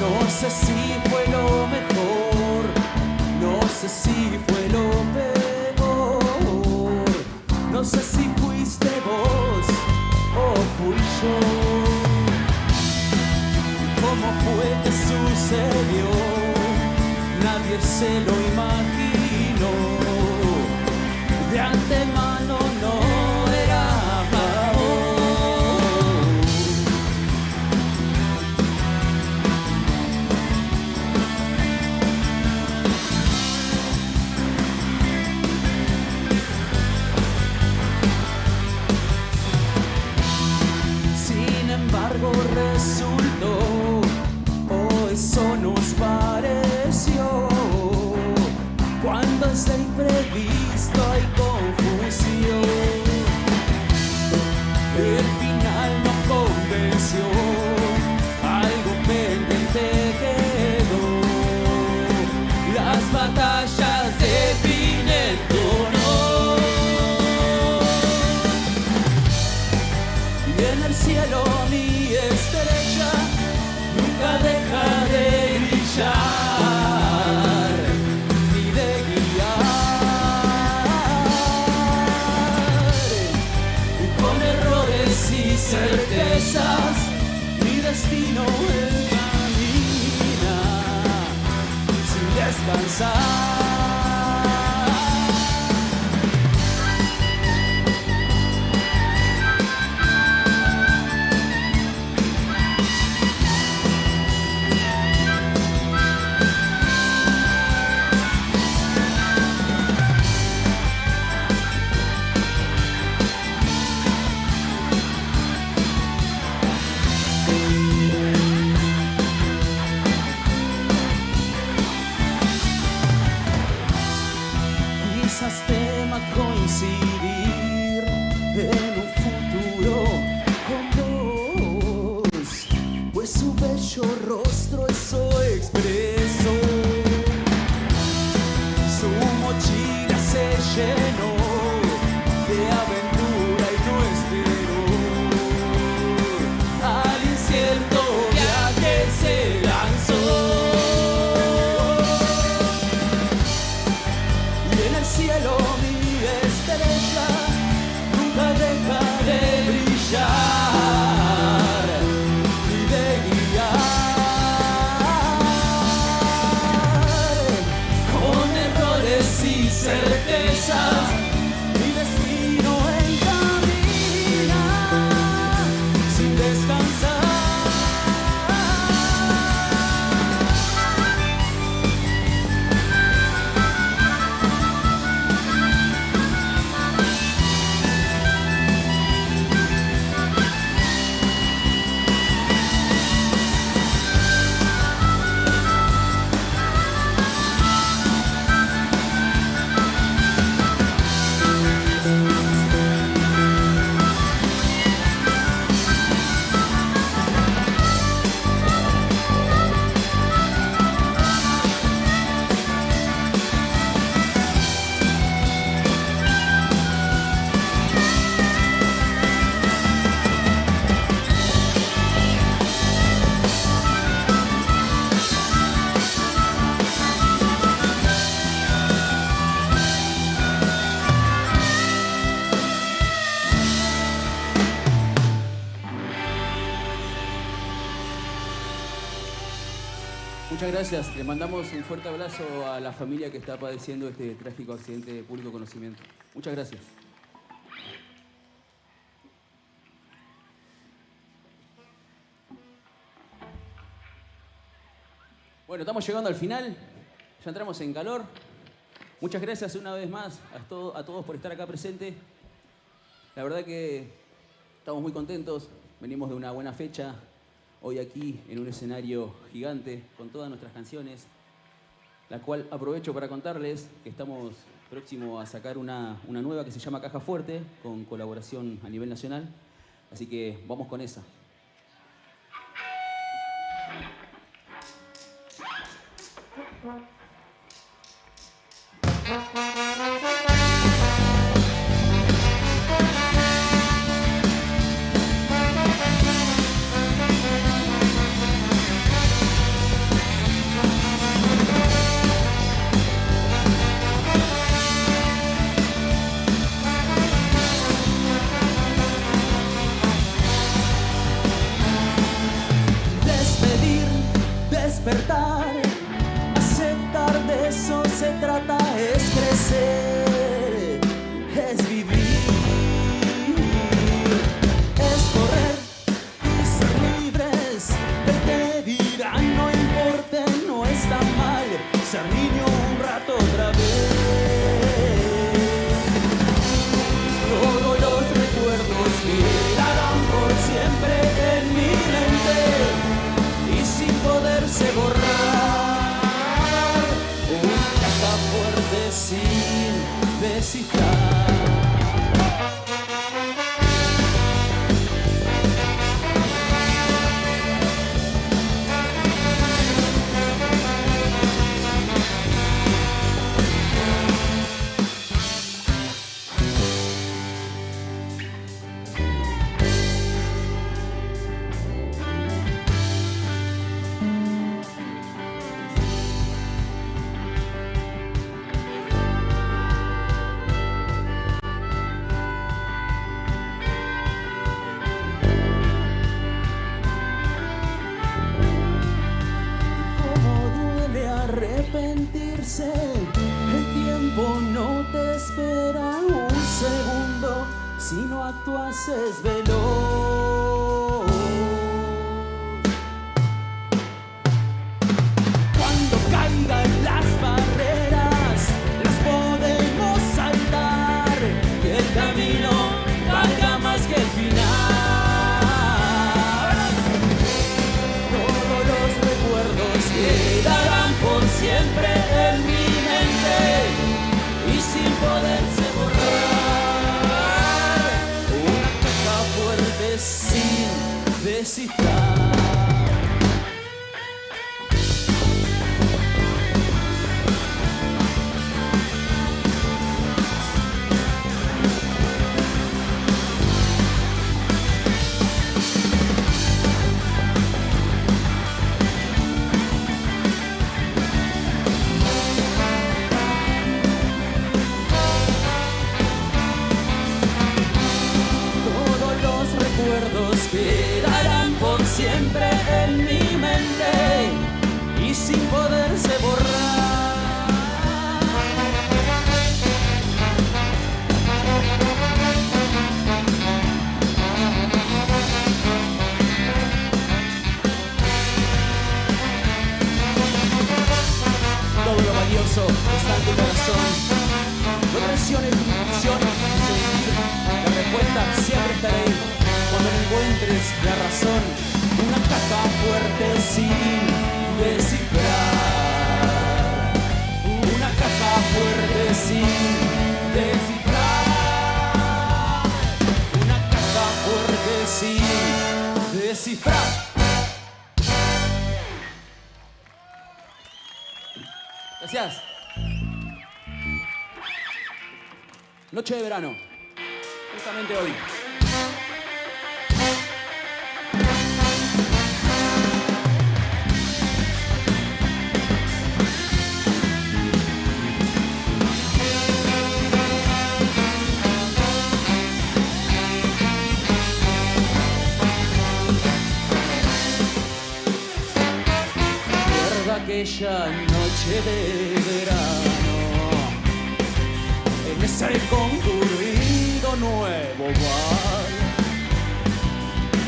No sé si fue lo mejor, no sé si fue lo peor, no sé si fuiste vos o fui yo. ¿Cómo fue que sucedió? Nadie se lo imaginó. De antemano no era amor. Sin embargo resultó, o eso nos pareció, cuando es de imprevisto hay confusión. El final no convenció, algo pendiente quedó. Las batallas definen tu honor. Y en el cielo mi estrella nunca deja de brillar ni de guiar. Y con errores y certezas mi destino encamina sin descansar. Quizás tema coincidir en un futuro con vos, pues su bello rostro eso expresó. Su mochila se llenó de aventura y no esperó. Al incierto viaje se lanzó. Y en el cielo mi estrella nunca deja de brillar ni de guiar. Muchas gracias. Le mandamos un fuerte abrazo a la familia que está padeciendo este trágico accidente de público conocimiento. Muchas gracias. Bueno, estamos llegando al final. Ya entramos en calor. Muchas gracias una vez más a todos por estar acá presentes. La verdad que estamos muy contentos. Venimos de una buena fecha. Hoy aquí en un escenario gigante con todas nuestras canciones, la cual aprovecho para contarles que estamos próximos a sacar una nueva que se llama Caja Fuerte, con colaboración a nivel nacional. Así que vamos con esa. Despertar, aceptar, de eso se trata, es crecer, es vivir, es correr y ser libres, el que dirán no importa, no está mal, ser niño un rato otra vez. Todos los recuerdos quedarán por siempre en mi mente, sin poderse borrar, una caja fuerte sin descifrar. Arrepentirse, el tiempo no te espera un segundo si no actúas es veloz. Cuando caigan las barreras, las podemos saltar, que el camino valga más que el final. Todos los recuerdos quedarán por siempre en mi mente y sin poderse borrar, una caja fuerte sin descifrar. Quedarán por siempre en mi mente y sin poderse borrar. Todo lo valioso está en tu corazón. No traiciones tu intuición, la respuesta siempre estará ahí. Cuando encuentres la razón, una caja fuerte sin descifrar, una caja fuerte sin descifrar, una caja fuerte sin descifrar. Gracias. Noche de verano, justamente hoy. aquella noche de verano, en ese concurrido nuevo bar.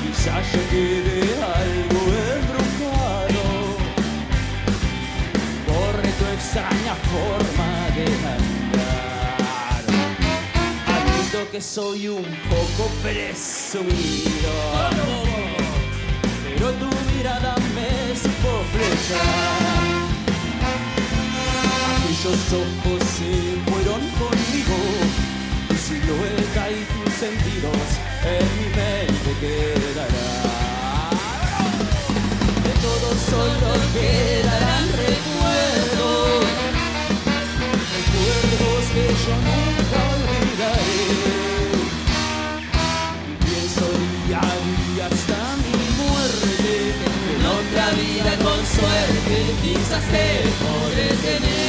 Quizás yo quede algo embrujado por tu extraña forma de andar. Admito que soy un poco presumido, pero tu mirada me supo flechar. Aquellos ojos se fueron conmigo, tu silueta y tus sentidos en mi mente quedarán. De todo solo quedarán recuerdos, recuerdos que yo nunca olvidaré. Y pienso día a día hasta mi muerte, que en otra vida con suerte quizás te podré tener.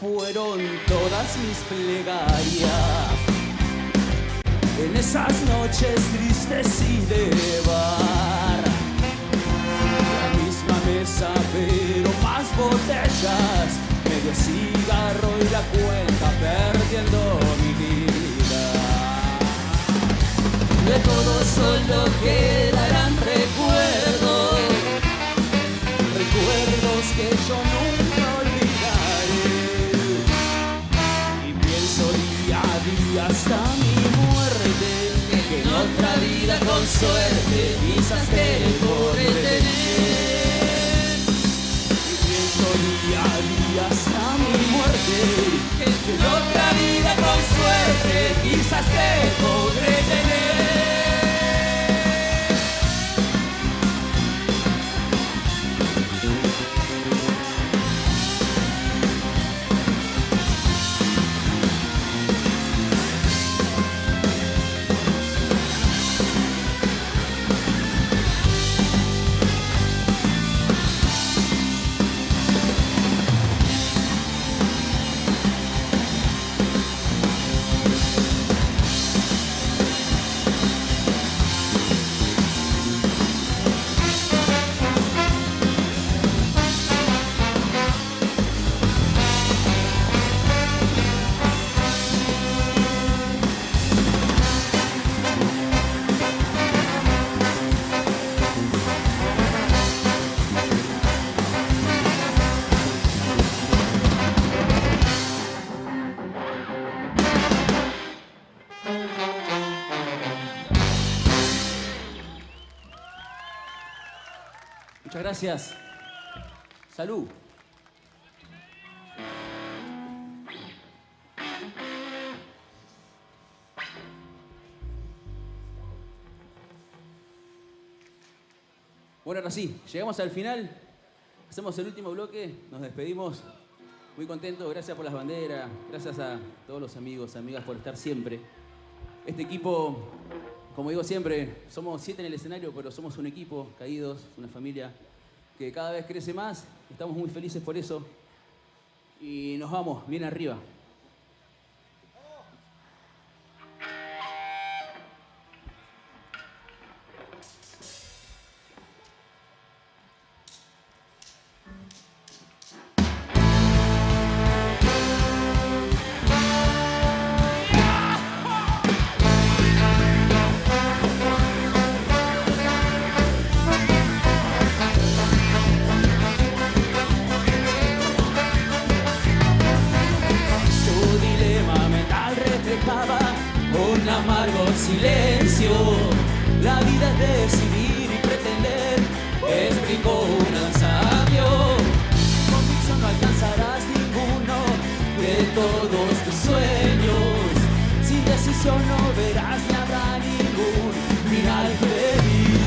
Fueron todas mis plegarias en esas noches tristes y de bar. La misma mesa pero más botellas, medio cigarro y la cuenta perdiendo mi vida. De todo solo quedarán recuerdos, recuerdos que yo nunca olvidaré. Hasta mi muerte, que en otra vida con suerte quizás te podré tener. Y pienso día a día hasta mi muerte, que en otra vida con suerte quizás te podré tener. Muchas gracias. Salud. Bueno, ahora sí, llegamos al final. Hacemos el último bloque, nos despedimos. Muy contentos, gracias por las banderas, gracias a todos los amigos, amigas por estar siempre. Este equipo, como digo siempre, somos 7 en el escenario, pero somos un equipo, caídos, una familia que cada vez crece más. Estamos muy felices por eso y nos vamos bien arriba. Silencio, la vida es decidir y pretender, explicó un sabio. Convicción no alcanzarás ninguno de todos tus sueños. Sin decisión no verás ni habrá ningún final feliz.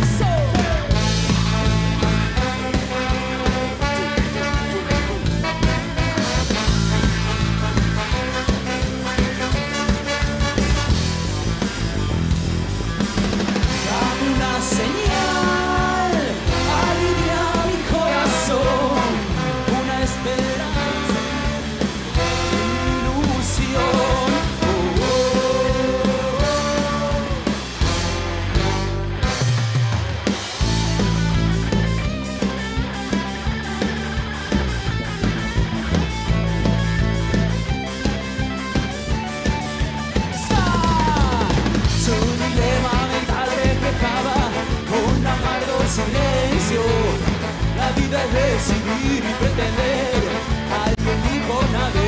decidir y pretender. Alguien dijo una vez.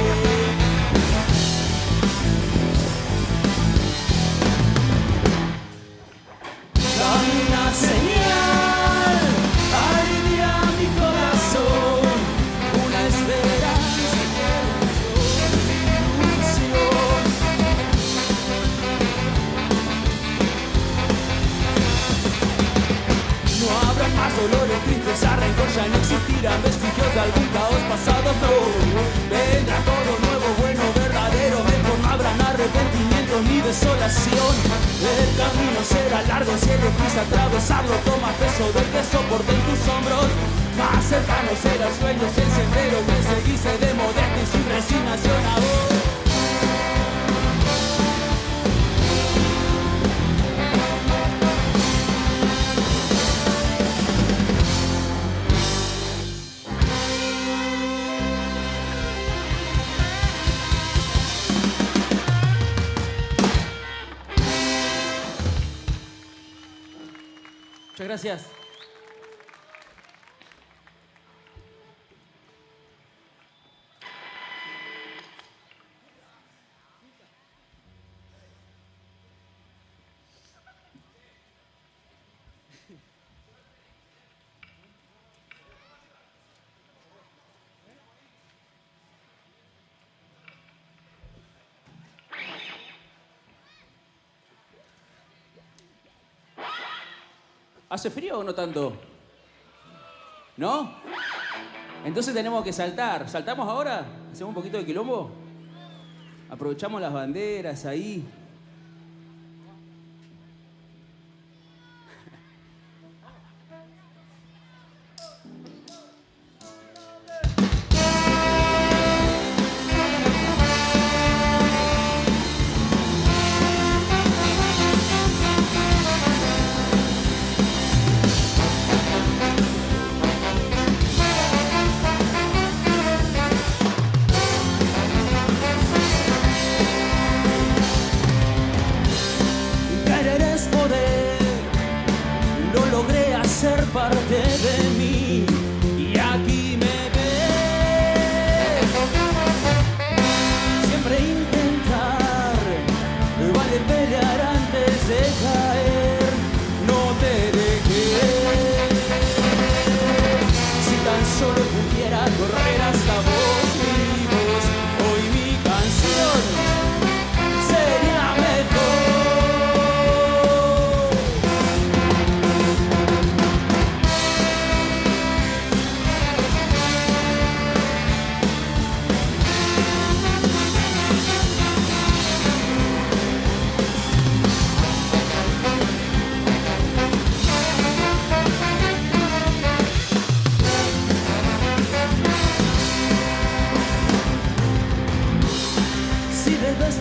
Dame una señal, alivia mi corazón, una esperanza que ilusión. No habrá más dolores, tristeza, rencor, ya no existirán vestigios de algún caos pasado, no. Vendrá todo nuevo, bueno, verdadero, mejor, no habrán arrepentimiento ni desolación. El camino será largo, si elegís atravesarlo, toma peso del que soporte en tus hombros. Más cercano será el sueño, si el sendero que seguís de modestia y sin resignación a vos. Muchas gracias. ¿Hace frío o no tanto? ¿No? Entonces tenemos que saltar. ¿Saltamos ahora? ¿Hacemos un poquito de quilombo? Aprovechamos las banderas ahí. Ser parte de mí y aquí me ves. Siempre intentar, vale pelear antes de caer. No te dejes. Si tan solo pudiera correr hasta vos vivos, hoy mi canción sería mejor.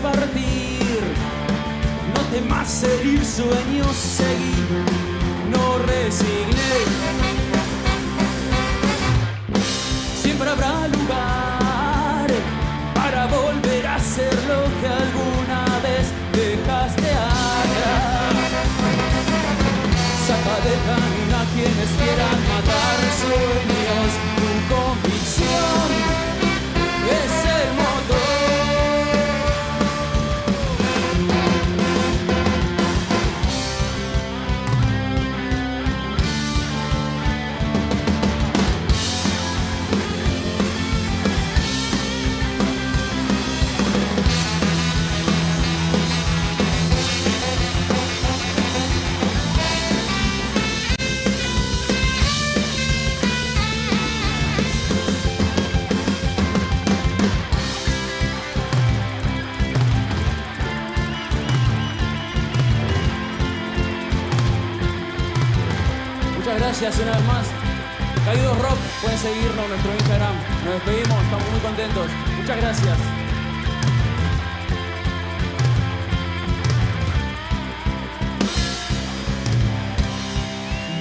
Partir, no temas herir sueños, seguir, no resignes. Siempre habrá lugar para volver a ser lo que alguna vez dejaste atrás. Saca del camino a quienes quieran matar sueños, tu convicción es el motor. Muchas gracias una vez más. Caídos Rock, pueden seguirnos en nuestro Instagram. Nos despedimos, estamos muy contentos. Muchas gracias.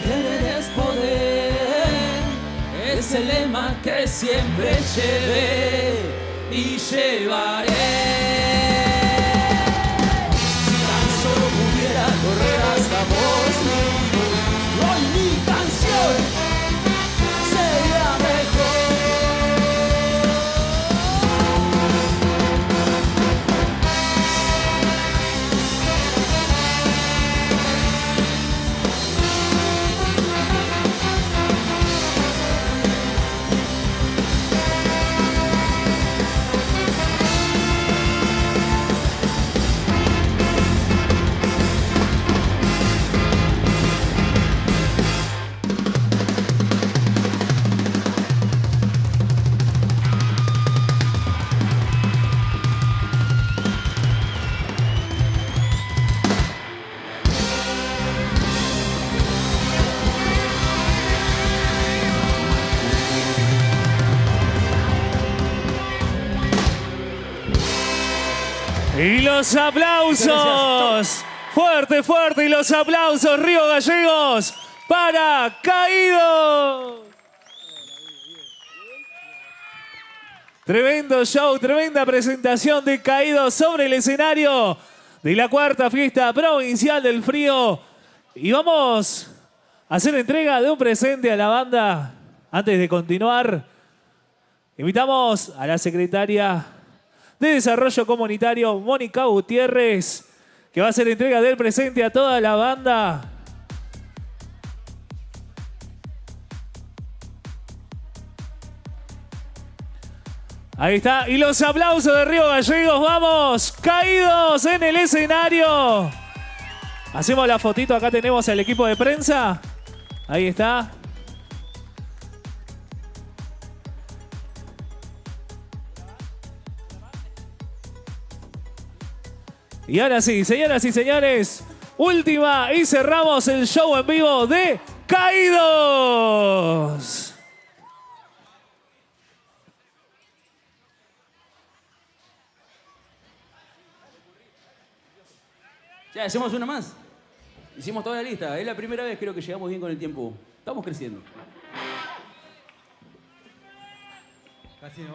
Eres poder, es el lema que siempre llevé y llevaré. Si tan solo pudiera correr hasta vos mismo, hoy mi canción sería mejor. Y los aplausos. Fuerte, fuerte. Y los aplausos, Río Gallegos, para Caído. Tremendo show, tremenda presentación de Caído sobre el escenario de la cuarta fiesta provincial del frío. Y vamos a hacer entrega de un presente a la banda. Antes de continuar, invitamos a la secretaria de Desarrollo Comunitario, Mónica Gutiérrez, que va a hacer entrega del presente a toda la banda. Ahí está. Y los aplausos de Río Gallegos. Vamos, Caídos en el escenario. Hacemos la fotito. Acá tenemos al equipo de prensa. Ahí está. Y ahora sí, señoras y señores, última y cerramos el show en vivo de Caídos. Ya, hacemos una más. Hicimos toda la lista. Es la primera vez, creo que llegamos bien con el tiempo. Estamos creciendo.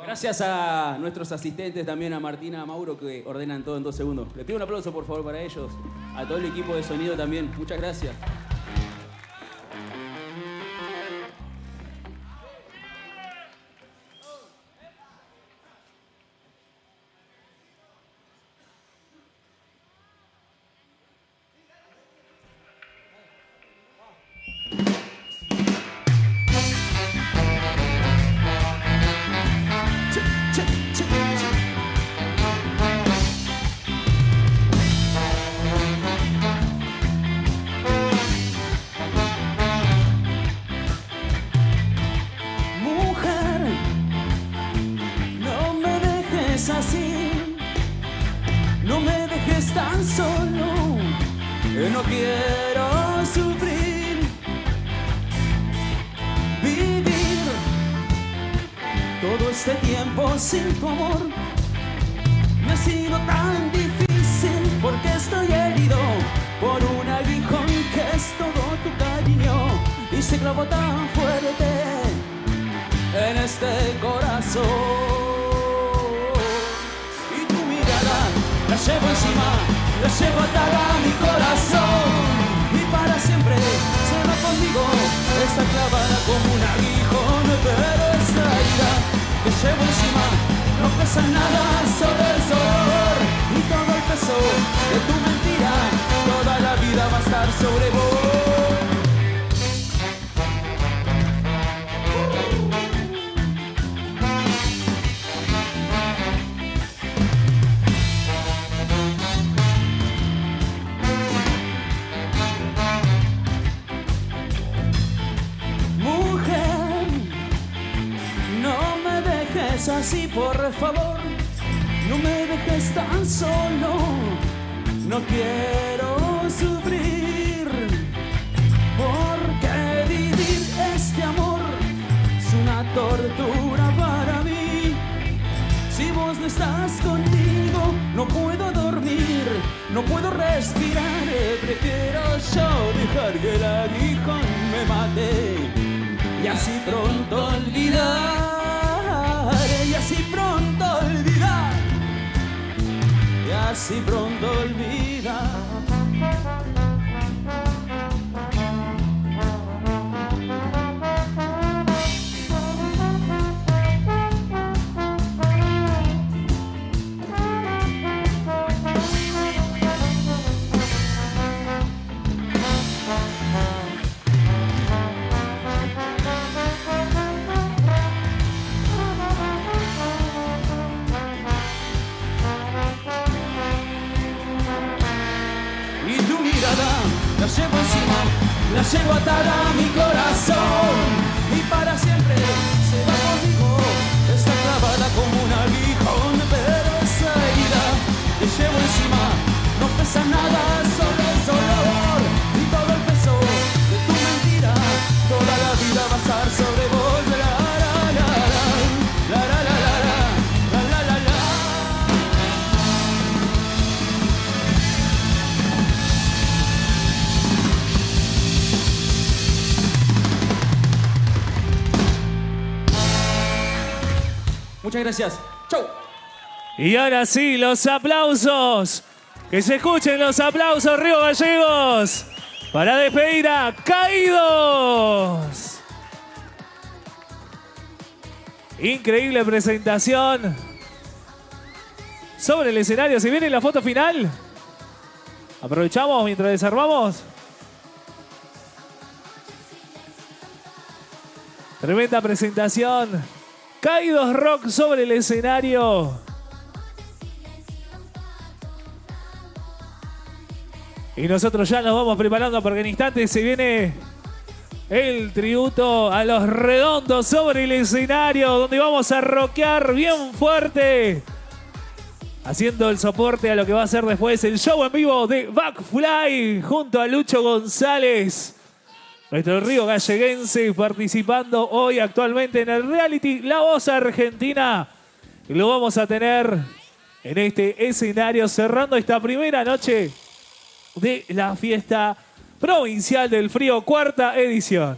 Gracias a nuestros asistentes, también a Martina, a Mauro, que ordenan todo en 2 segundos. Les pido un aplauso, por favor, para ellos. A todo el equipo de sonido también. Muchas gracias. No quiero sufrir, vivir todo este tiempo sin tu amor. Me ha sido tan difícil porque estoy herido por un aguijón que es todo tu cariño y se clavó tan fuerte en este corazón. Y tu mirada la llevo encima, la llevo atada a mi corazón y para siempre se va conmigo, está clavada como un aguijón, pero esta herida que llevo encima no pesa nada sobre el dolor y todo el peso de tu mentira, toda la vida va a estar sobre vos. Así, por favor, no me dejes tan solo. No quiero sufrir, porque vivir este amor es una tortura para mí. Si vos no estás conmigo, no puedo dormir, no puedo respirar. Prefiero yo dejar que el aguijón me mate y así pronto olvidar. Y así pronto olvidar, y así pronto olvidar. La llevo encima, la llevo atada a mi corazón y para siempre se va conmigo, está clavada como un aguijón, pero esa herida que llevo encima no pesa nada sobre el dolor y todo el peso de tu mentira, toda la vida va a estar sobre vos. Muchas gracias. Chau. Y ahora sí, los aplausos. Que se escuchen los aplausos, Río Gallegos, para despedir a Caídos. Increíble presentación. Sobre el escenario, ¿se viene la foto final? Aprovechamos mientras desarmamos. Tremenda presentación. Caídos Rock sobre el escenario. Y nosotros ya nos vamos preparando porque en instantes se viene el tributo a Los Redondos sobre el escenario, donde vamos a rockear bien fuerte, haciendo el soporte a lo que va a ser después el show en vivo de Backfly junto a Lucho González, nuestro río galleguense, participando hoy actualmente en el reality La Voz Argentina. Y lo vamos a tener en este escenario cerrando esta primera noche de la fiesta provincial del frío, cuarta edición.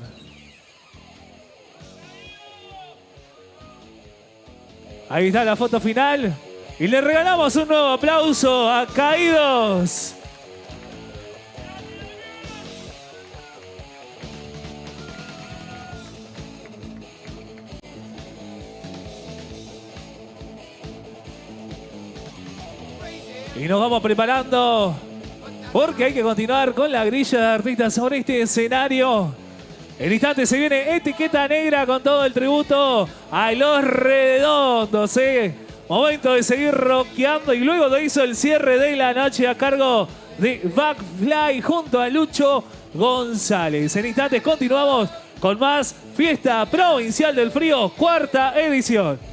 Ahí está la foto final. Y le regalamos un nuevo aplauso a Caídos. Y nos vamos preparando porque hay que continuar con la grilla de artistas sobre este escenario. En instante se viene Etiqueta Negra con todo el tributo a Los Redondos. Momento de seguir rockeando y luego lo hizo el cierre de la noche a cargo de Backfly junto a Lucho González. En instantes continuamos con más Fiesta Provincial del Frío, cuarta edición.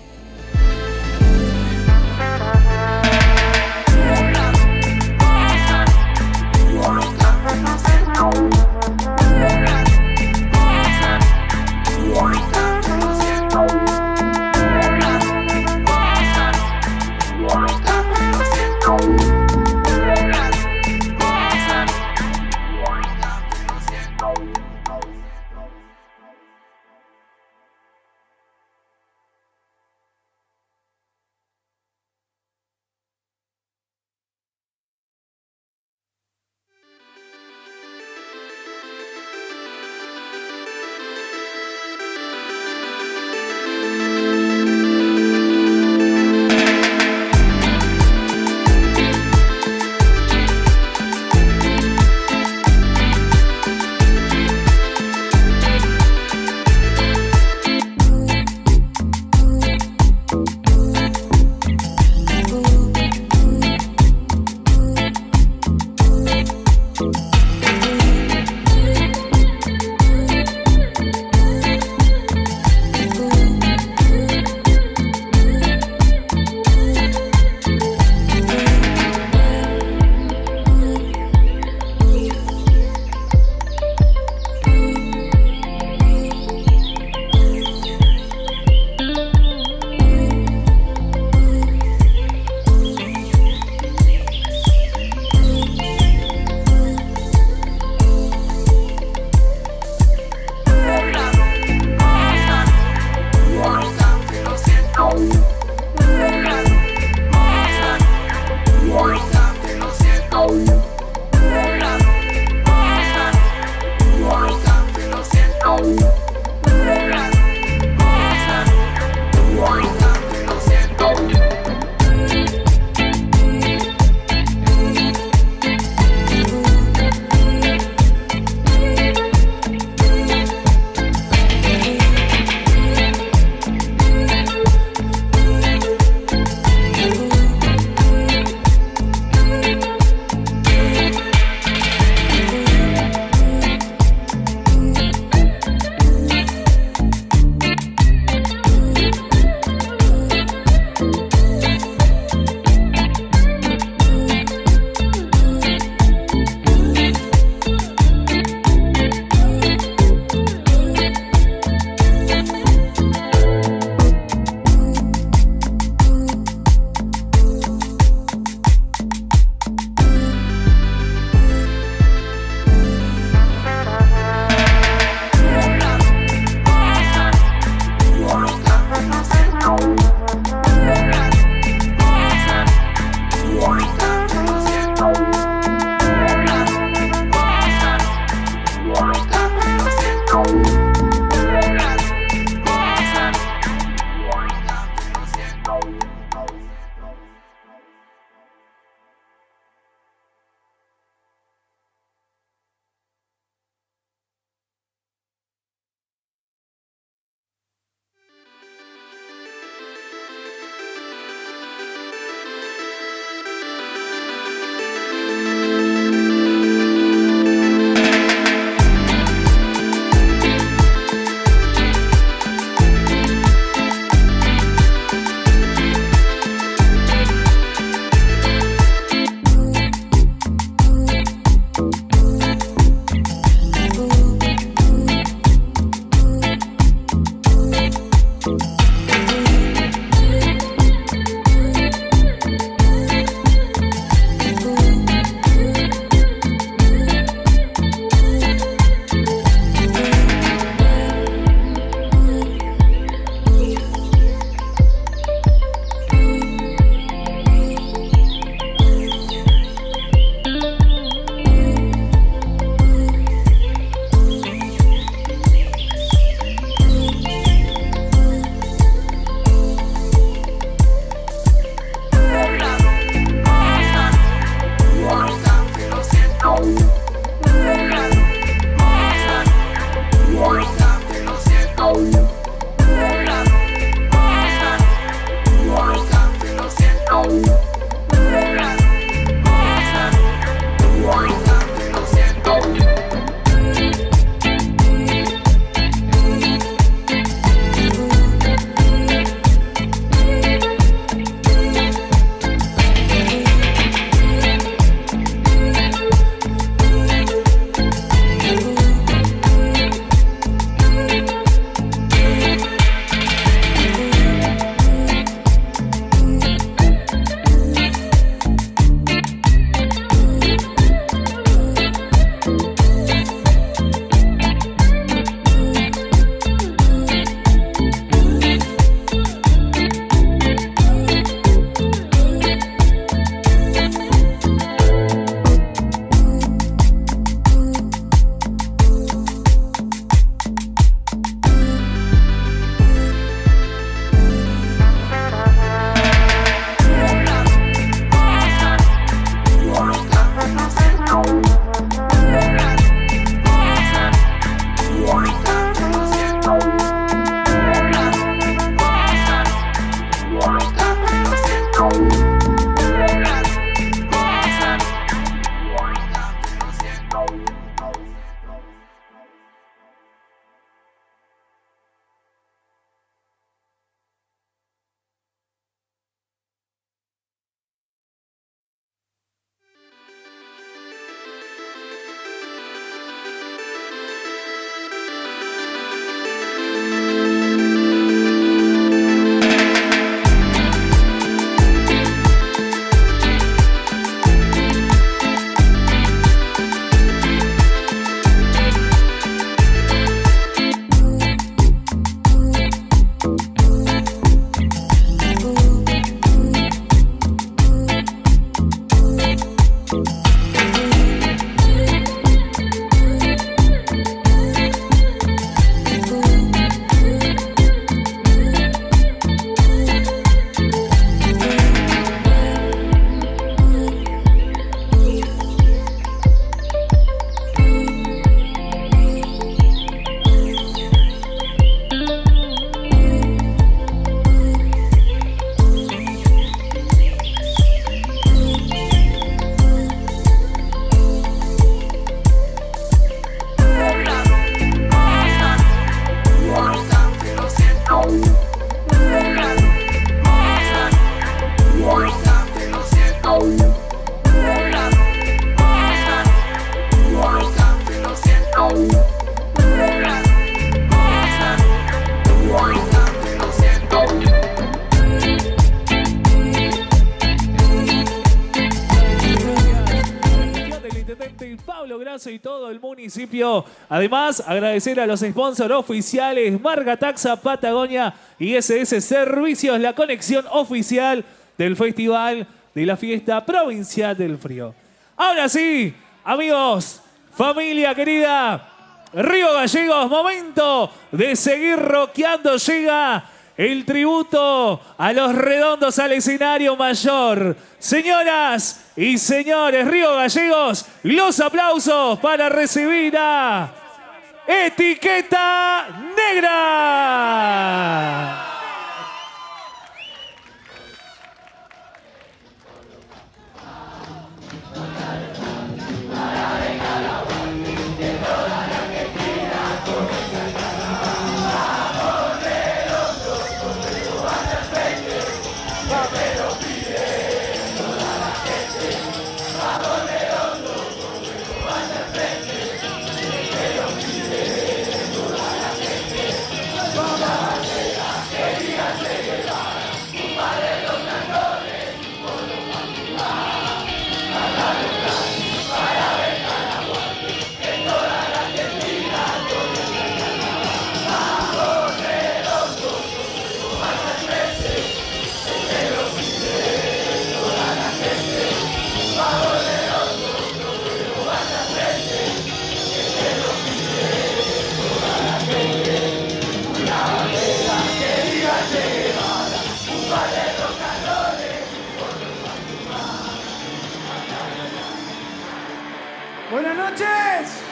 intendente Pablo Grasso y todo el municipio. Además, agradecer a los sponsors oficiales Marga Taxa, Patagonia y SS Servicios, la conexión oficial del Festival de la Fiesta Provincial del Frío. Ahora sí, amigos, familia querida, Río Gallegos, momento de seguir rockeando. Llega el tributo a los redondos al escenario mayor. Señoras y señores, Río Gallegos, los aplausos para recibir a Etiqueta Negra. Buenas noches.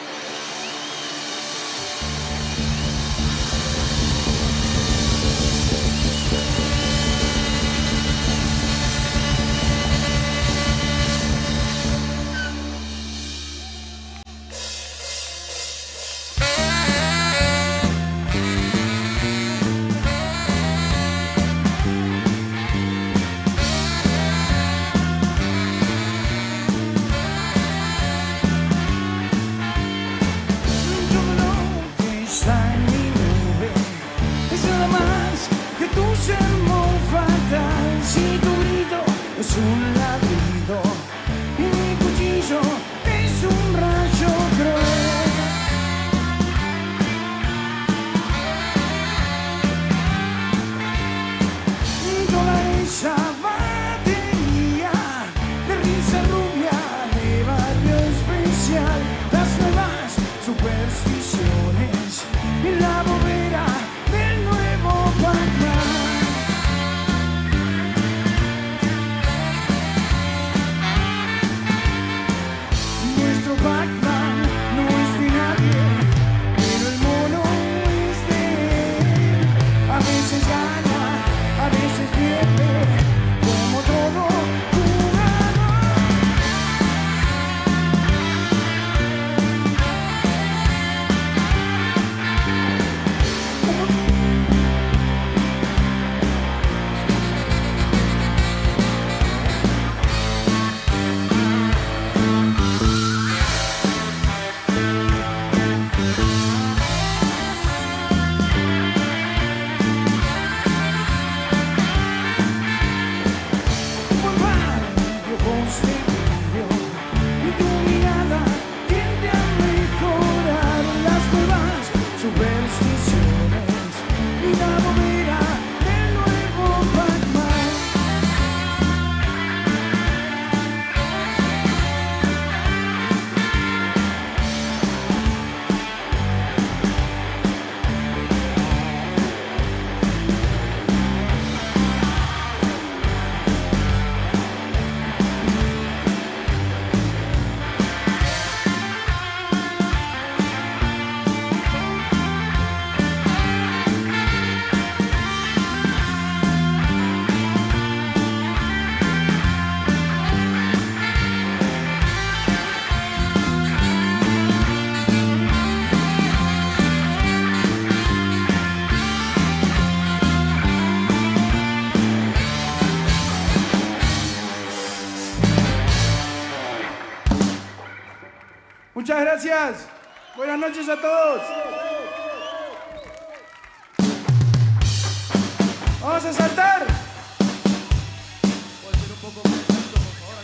Muchas gracias. Buenas noches a todos. Vamos a saltar. ¿Puedo ser un poco más alto, por favor?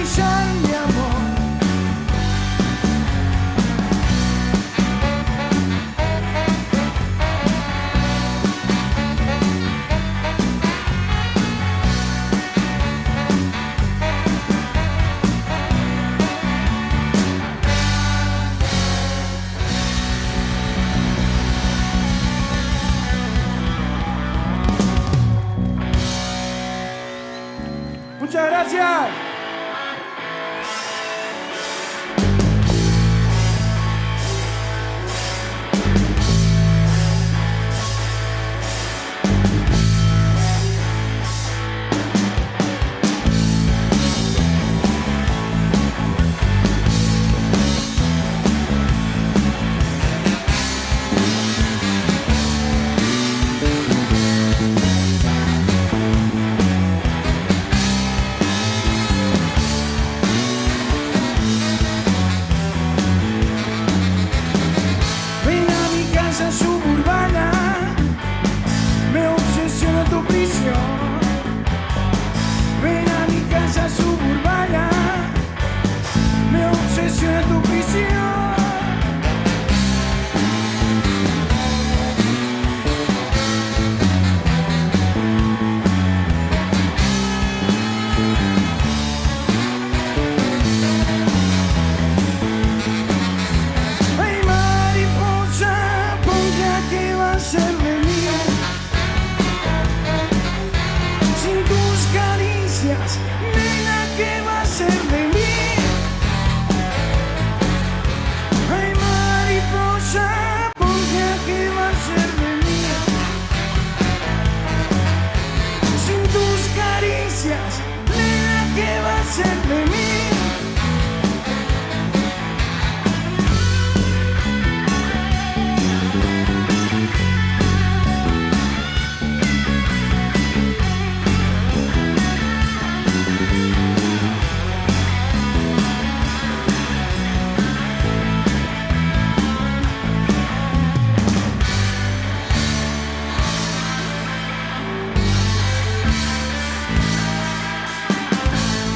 brillar, mi amor. Muchas gracias. Ven a mi casa suburbana, me obsesiona tu prisión. Ven a mi casa suburbana, me obsesiona tu prisión. Ay, mariposa, ponte a qué va a ser de mí. Sin tus caricias, nena, ¿qué va a ser de mí? Ay, mariposa, ponte a qué va a ser de mí. Sin tus caricias, nena, ¿qué va a ser de mí?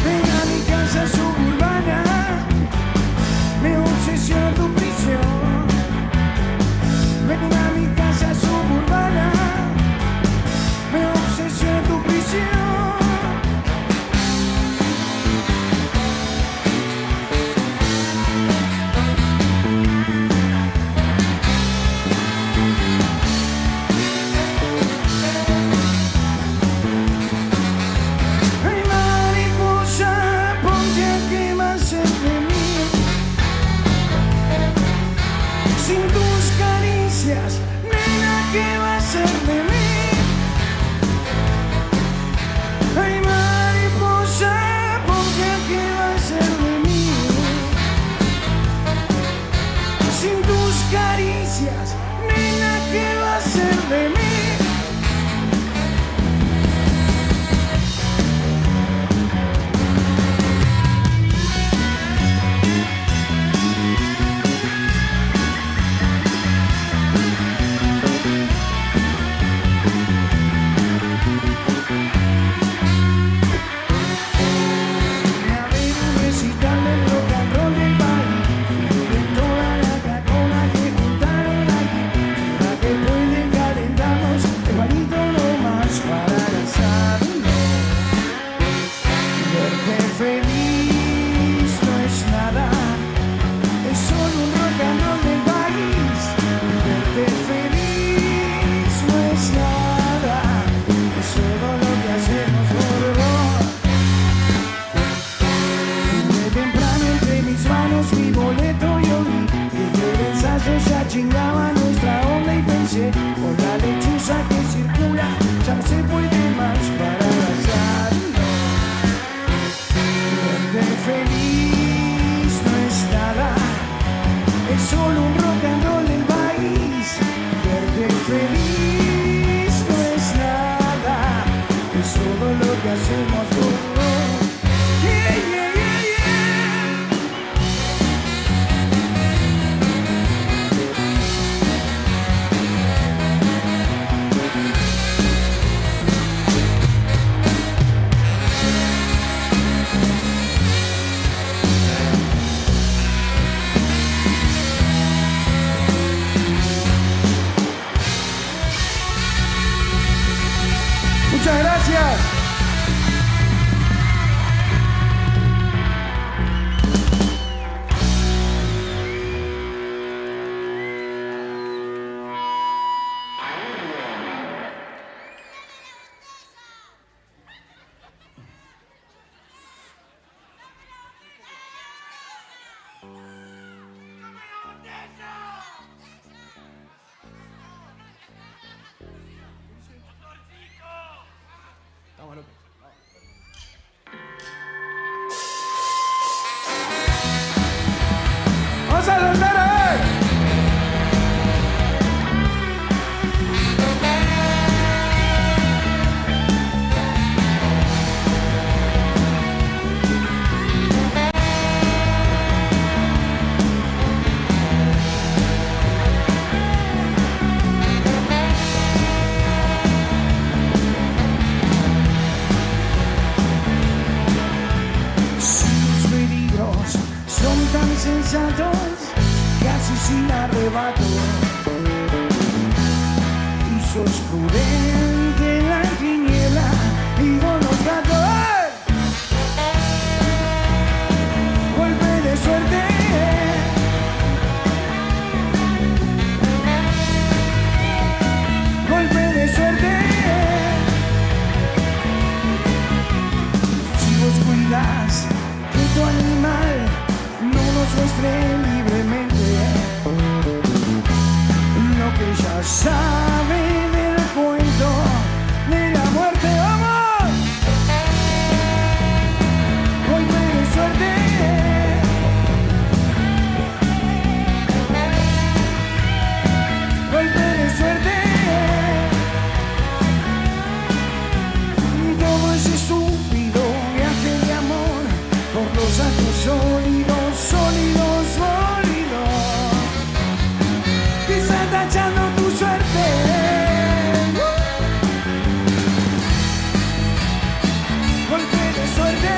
Ven a mi casa suburbana, me obsesiona tu prisión. Ven a mi casa suburbana, me obsesiona tu prisión. Ay, mariposa, ponte a qué va a ser de mí. Sin tus caricias, nena, ¿qué va a ser de mí? Ay, mariposa, ponte a qué va a ser de mí. Sin tus caricias, nena, ¿qué va a ser de mí? Vine a ver un recital del rock and roll del país. De toda la cacona que juntaron aquí. Para que pueden calentarnos igualito nomás para lanzarnos. Verte feliz no es nada, es solo un rock and roll del país. Verte feliz no es nada, es solo lo que hacemos por vos. Tuve temprano entre mis manos mi boleto y oí que el ensayo ya chingaba nuestra onda y pensé, con la lechuza que circula ya no se puede más para abrazarnos. sin arrebato. Y sos prudente en la tiniebla y con los gatos. Golpe de suerte. Golpe de suerte. Si vos cuidas que tu animal no nos muestre libremente lo que ya sabe del cuento de la muerte. ¡Vamos! Golpe de suerte. Golpe de suerte. Y todo ese estúpido viaje de amor por los actos sólidos, sólidos, sólidos, que está tachando tu suerte. Golpe de suerte.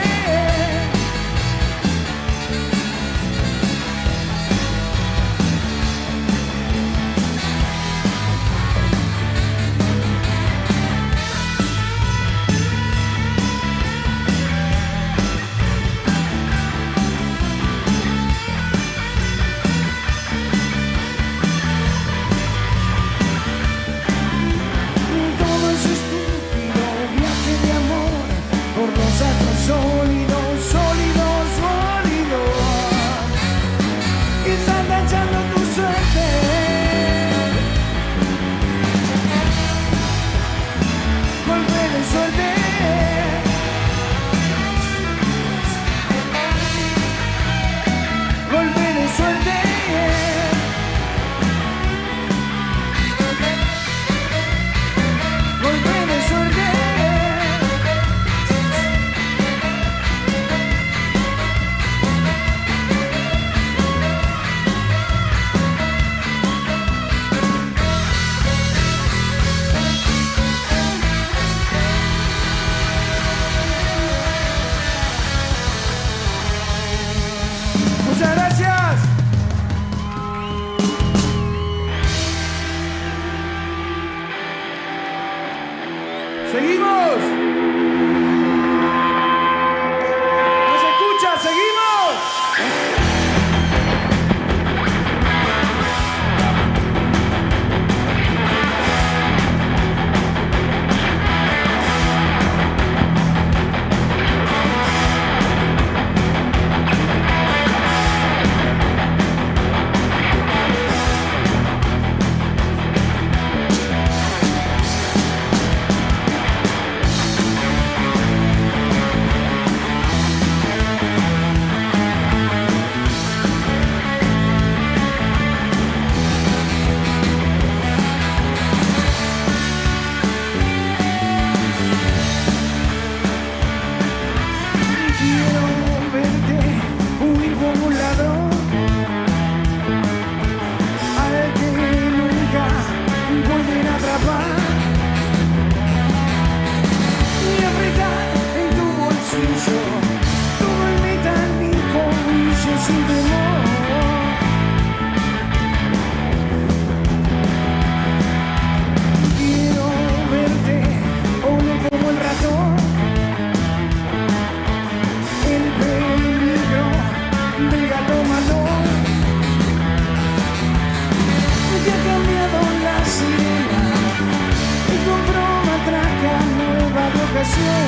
Todo ese estúpido viaje de amor por los actos sólidos, sólidos, sólidos, que están tachando tu suerte. Golpe de suerte. Golpe de suerte. Golpe de suerte. Muchas gracias. Seguimos. ¿Nos escucha? Seguimos. Quiero verte huir como un ladrón al que nunca pueden atrapar y apretar en tu bolsillo todo el metálico brillo sin temor. Quiero verte uno como el ratón, el peligro del gato matón, que ha cambiado la sirena y compró matraca nueva de ocasión.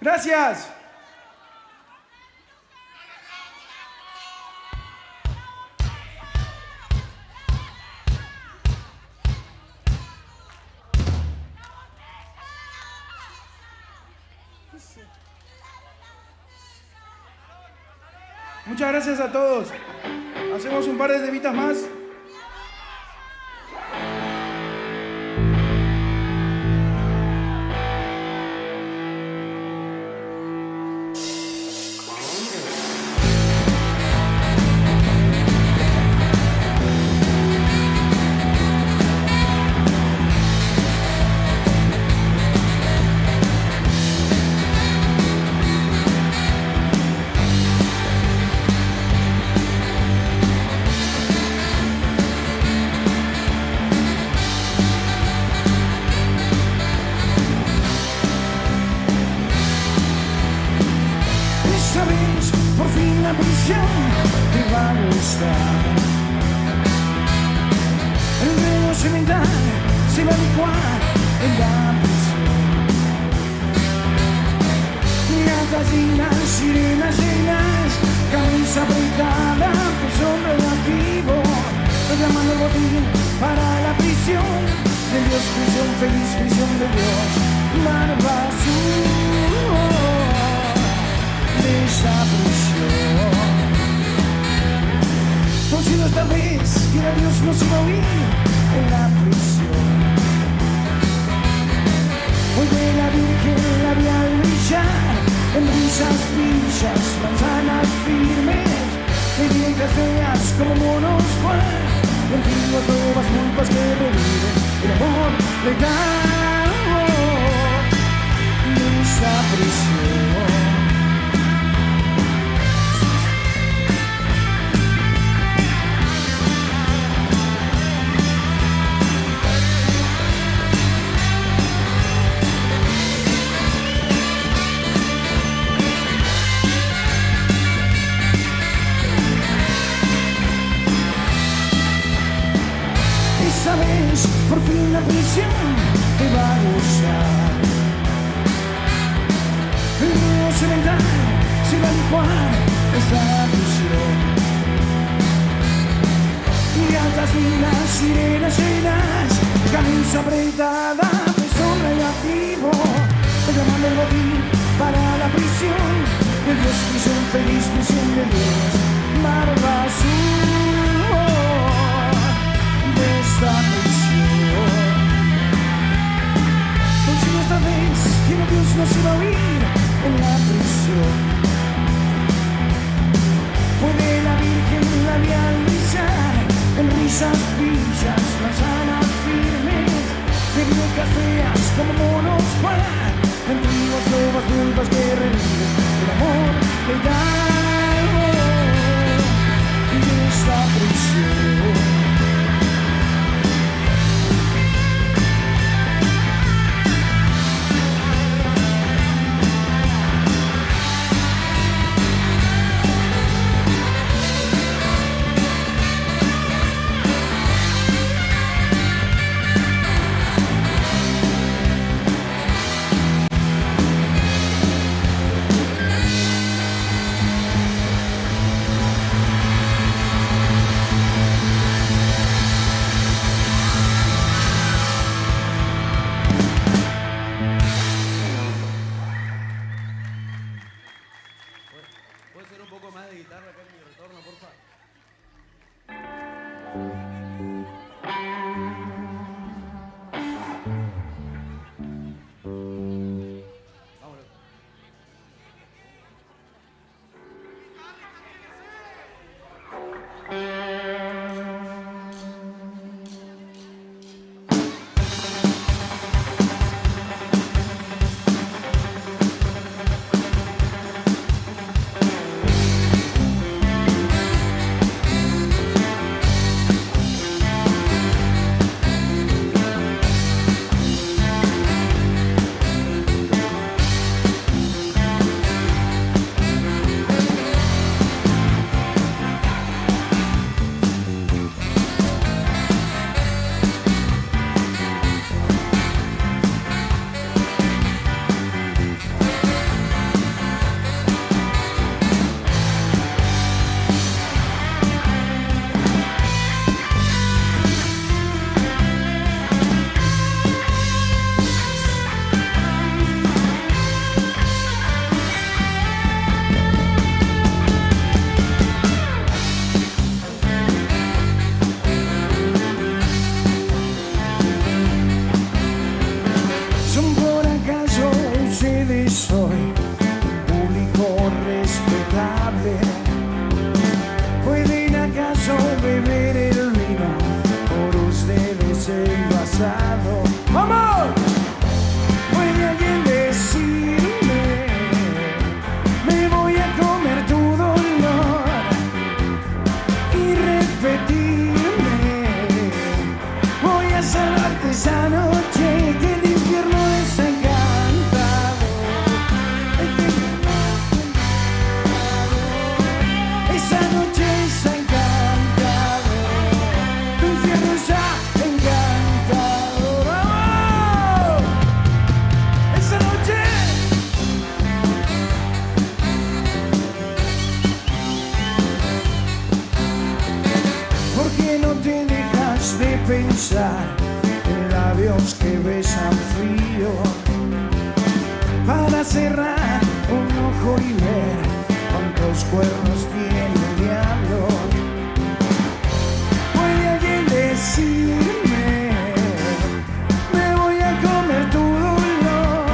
Gracias. Muchas gracias a todos. Hacemos un par de temitas más. soy público respetable. ¿Pueden acaso beber el vino por ustedes envasado? ¡Vamos! ¿Puede alguien decirme? Me voy a comer tu dolor y repetirme. Voy a salvarte esa noche que el infierno es encantado. Esa noche es encantado. Tu infierno está encantado. ¡Vamos! Esa noche. ¿Por qué no te dejas de pensar en labios que besan frío? Para cerrar un ojo y ver cuántos cuernos tiene el diablo. ¿Puede alguien decirme? Me voy a comer tu dolor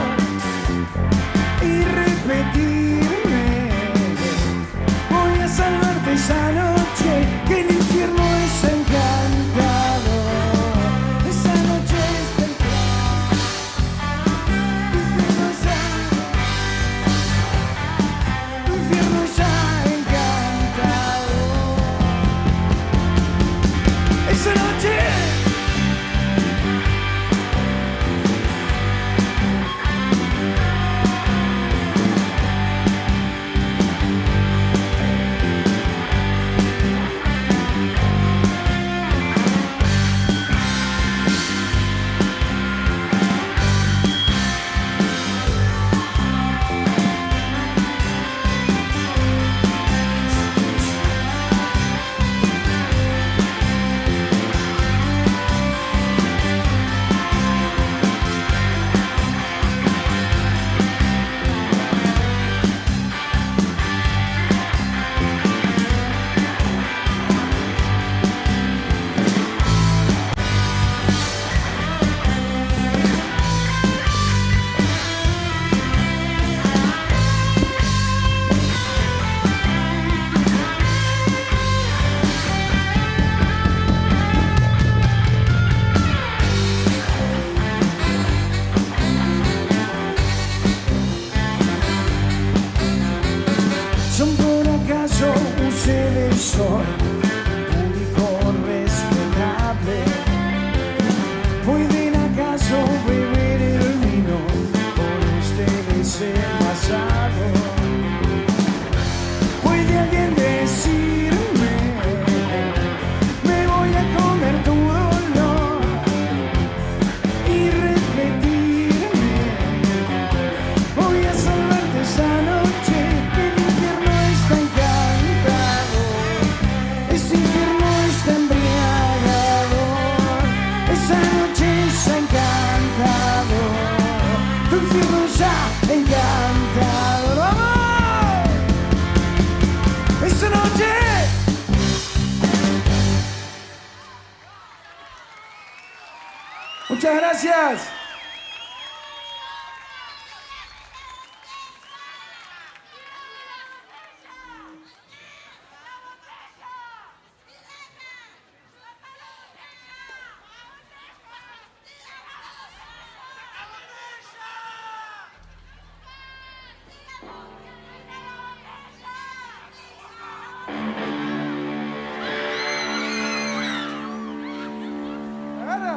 y repetirme. Voy a salvarte esa noche que el infierno es encantado. Esa noche es encantado. Tu infierno está encantado. Esa noche. ¿Son por acaso ustedes soy público respetable? ¿Pueden acaso beber el vino por ustedes envasado? ¿Puede alguien decirme? Me voy a comer tu dolor y repetirme. Voy a salvarte esa noche que el infierno está encantado. Este infierno está embriagado. Esa noche está encantado. Tu infierno está encantado. ¡Vamos! Esa noche. Muchas gracias. Agarra.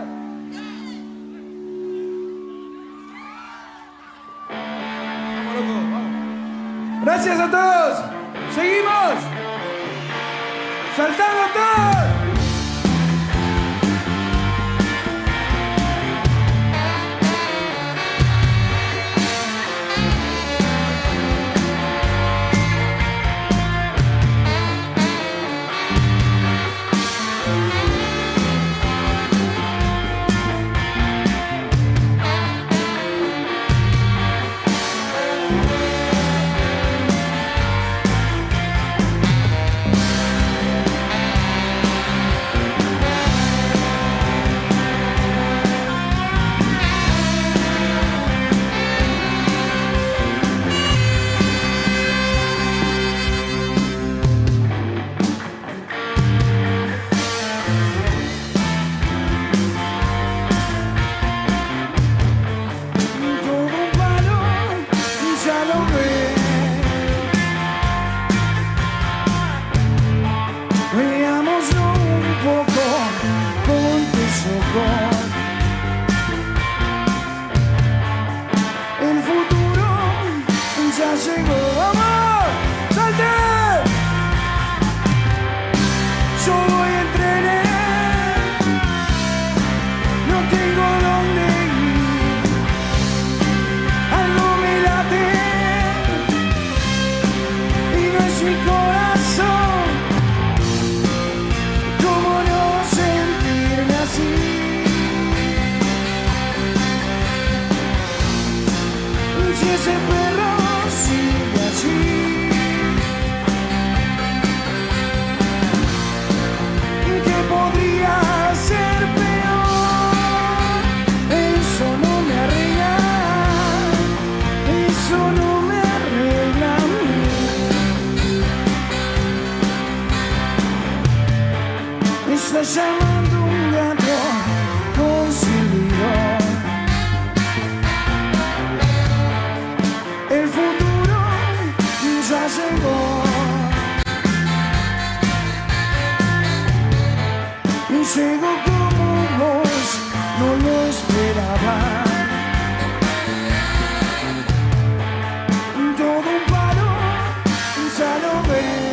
Gracias a todos. Seguimos. Saltando todos. es mi corazón. ¿Cómo no sentirme así? Si ese perro sigue así, ¿qué podría ser peor? Eso no me arregla, eso no me arregla a mí. Está llamando un gato con silbido. El futuro ya llegó. Y llegó como vos no lo esperaba. Todo un palo, ya lo veo.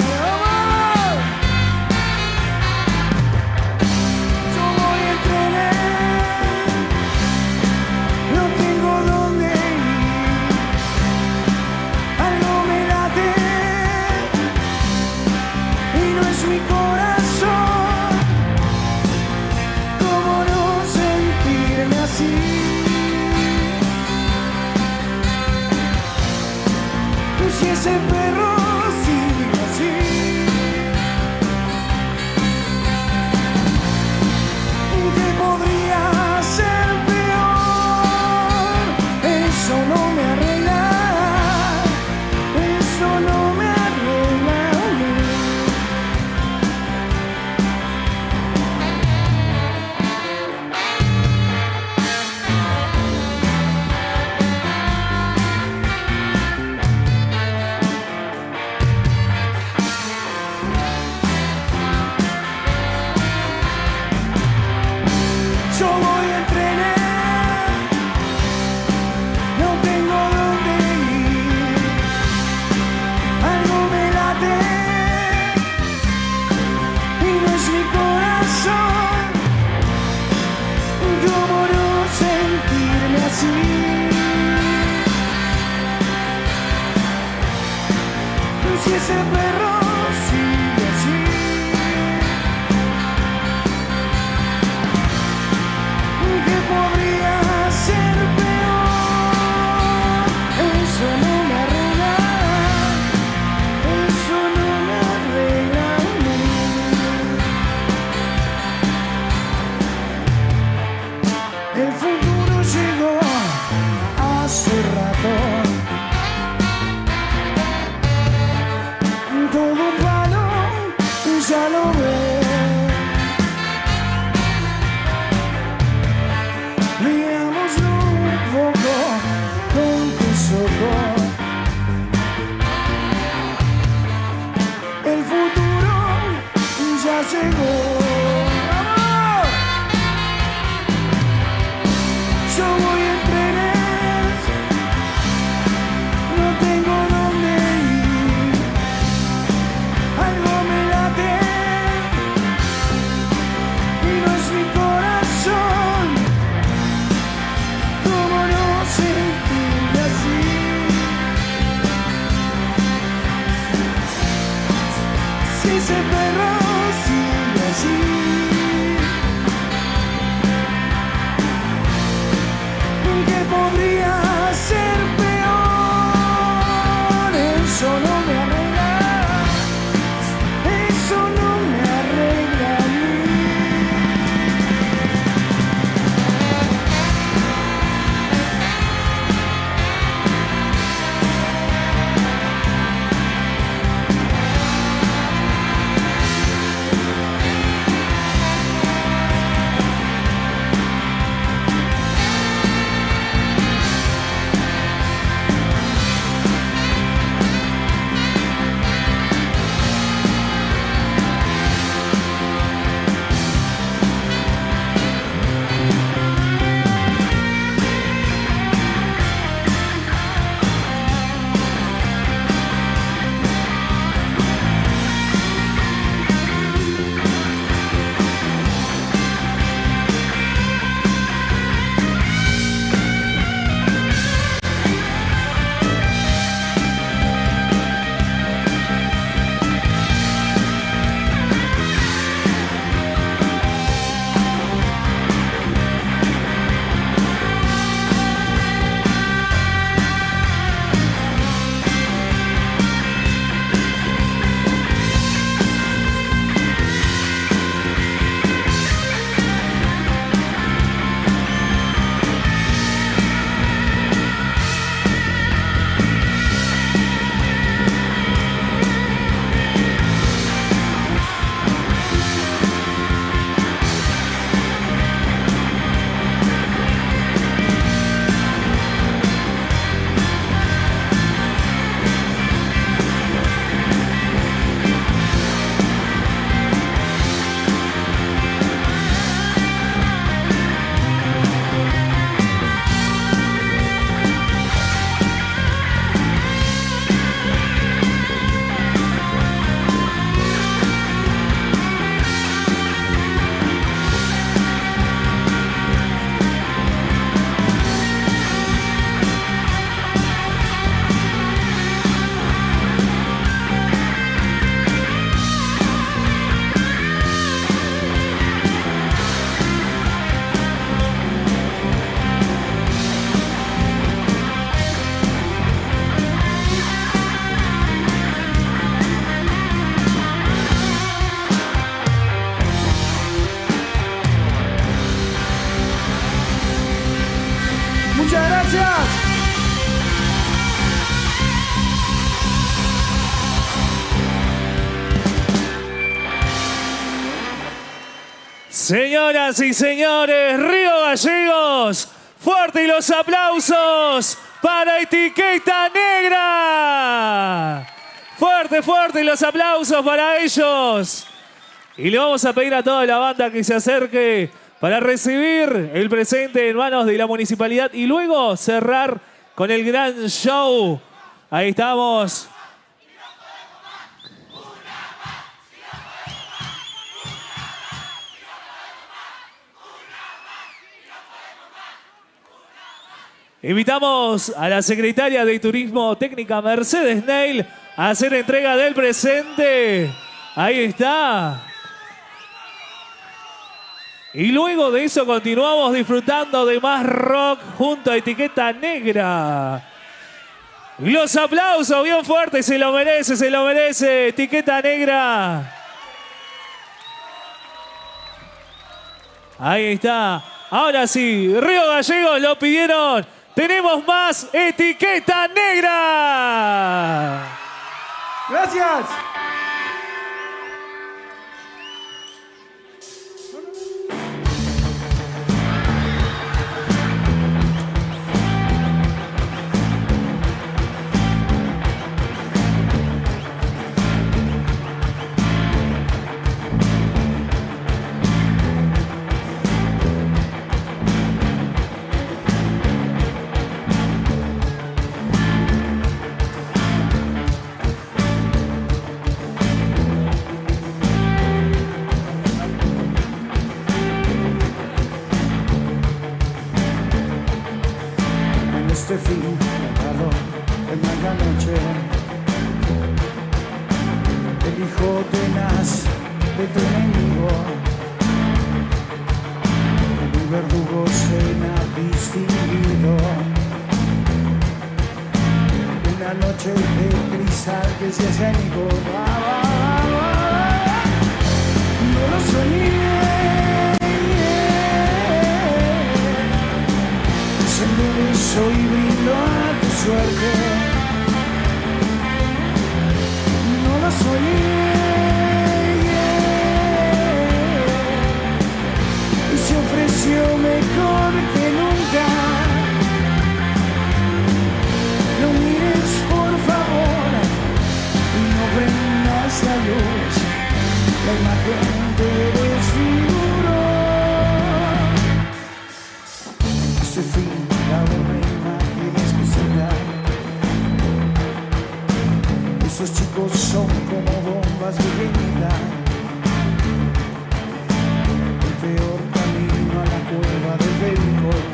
Yo voy en tren, no tengo dónde ir. Algo me late y no es mi corazón. ¿Cómo no sentirme así? Si ese perro sigue así, ¿qué podría ser peor? Eso no me arregla, eso no me arregla a mí. Yo voy en tren, no tengo dónde ir. Algo me late y no es mi corazón. ¿Cómo no sentirme así? Si ese perro sigue así, ¿qué podría ser peor? Eso no me arregla, eso no me arregla a mí. El futuro llegó hace rato. Todo un palo, ya lo veo. Veámoslo un poco con tus ojos. El futuro ya llegó. ¡Vamos! Yo voy en trenes, Señoras y señores, Río Gallegos, fuerte y los aplausos para Etiqueta Negra. Fuerte, fuerte y los aplausos para ellos. Y le vamos a pedir a toda la banda que se acerque para recibir el presente en manos de la municipalidad y luego cerrar con el gran show. Ahí estamos. Invitamos a la secretaria de Turismo Técnica Mercedes Neil a hacer entrega del presente. Ahí está. Y luego de eso continuamos disfrutando de más rock junto a Etiqueta Negra. Los aplausos bien fuertes, se lo merece Etiqueta Negra. Ahí está. Ahora sí, Río Gallegos lo pidieron. Tenemos más Etiqueta Negra. Gracias. Este fin de calor, en la noche, el hijo tenaz de tu enemigo, mi verdugo se me ha distinguido. Una noche de cristal que se hace amigo, no lo soñé. Soy brindo a tu suerte, no lo soñé, y se ofreció mejor que nunca. No mires por favor y no prendas la luz, la imagen te desfiguró. Este fin esos chicos son como bombas de vida. El peor camino a la cueva del béisbol.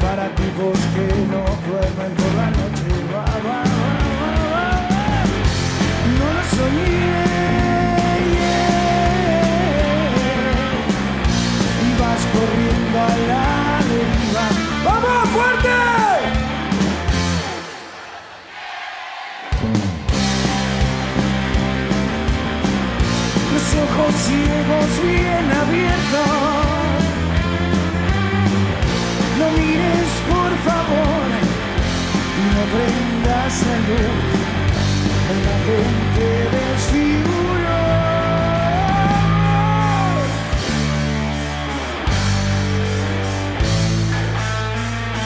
Para tipos que no duermen por la noche. No lo soñé. Y vas corriendo a la deriva. ¡Vamos, fuerte! Ojos ciegos bien abiertos, no mires por favor, no prendas la luz, la gente desfiguró.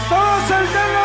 Todos saltando.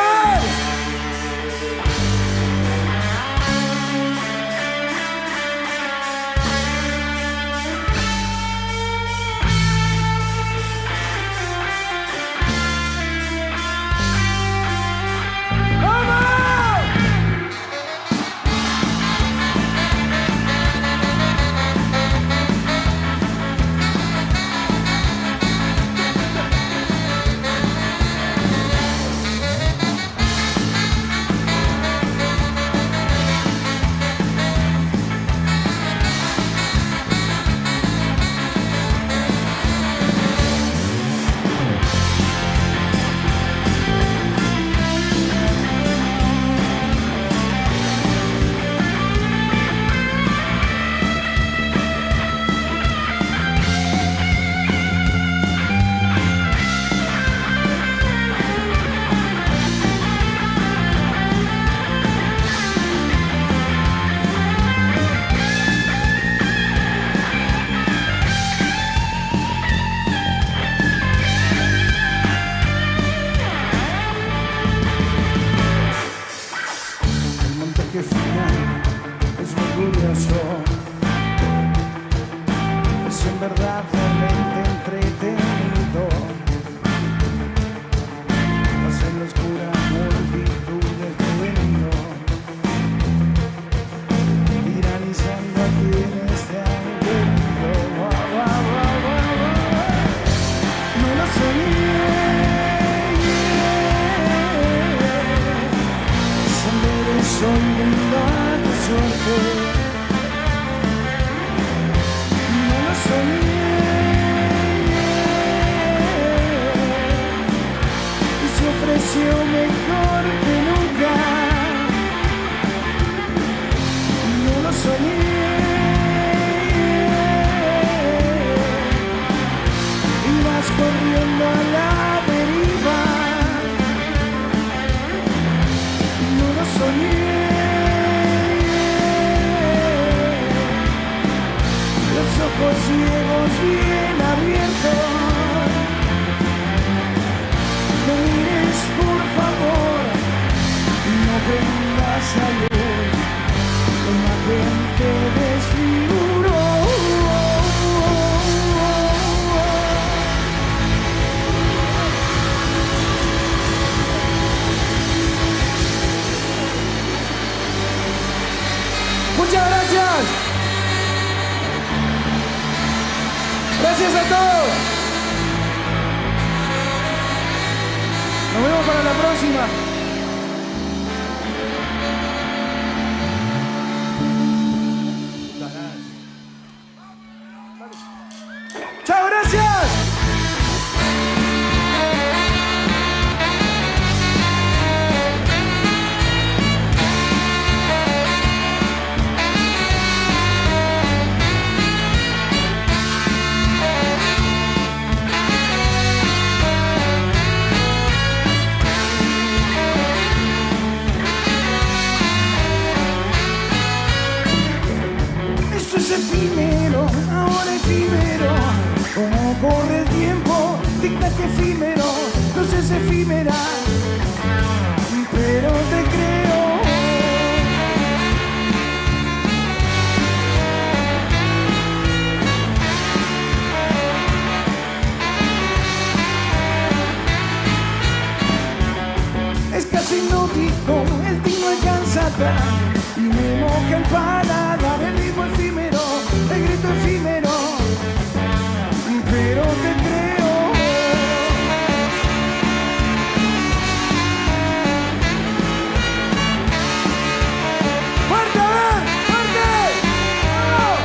soy lindo a tu suerte. No lo soñé y se ofreció mejor que nunca. No lo soñé. Ibas corriendo a la deriva. No lo soñé. Los ojos ciegos bien abiertos. No mires por favor, no vengas a luz. La imagen te desfiguró. Muchas gracias. Gracias a todos. Nos vemos para la próxima. Chao, gracias. Esto es efímero, ahora efímero. Como corre el tiempo, tic-tac efímero. No sé si efímera, pero te creo. Es casi hipnótico, el tino alcanza atrás y me moja el paladar, el ritmo efímero, el grito efímero, pero te creo. ¡Fuerte, a ver! ¡Fuerte! ¡Vamos!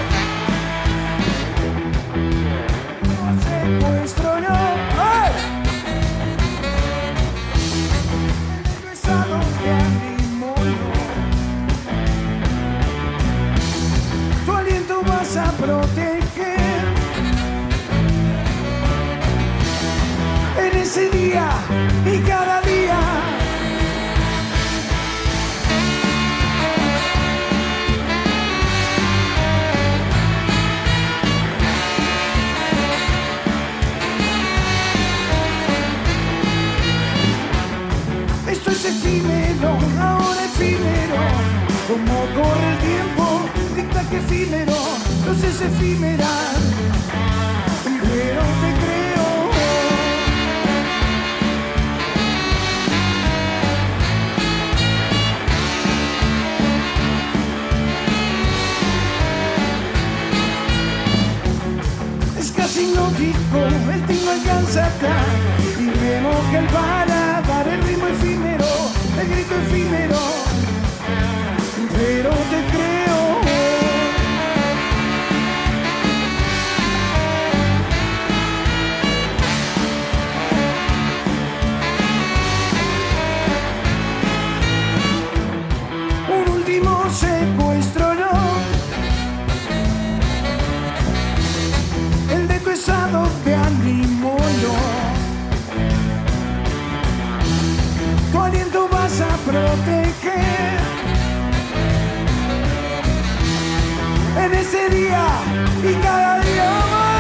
No secuestro, no. ¡Ay! Pesado que animo. Tu aliento vas a proteger en ese día y cada día. Esto es efímero, ahora efímero. Como corre el tiempo, tic-tac efímero. No sé si efímera, pero te creo. Es casi hipnótico, el tino alcanza acá y me moja el paladar, el ritmo efímero, el grito efímero, pero te creo. Un último secuestro, no. El de tu estado de ánimo, no. Tu aliento vas a proteger en ese día y cada día más.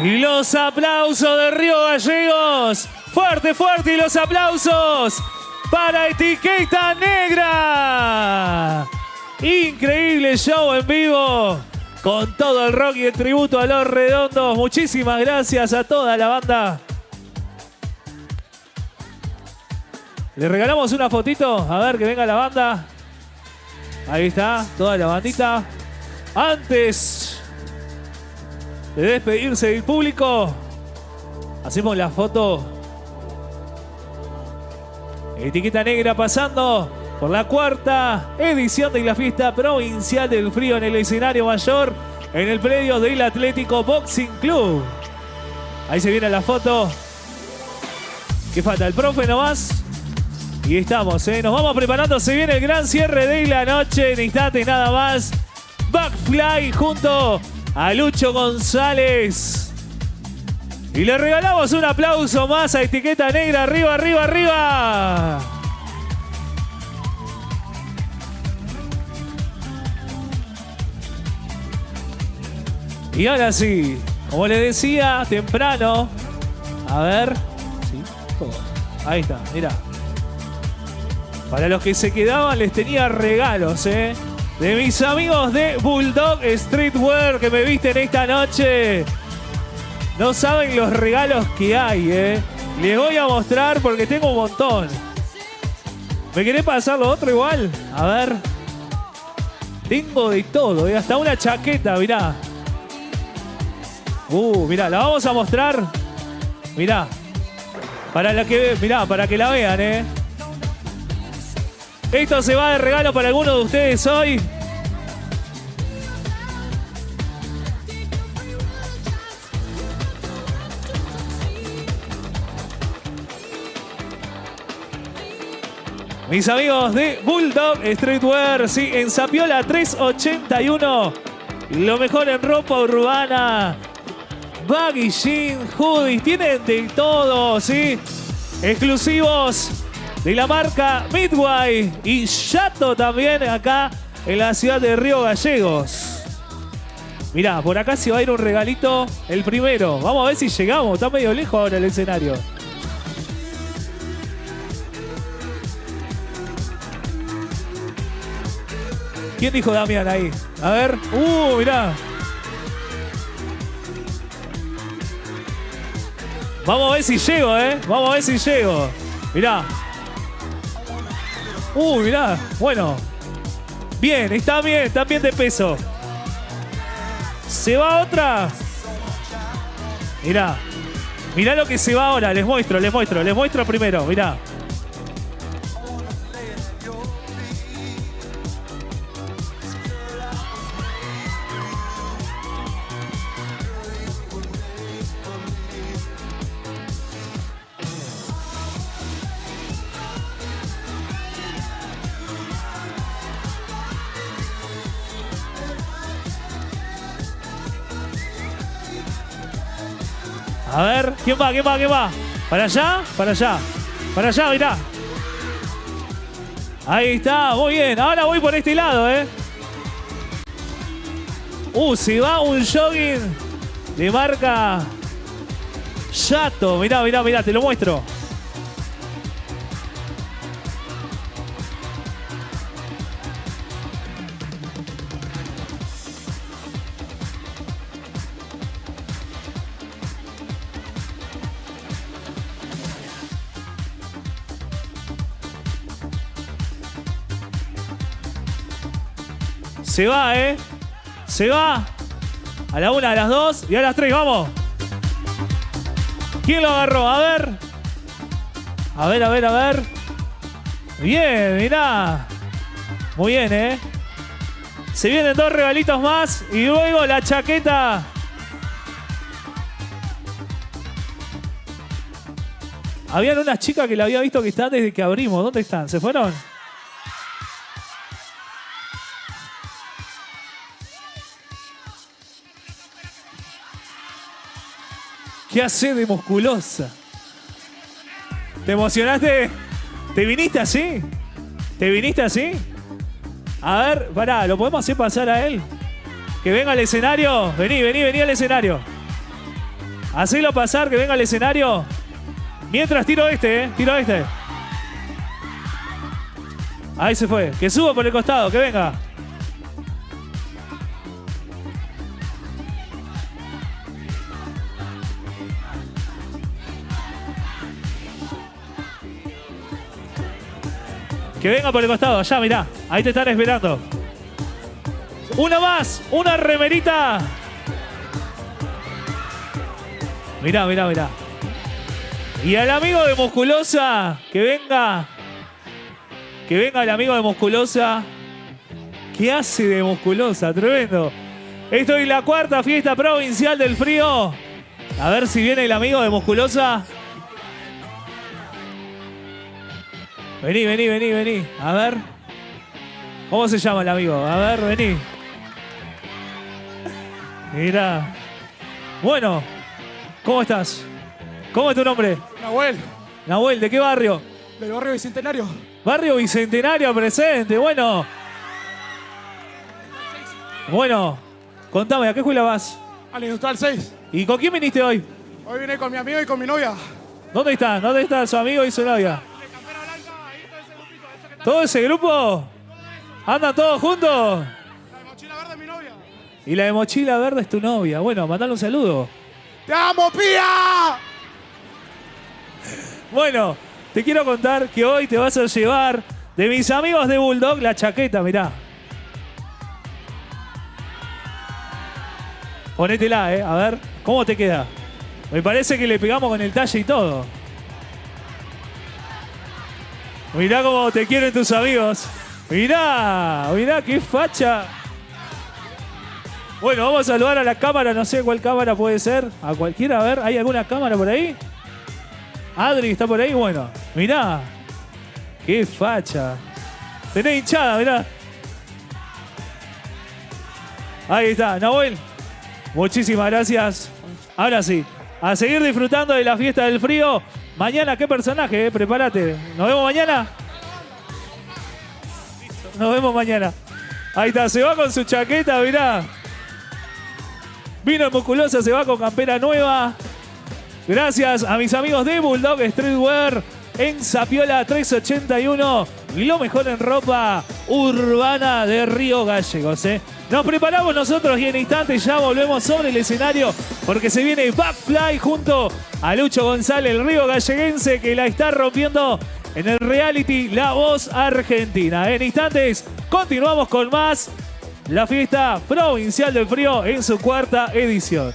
Y los aplausos de Río Gallegos. Fuerte, fuerte. Y los aplausos para Etiqueta Negra. Increíble show en vivo. Con todo el rock y el tributo a Los Redondos. Muchísimas gracias a toda la banda. Le regalamos una fotito. A ver, que venga la banda. Ahí está, toda la bandita. Antes de despedirse del público, hacemos la foto. Etiqueta Negra pasando por la 4ª edición de la Fiesta Provincial del Frío en el escenario mayor, en el predio del Atlético Boxing Club. Ahí se viene la foto. ¿Qué falta? El profe nomás. Y estamos, nos vamos preparando. Se viene el gran cierre de la noche. En instantes nada más. Backfly junto a Lucho González. Y le regalamos un aplauso más a Etiqueta Negra. Arriba, arriba, arriba. Y ahora sí, como les decía, temprano. A ver. Sí, todo. Ahí está, mirá. Para los que se quedaban les tenía regalos, de mis amigos de Bulldog Streetwear que me visten esta noche. No saben los regalos que hay, Les voy a mostrar porque tengo un montón. ¿Me querés pasar lo otro igual? A ver. Tengo de todo, hasta una chaqueta, mirá. Mirá, la vamos a mostrar. Mirá. Para que la vean, Esto se va de regalo para alguno de ustedes hoy. Mis amigos de Bulldog Streetwear, sí, en Zapiola 381. Lo mejor en ropa urbana. Baggy jean, hoodies, tienen de todo, ¿sí? Exclusivos de la marca Midway y Yato también acá en la ciudad de Río Gallegos. Mirá, por acá se va a ir un regalito, el primero. Vamos a ver si llegamos, está medio lejos ahora el escenario. ¿Quién dijo Damián ahí? A ver, mirá. Vamos a ver si llego, Vamos a ver si llego. Mirá. Mirá. Bueno. Bien, está bien de peso. ¿Se va otra? Mirá. Mirá lo que se va ahora. Les muestro primero. Mirá. A ver, ¿quién va? ¿Para allá? Para allá, mirá. Ahí está, muy bien. Ahora voy por este lado, se va un jogging de marca Yato. Mirá, te lo muestro. Se va, Se va. A la 1, a las 2 y a las 3, vamos. ¿Quién lo agarró? A ver. A ver. Bien, mirá. Muy bien, Se vienen 2 regalitos más y luego la chaqueta. Habían unas chicas que la había visto que están desde que abrimos. ¿Dónde están? ¿Se fueron? ¿Qué hace de musculosa? ¿Te emocionaste? ¿Te viniste así? A ver, pará, ¿lo podemos hacer pasar a él? Que venga al escenario. Vení al escenario. Hacelo pasar, que venga al escenario. Mientras tiro este, tiro este. Ahí se fue. Que suba por el costado, que venga. Que venga por el costado, allá, mirá. Ahí te están esperando. Una más, una remerita. Mirá, mirá, mirá. Y al amigo de Musculosa, que venga. Que venga el amigo de Musculosa. ¿Qué hace de Musculosa? Tremendo. Esto es la 4ª fiesta provincial del frío. A ver si viene el amigo de Musculosa. Vení, vení, vení, vení. A ver. ¿Cómo se llama el amigo? A ver, vení. Mirá. Bueno, ¿cómo estás? ¿Cómo es tu nombre? Nahuel, Nahuel, ¿de qué barrio? del barrio Bicentenario. Barrio Bicentenario presente. Bueno. Bueno, contame, ¿a qué escuela vas? Al Industrial 6. ¿Y con quién viniste hoy? Hoy vine con mi amigo y con mi novia. ¿Dónde está? ¿Dónde está su amigo y su novia? ¿Todo ese grupo? ¿Andan todos juntos? La de mochila verde es mi novia. Y la de mochila verde es tu novia. Bueno, mandale un saludo. ¡Te amo, pía! Bueno, te quiero contar que hoy te vas a llevar de mis amigos de Bulldog la chaqueta, mirá. Ponétela, a ver, ¿cómo te queda? Me parece que le pegamos con el talle y todo. Mirá cómo te quieren tus amigos. Mirá, mirá qué facha. Bueno, vamos a saludar a la cámara, no sé cuál cámara puede ser. A cualquiera, a ver, ¿hay alguna cámara por ahí? Adri está por ahí, bueno. Mirá, qué facha. Tenés hinchada, mirá. Ahí está, Nahuel. Muchísimas gracias. Ahora sí, a seguir disfrutando de la fiesta del frío. Mañana, ¿qué personaje? Prepárate. ¿Nos vemos mañana? Nos vemos mañana. Ahí está, se va con su chaqueta, mirá. Vino en Musculosa, se va con campera nueva. Gracias a mis amigos de Bulldog Streetwear en Zapiola 381. Y lo mejor en ropa urbana de Río Gallegos, Nos preparamos nosotros y en instantes ya volvemos sobre el escenario porque se viene Backfly junto a Lucho González, el río galleguense que la está rompiendo en el reality La Voz Argentina. En instantes continuamos con más la fiesta provincial del frío en su 4ª edición.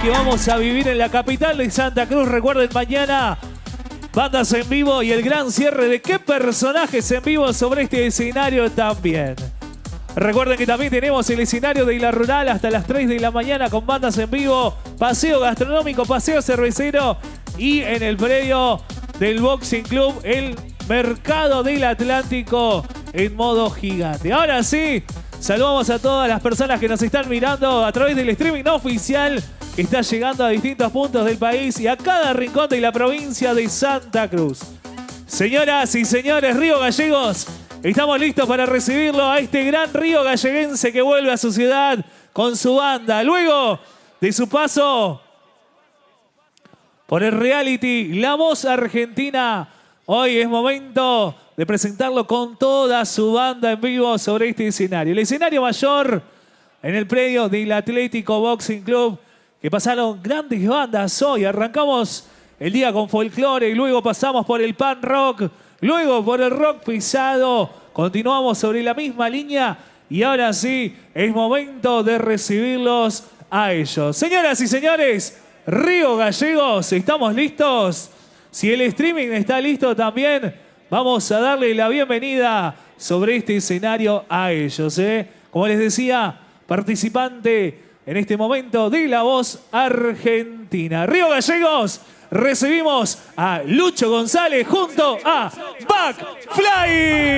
que vamos a vivir en la capital de Santa Cruz. Recuerden, mañana bandas en vivo y el gran cierre de qué personajes en vivo sobre este escenario también. Recuerden que también tenemos el escenario de Isla Rural hasta las 3 de la mañana con bandas en vivo, paseo gastronómico, paseo cervecero y en el predio del Boxing Club, el Mercado del Atlántico en modo gigante. Ahora sí, saludamos a todas las personas que nos están mirando a través del streaming oficial que está llegando a distintos puntos del país y a cada rincón de la provincia de Santa Cruz. Señoras y señores, Río Gallegos, estamos listos para recibirlo a este gran río galleguense que vuelve a su ciudad con su banda. Luego de su paso por el reality La Voz Argentina, hoy es momento de presentarlo con toda su banda en vivo sobre este escenario. El escenario mayor en el predio del Atlético Boxing Club, que pasaron grandes bandas hoy. Arrancamos el día con folclore y luego pasamos por el pan rock, luego por el rock pisado, continuamos sobre la misma línea y ahora sí es momento de recibirlos a ellos. Señoras y señores, Río Gallegos, ¿estamos listos? Si el streaming está listo también, vamos a darle la bienvenida sobre este escenario a ellos. Como les decía, participante en este momento de La Voz Argentina. Río Gallegos, recibimos a Lucho González junto a Backfly.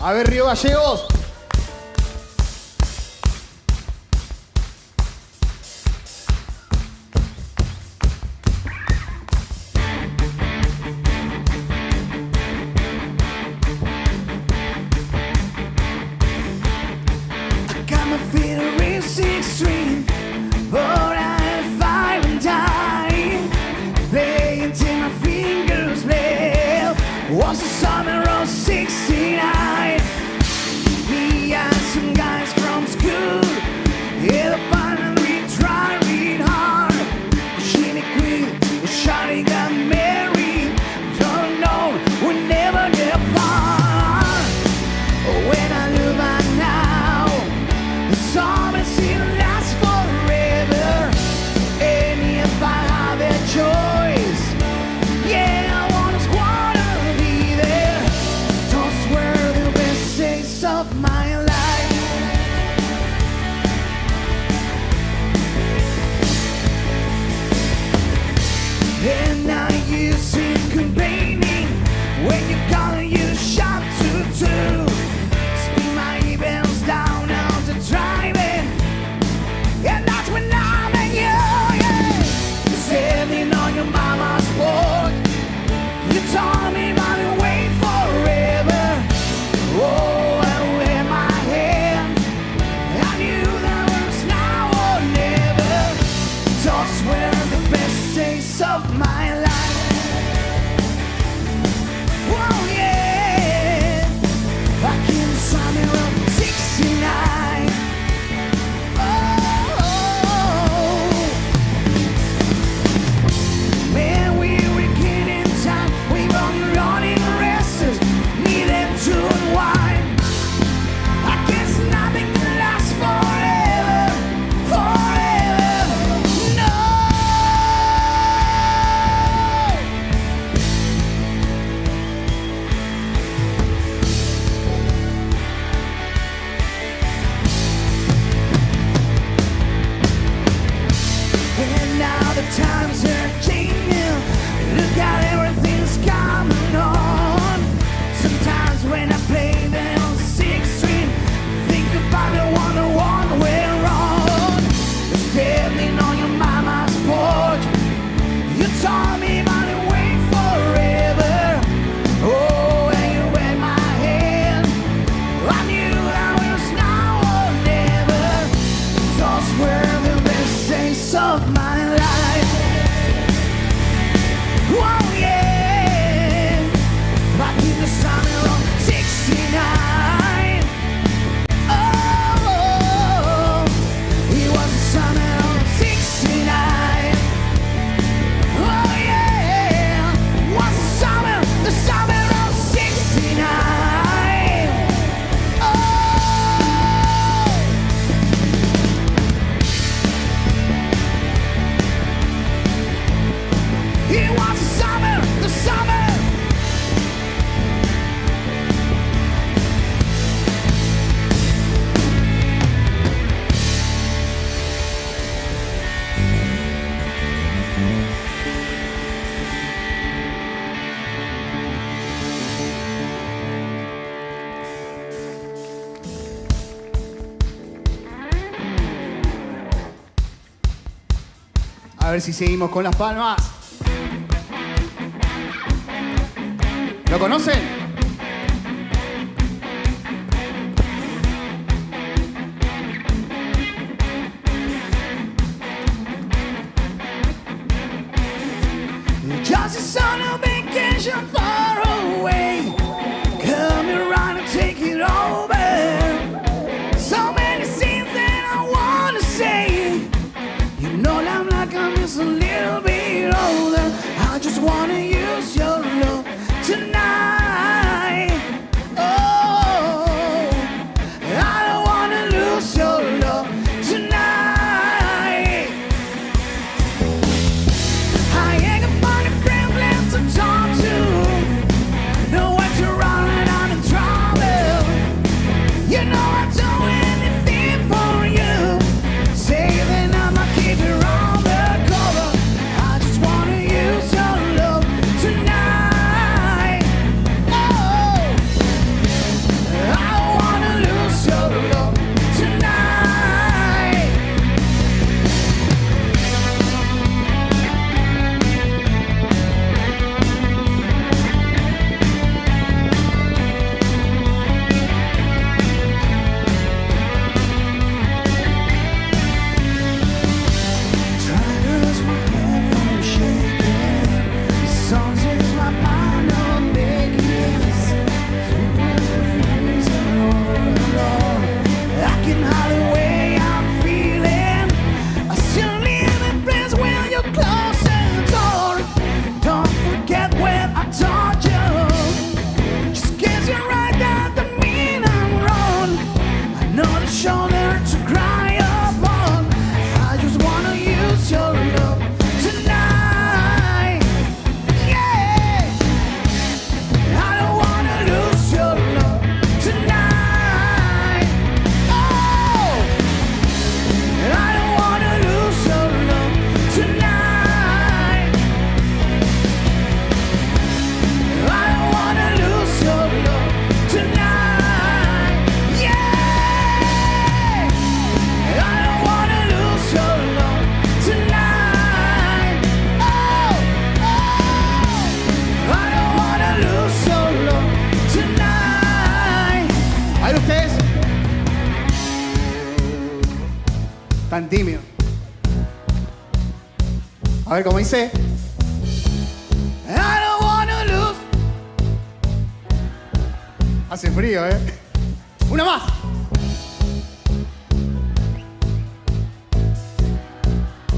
A ver, Río Gallegos. Got my feelings extreme, but I fire and die. Playing till my fingers bled. Was the summer of '69. Me and some guys from school hit up and we tried real hard. She quit, shawty got married. Don't know, we never get far. When I look back now, the summer still lasts forever. And if I have a choice, yeah, I wanna be there. Those were the best days of my life. And now you see complaining when you call and you shop to spin my events down on the driving. And that's when I met you, yeah. Standing on your mama's porch, you told me about to wait forever. Oh, and with my hand, I knew that was now or never. Those were the best days of my life. Oh yeah, back in the summer of '69. Oh, man, we were getting time. We were running races, needing to unwind. I guess nothing can last forever, forever. No. And now the times are changing. Look at everything's coming on. Sometimes when I play them on 6th Street, think about the one we're on. Standing on your mama's porch, you told me about to wait forever. Oh, and you wet my hand. I knew that was now or never. Those were the best days of my life. Oh yeah, back in the summer of '69. Oh, it was the summer of '69. Oh yeah, was the summer of '69. Oh. It was the summer. A ver si seguimos con las palmas. ¿Lo conocen? Just a son of vacation far away. Come around and take it over. So many things that I wanna say. You know I'm like I'm just a little bit older. I just wanna use your love tonight. Oh, I don't wanna lose your love tonight. I ain't got money friend left to talk to. A ver cómo dice. I don't wanna lose. Hace frío, ¿eh? Una más.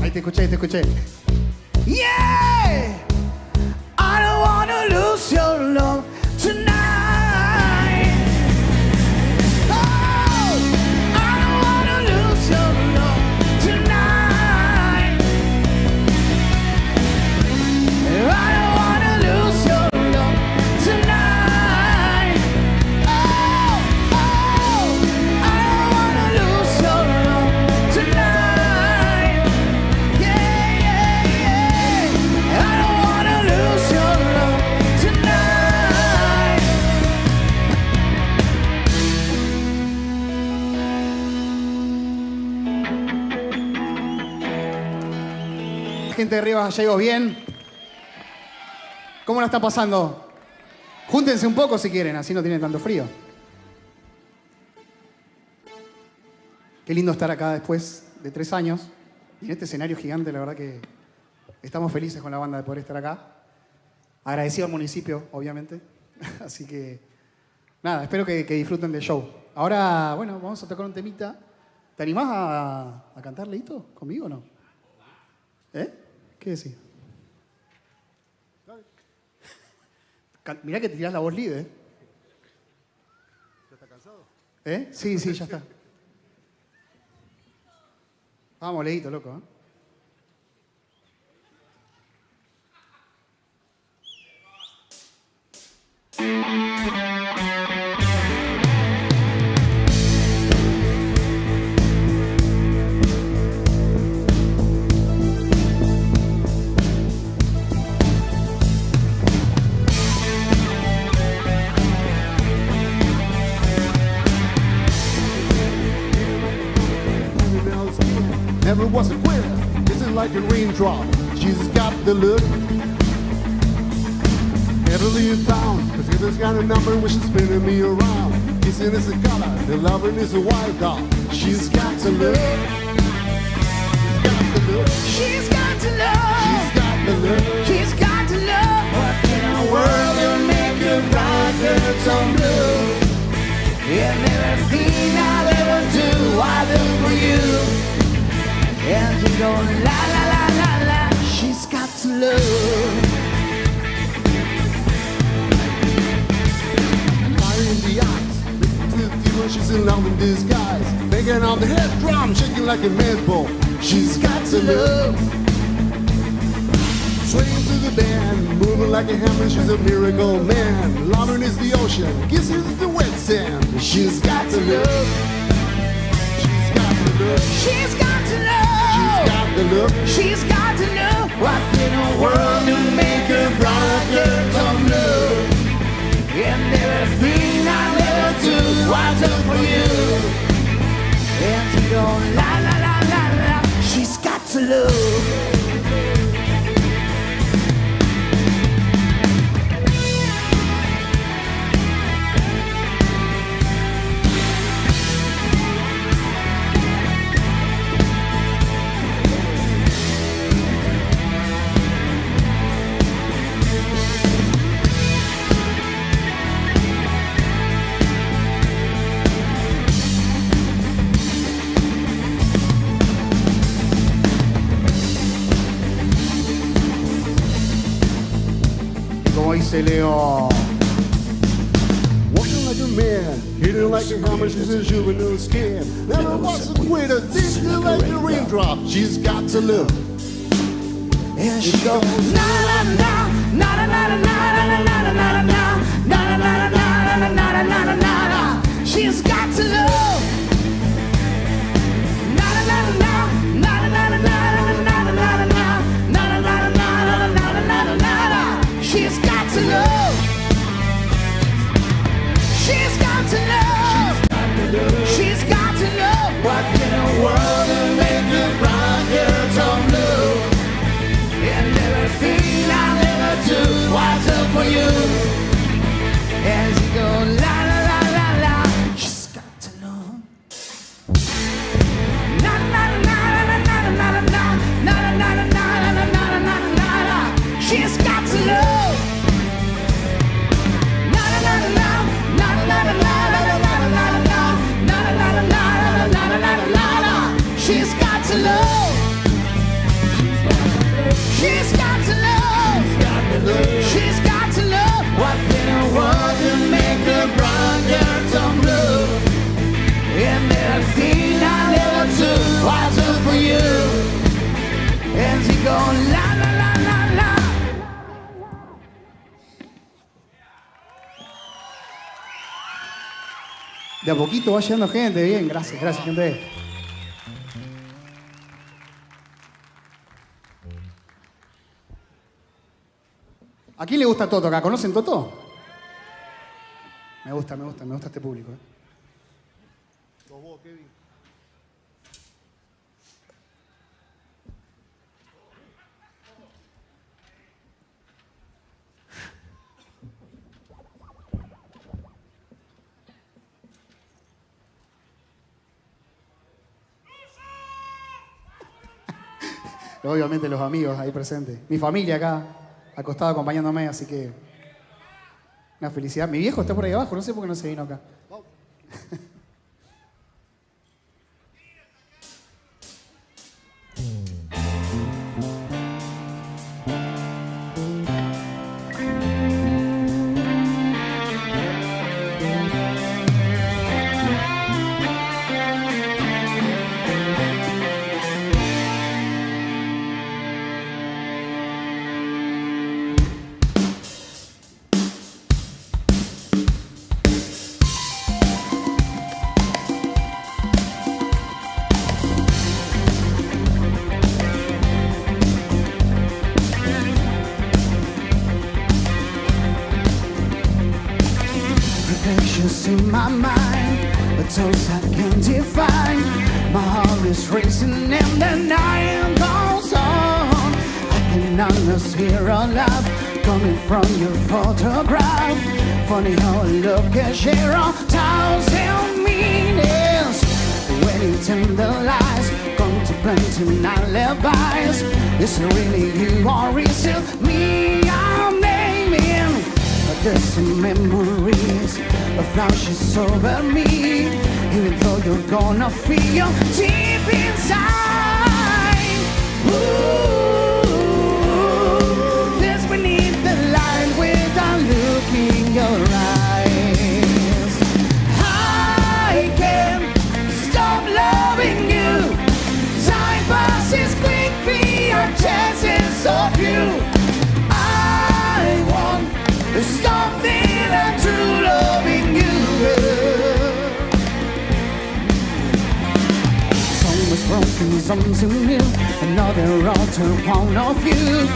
Ahí te escuché, te escuché. Yeah! I don't wanna lose your love tonight. Oh, I don't wanna lose your love tonight. I don't wanna lose your love tonight. Oh, oh, I don't wanna lose your love tonight. Yeah, yeah, yeah. I don't wanna lose your love tonight. Gente de Rivas Gallegos, ¿bien? ¿Cómo la está pasando? Júntense un poco si quieren, así no tienen tanto frío. Qué lindo estar acá después de 3 años. Y en este escenario gigante, la verdad que estamos felices con la banda de poder estar acá. Agradecido al municipio, obviamente. Así que, nada, espero que disfruten del show. Ahora, bueno, vamos a tocar un temita. ¿Te animás a cantar, Leito? ¿Conmigo o no? ¿Eh? ¿Qué decís? Mirá que te tirás la voz líder. ¿Ya está cansado? ¿Eh? Sí, sí, ya está. Vamos, Leito, loco, ¿eh? Never was a quitter. This is like a raindrop. She's got the look. Never leave town, cause it's got a number when she's spinning me around. Kissing is a color, the loving is a wild dog. She's got the look. She's got the look. She's got the look. She's got the look. What in a world will make a blind girl turn blue? And everything I'll ever do, I do for you. And you go la la la la la. She's got to love. Fire in the eyes, to the fever, she's in love in disguise. Banging on the head drum, shaking like a mad bull. She's got to love. Swaying to the band, moving like a hammer. She's a miracle man. Loving is the ocean, kissing is the wet sand. She's got to love. She's got to love. She's got to love. She's got to know what in a world to make her brown girl turn blue. And everything I'll ever do, I do for you. And she go la la la la la. She's got to love. Como dice Leo. Walking like a man, hitting like a hammer, she's a juvenile skin. Never was a quitter, this is like a raindrop. She's got to look. And she goes na na na na na na na na na na na na na na na na na. She's got to love. Na na na na na na na na na na na na. She's got to love. She's got to love. She's got to love. What in a world to make a brown girl turn blue? And everything I'll ever do, I do for you. And she go la la la la la. She's got to love. De a poquito va llegando gente, bien, gracias, gente. ¿A quién le gusta Toto acá? ¿Conocen Toto? Me gusta este público. Obviamente los amigos ahí presentes. Mi familia acá, acostada acompañándome, así que una felicidad. Mi viejo está por ahí abajo, no sé por qué no se vino acá. Reflections in my mind, but those I can't define. My heart is racing and the night goes on. I can almost hear a laugh coming from your photograph. Funny how a look can share 1,000 meanings. Waiting till the lies, contemplating alibis. Is it really you or is it me I'm naming? There's some memories of flashes over me. Even though you're gonna feel deep inside. Ooh, there's beneath the light without looking your eyes. I can't stop loving you. Time passes quickly, our chances of you. I want something I'm true loving you. Some was broken, something new. Another altered point of view.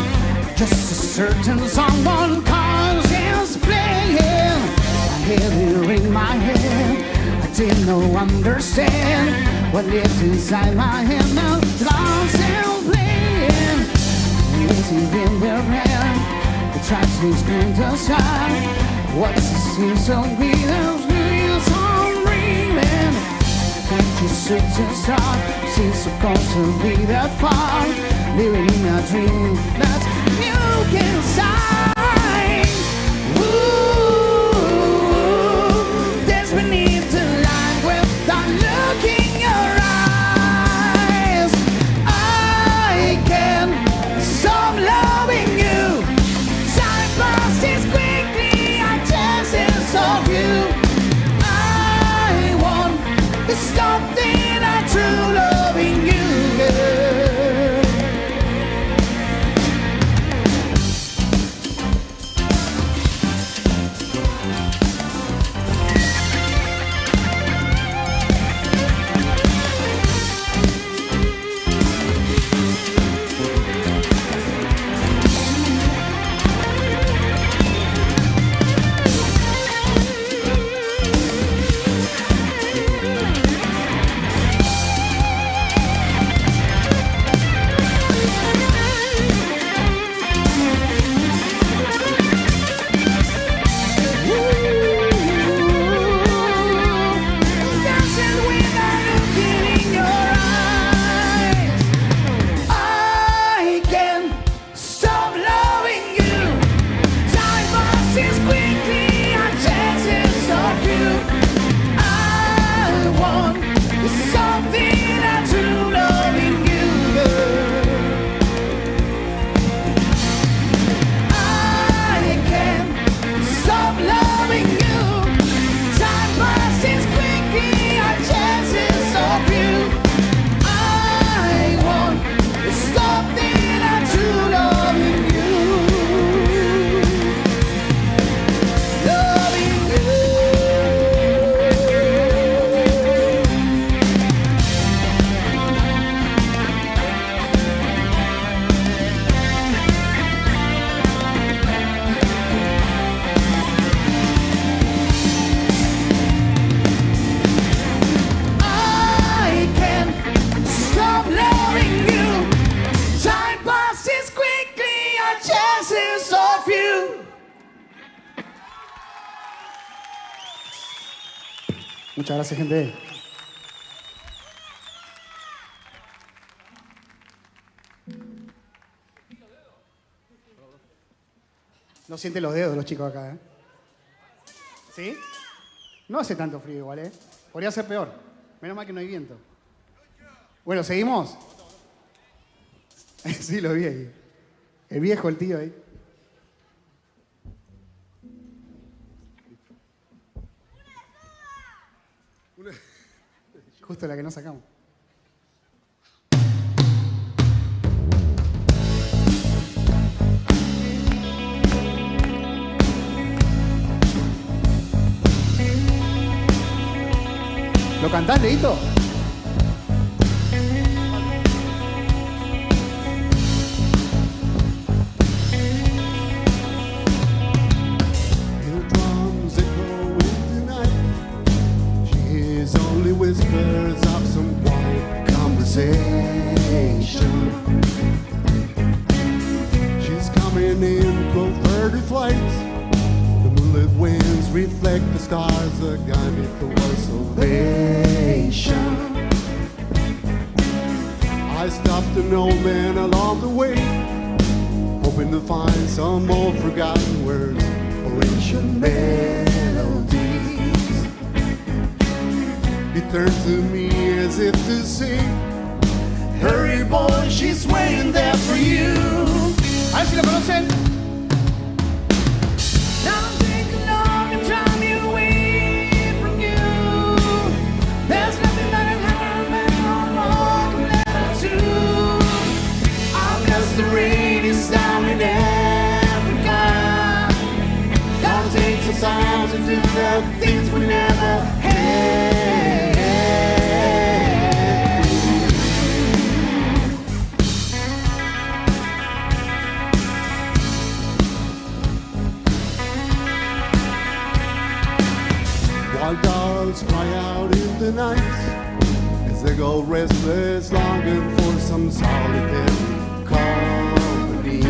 Just a certain someone conscience playing. I hear it in my head. I didn't know, understand what lives inside my head now. Conscience playing. Music in their hand. The tragedies bring us high. What's the season we have wheels on dreaming? Can't you sit and start? Seems supposed to be that far. Living in a dream that you can sign. Ooh, there's beneath the line without looking your eyes. I can stop loving you. Passes quickly, our chances of you. I want to stop that I'm true loving you, girl. Muchas gracias, gente. No sienten los dedos los chicos acá, ¿eh? ¿Sí? No hace tanto frío igual, ¿eh? Podría ser peor. Menos mal que no hay viento. Bueno, ¿seguimos? Sí, lo vi ahí. El viejo, el tío ahí. Justo la que no sacamos. ¿Lo cantás, Leito? Eardrums echoing tonight. She hears only whispers of some quiet conversation. She's coming in 12:30 flights. The moonlit winds reflect the stars that guide me towards salvation. I stopped an old man along the way, hoping to find some old forgotten words or ancient melodies. He turned to me as if to say, "Hurry, boy, she's waiting there for you." A ver si lo conocen. Don't take a long and drive me away from you. There's nothing that can happen that I'm wrong never to. I'll guess the rain is down in Africa. Gotta take some time to do the things we never had. Wild dogs cry out in the night as they go restless, longing for some solitary company.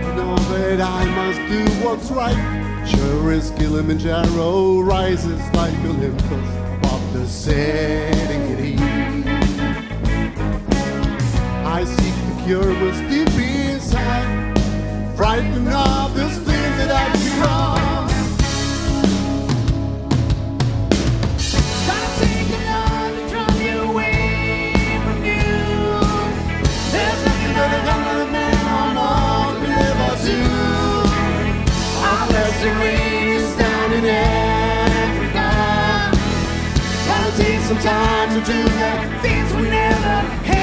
I know that I must do what's right, sure as Kilimanjaro rises like Olympus above the setting heat. I seek the cure what's deep inside, frightened of this thing that I've become. The rain is down in Africa. Gotta take some time to do the things we never had.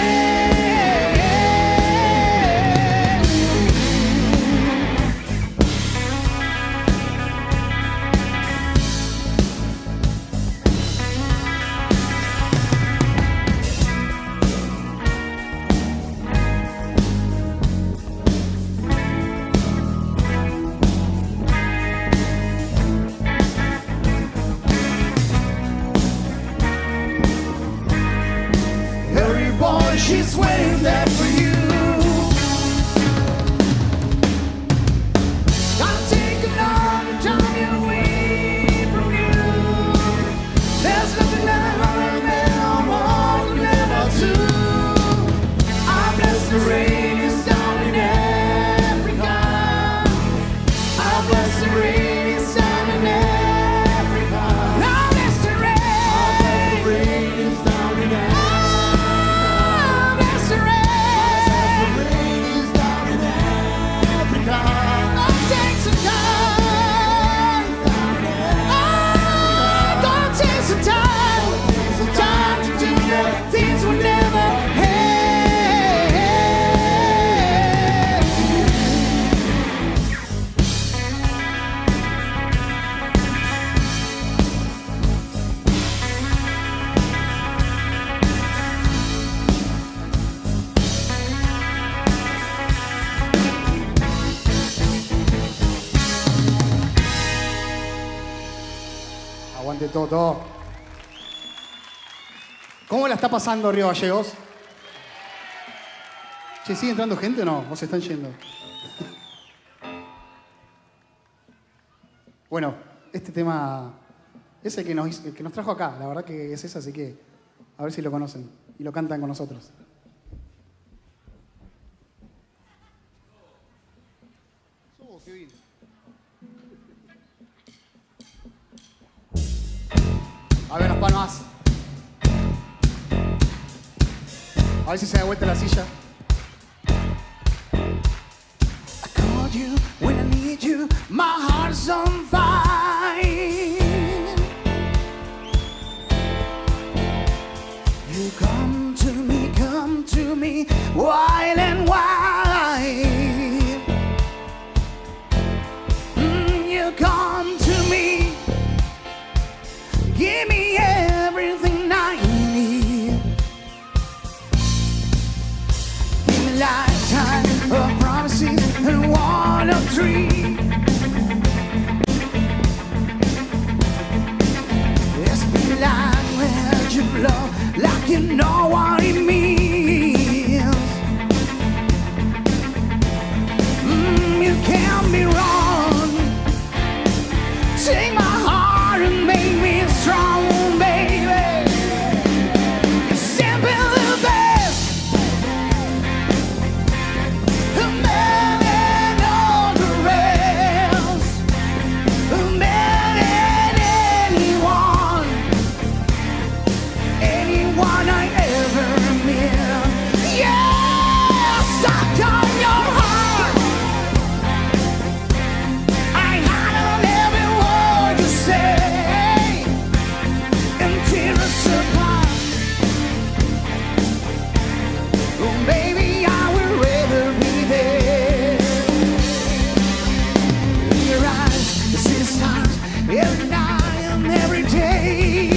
She's waiting there for you. Gotta take a long and drive you away from you. There's nothing that other man won't never do. I bless the rain is down in Africa. I bless the rain is down in Africa. I bless the rain. I bless the rain is down in Africa. Things we never had. Aguante todo. ¿Cómo la está pasando Río Gallegos? Che, ¿sigue entrando gente o no? ¿O se están yendo? Bueno, este tema es el que nos trajo acá. La verdad que es ese, así que a ver si lo conocen y lo cantan con nosotros. A ver, las palmas. A ver si se da vuelta la silla. I called you when I need you. My heart's on fire. You come to me, wild and wide. You come to me, give me everything I need. Give me lifetime of promises and one of dreams. It's been language of love, like you know what it means. You can't be wrong. Take my heart and make me strong, baby. You're simply the best. Better than all the rest. Better than anyone. Anyone I ever met. Yeah, stuck on your heart. I had every word you say, and tear us apart. Oh, baby, I will rather be there. In your eyes, I see the stars every night and every day.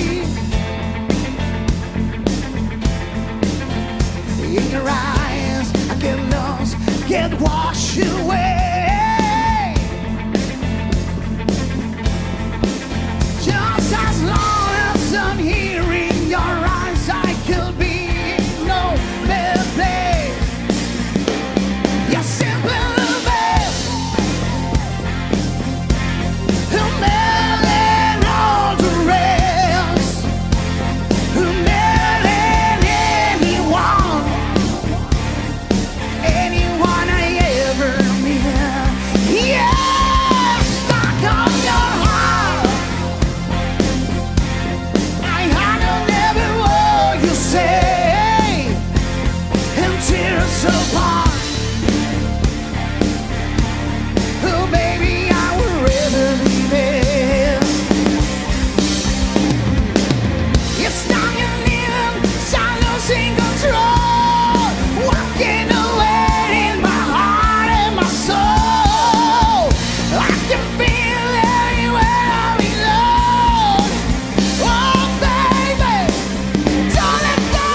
In your eyes, I get lost, get washed away. Just as long as I'm here in your eyes, I could be in no better place. You're simply the best. Better than all the rest. Better than anyone. Anyone I ever met. Yeah, stuck on your heart. I handle every word you say, and tear us apart. Oh, baby, I would rather be there. It's not your living, I'm losing control. Walking away in my heart and my soul. I can feel everywhere I belong. Oh, baby, don't let go.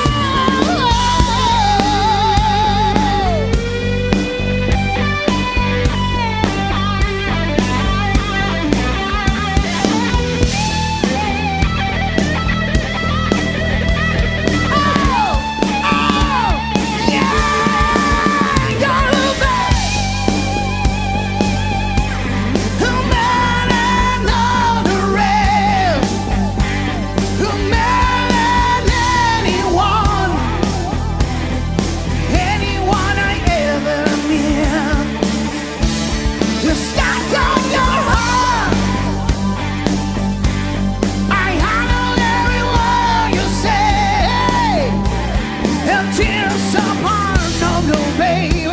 Tears apart, no, baby.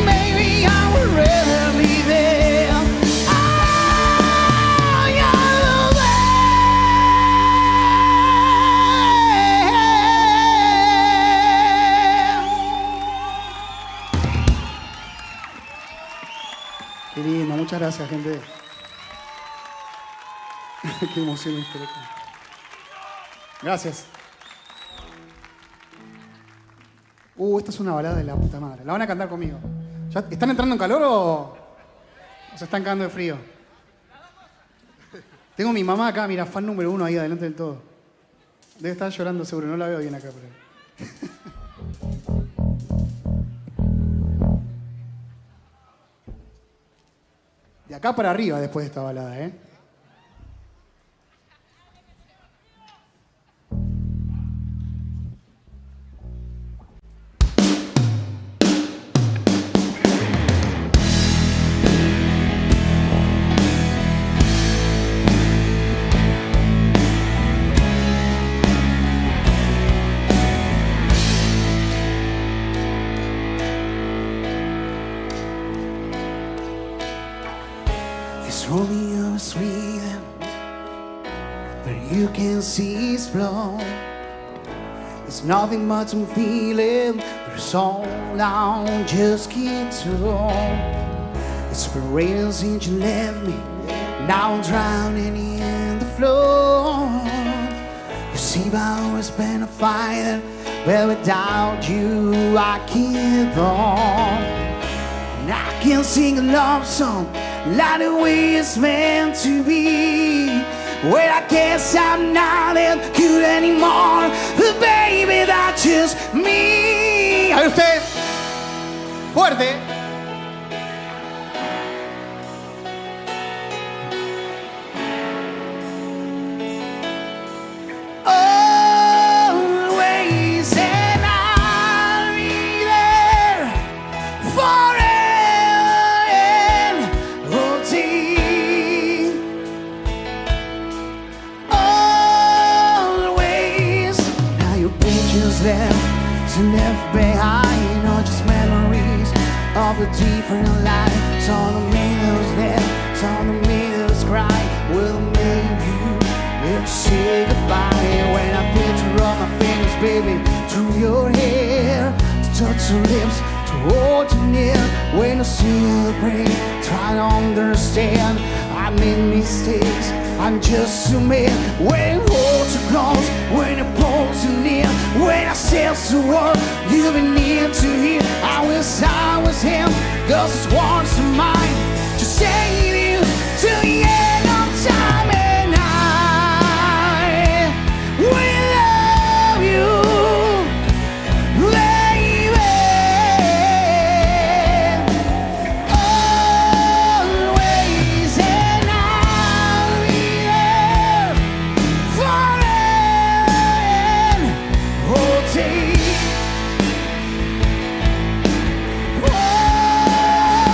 Maybe I would rather be there. Oh, you're Qué lindo, muchas gracias, gente. Qué emoción esto, loco. Gracias. Esta es una balada de la puta madre. La van a cantar conmigo. ¿Ya están entrando en calor o se están cagando de frío? Tengo a mi mamá acá, mira, fan número 1 ahí adelante del todo. Debe estar llorando seguro, no la veo bien acá, pero... De acá para arriba después de esta balada, ¿eh? This Romeo is breathing, but you can see his blow. It's nothing but some feeling, but it's all down, just keep to. It's been raining since you left me, now I'm drowning in the flow. You see, I always been a fighter, but without you I keep on. And I can sing a love song like the way it's meant to be. Well, I guess I'm not that good anymore, but baby, that's just me. Ahí usted, fuerte. Always, and I'll be there forever and all day. Always. Now your pictures left behind, or just memories of a different life. Saw the mirrors left, saw the mirrors cry. Will make you say goodbye. When I picture all my fingers, baby, through your hair, to touch your lips, to hold you near. When I see you break, try to understand. I made mistakes, I'm just a man. When I hold you close, when I pull you near, when I say the word you've been near to hear. I wish I was him, 'cause it's once of mine to save you to the end of time. And I will love you, baby, always, and I'll be there forever and all day.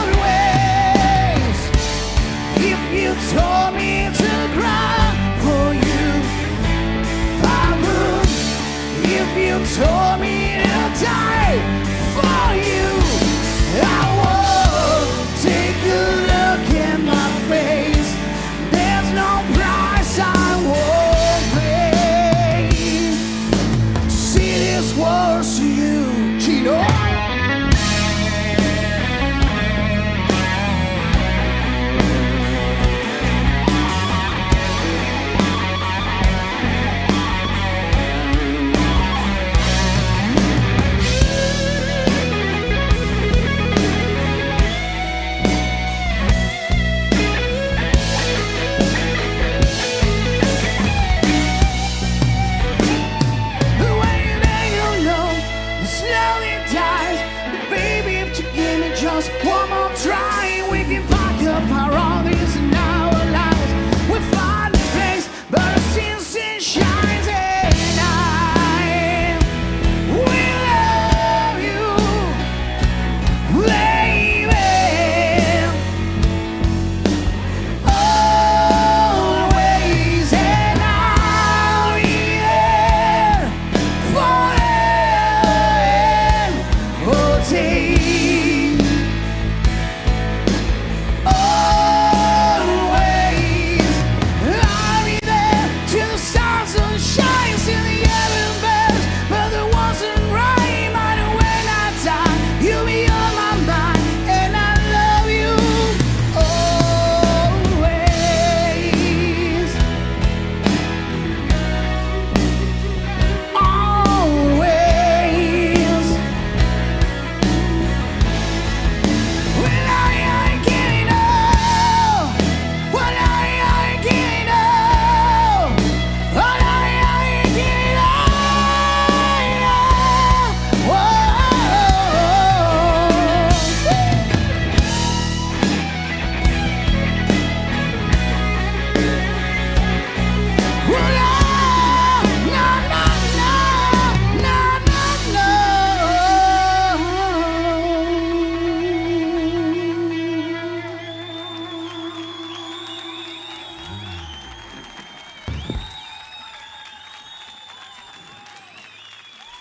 Always. If you told me to cry for you, I would. If you told me to die for you, I would. Take a look in my face, there's no price I won't pay to see these words to you, Chino. The way that you know it slowly dies. But baby, if you give me just one more try, we can pack up our oldies and our lives. We'll find a place, but the sun shines, and I will love you, baby, always, and I'll be there forever and all day.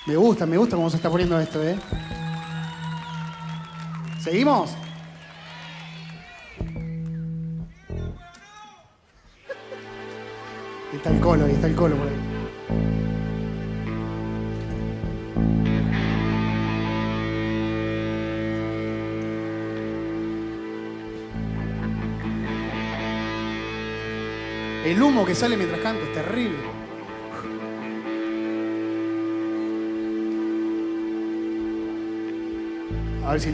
Me gusta cómo se está poniendo esto, ¿eh? ¿Seguimos? Está el colo por ahí. El humo que sale mientras canto es terrible. A ver si...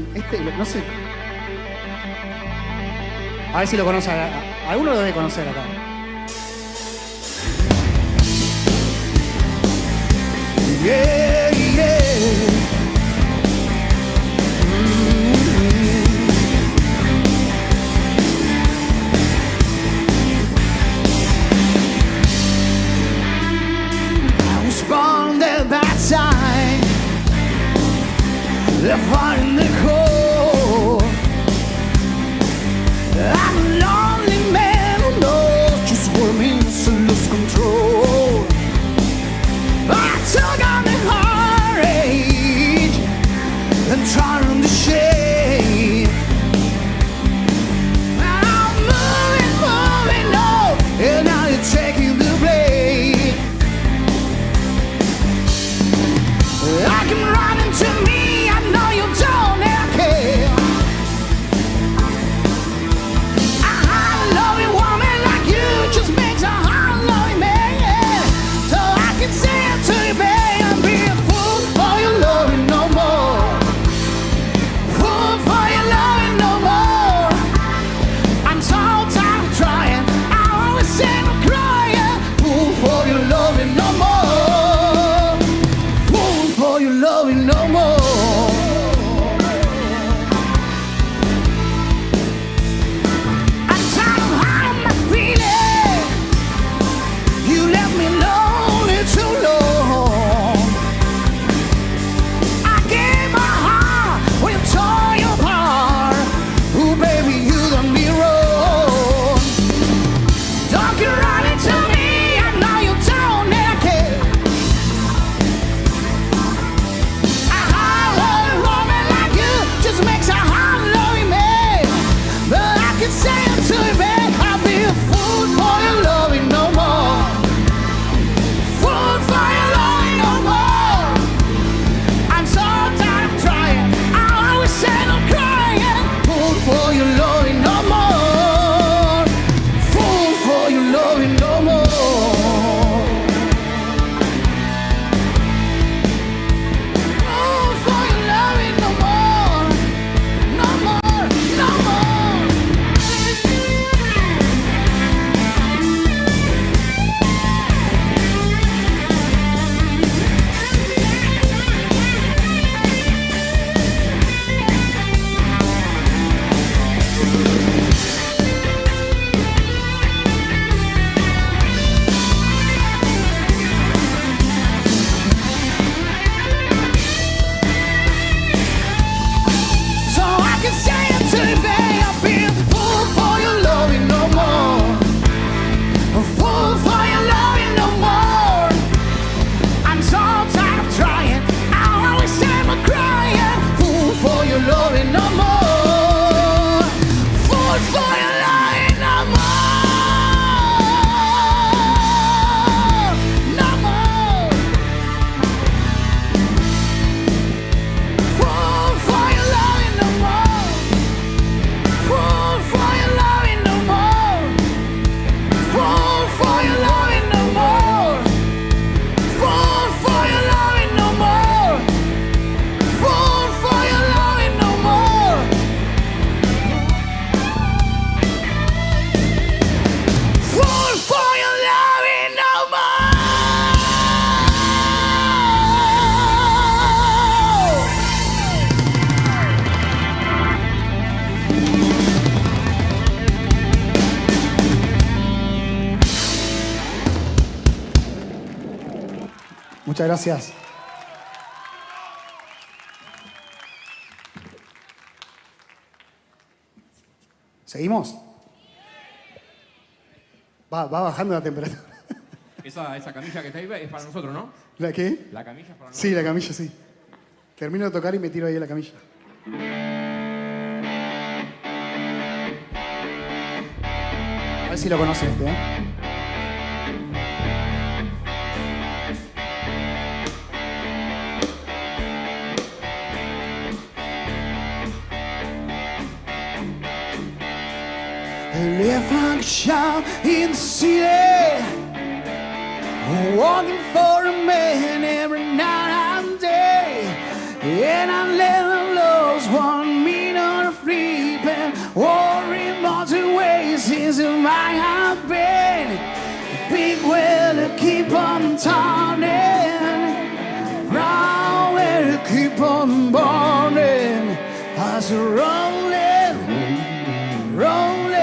no sé. A ver si lo conoce. Alguno lo debe conocer acá. Yeah, yeah. I was born at that time, left out in the cold. I'm a lonely man who knows just what it means to lose control. I took on the heartache and trying to shade. I'm moving on, and now you're taking the blame. I can run into me, I know you don't care. A hard-loving woman like you just makes a hard-loving man. So I can say it to you, babe, I'll be a fool for your loving no more. Fool for your loving no more. I'm so tired of trying, I always say I'm crying. Fool for your loving no more. Fool for your loving no more. I'm tired of hiding my feelings. You left me lonely too long. I gave my heart when you tore your apart. Ooh, baby, you done me wrong. Don't you run into me, I know you don't care. A hard-loving woman like you just makes a hard-loving man. But I can say it to you, babe, I'll be a fool for your loving no more. Fool for your loving no more. I'm so tired of trying, I always say I'm crying. Fool for your loving no more. Fool for your loving no more. Fool for your loving no more. No more, no more. So I can say it to you, babe, I'll be a fool for your loving no more. A fool for your loving no more. I'm so tired of trying, I always say I'm crying. Fool for your loving no more. Fool for your loving no more. No more. Fool for your loving no more. Fool for your loving no more. Fool for your loving no more. Fool for your loving no more. Fool for your loving no more. Fool for your loving no more. Muchas gracias. ¿Seguimos? Va bajando la temperatura. Esa camilla que está ahí es para nosotros, ¿no? ¿La qué? La camilla es para nosotros. Sí, la camilla, sí. Termino de tocar y me tiro ahí a la camilla. A ver si lo conocen este, ¿eh? Live like a child in the city, walking for a man every night and day, and I never lost 1 minute of sleeping, worrying about the ways since I have been. Big well to keep on turning, brown well to keep on burning, as a rolling, rolling.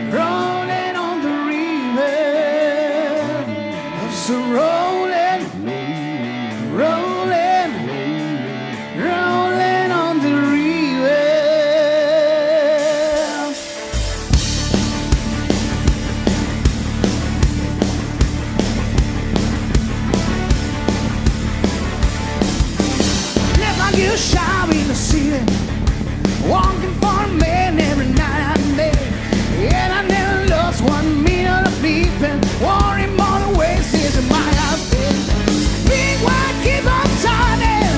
Rolling on the river, so rolling, rolling, rolling on the river. Live like you shall in the city, walking for a man every night and day. And I never lost 1 minute of sleeping, worrying more the ways since my have been. Big white keep on turning,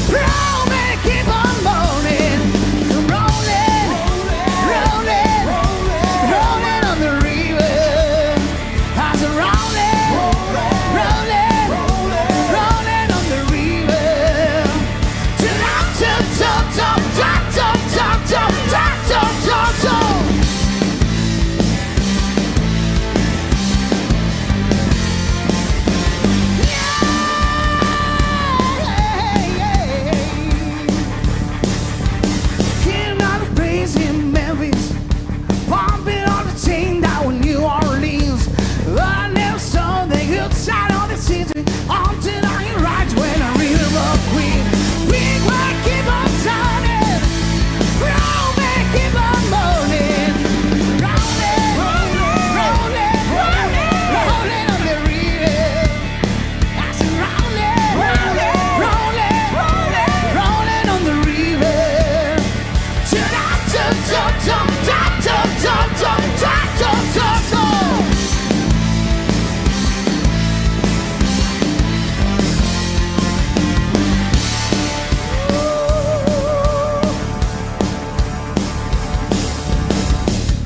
roll man keep on moaning, rolling, rolling, rolling on the river. I said rolling, rolling, rolling on the river. Top, top, top, top, top, top, top, top, top, top, top.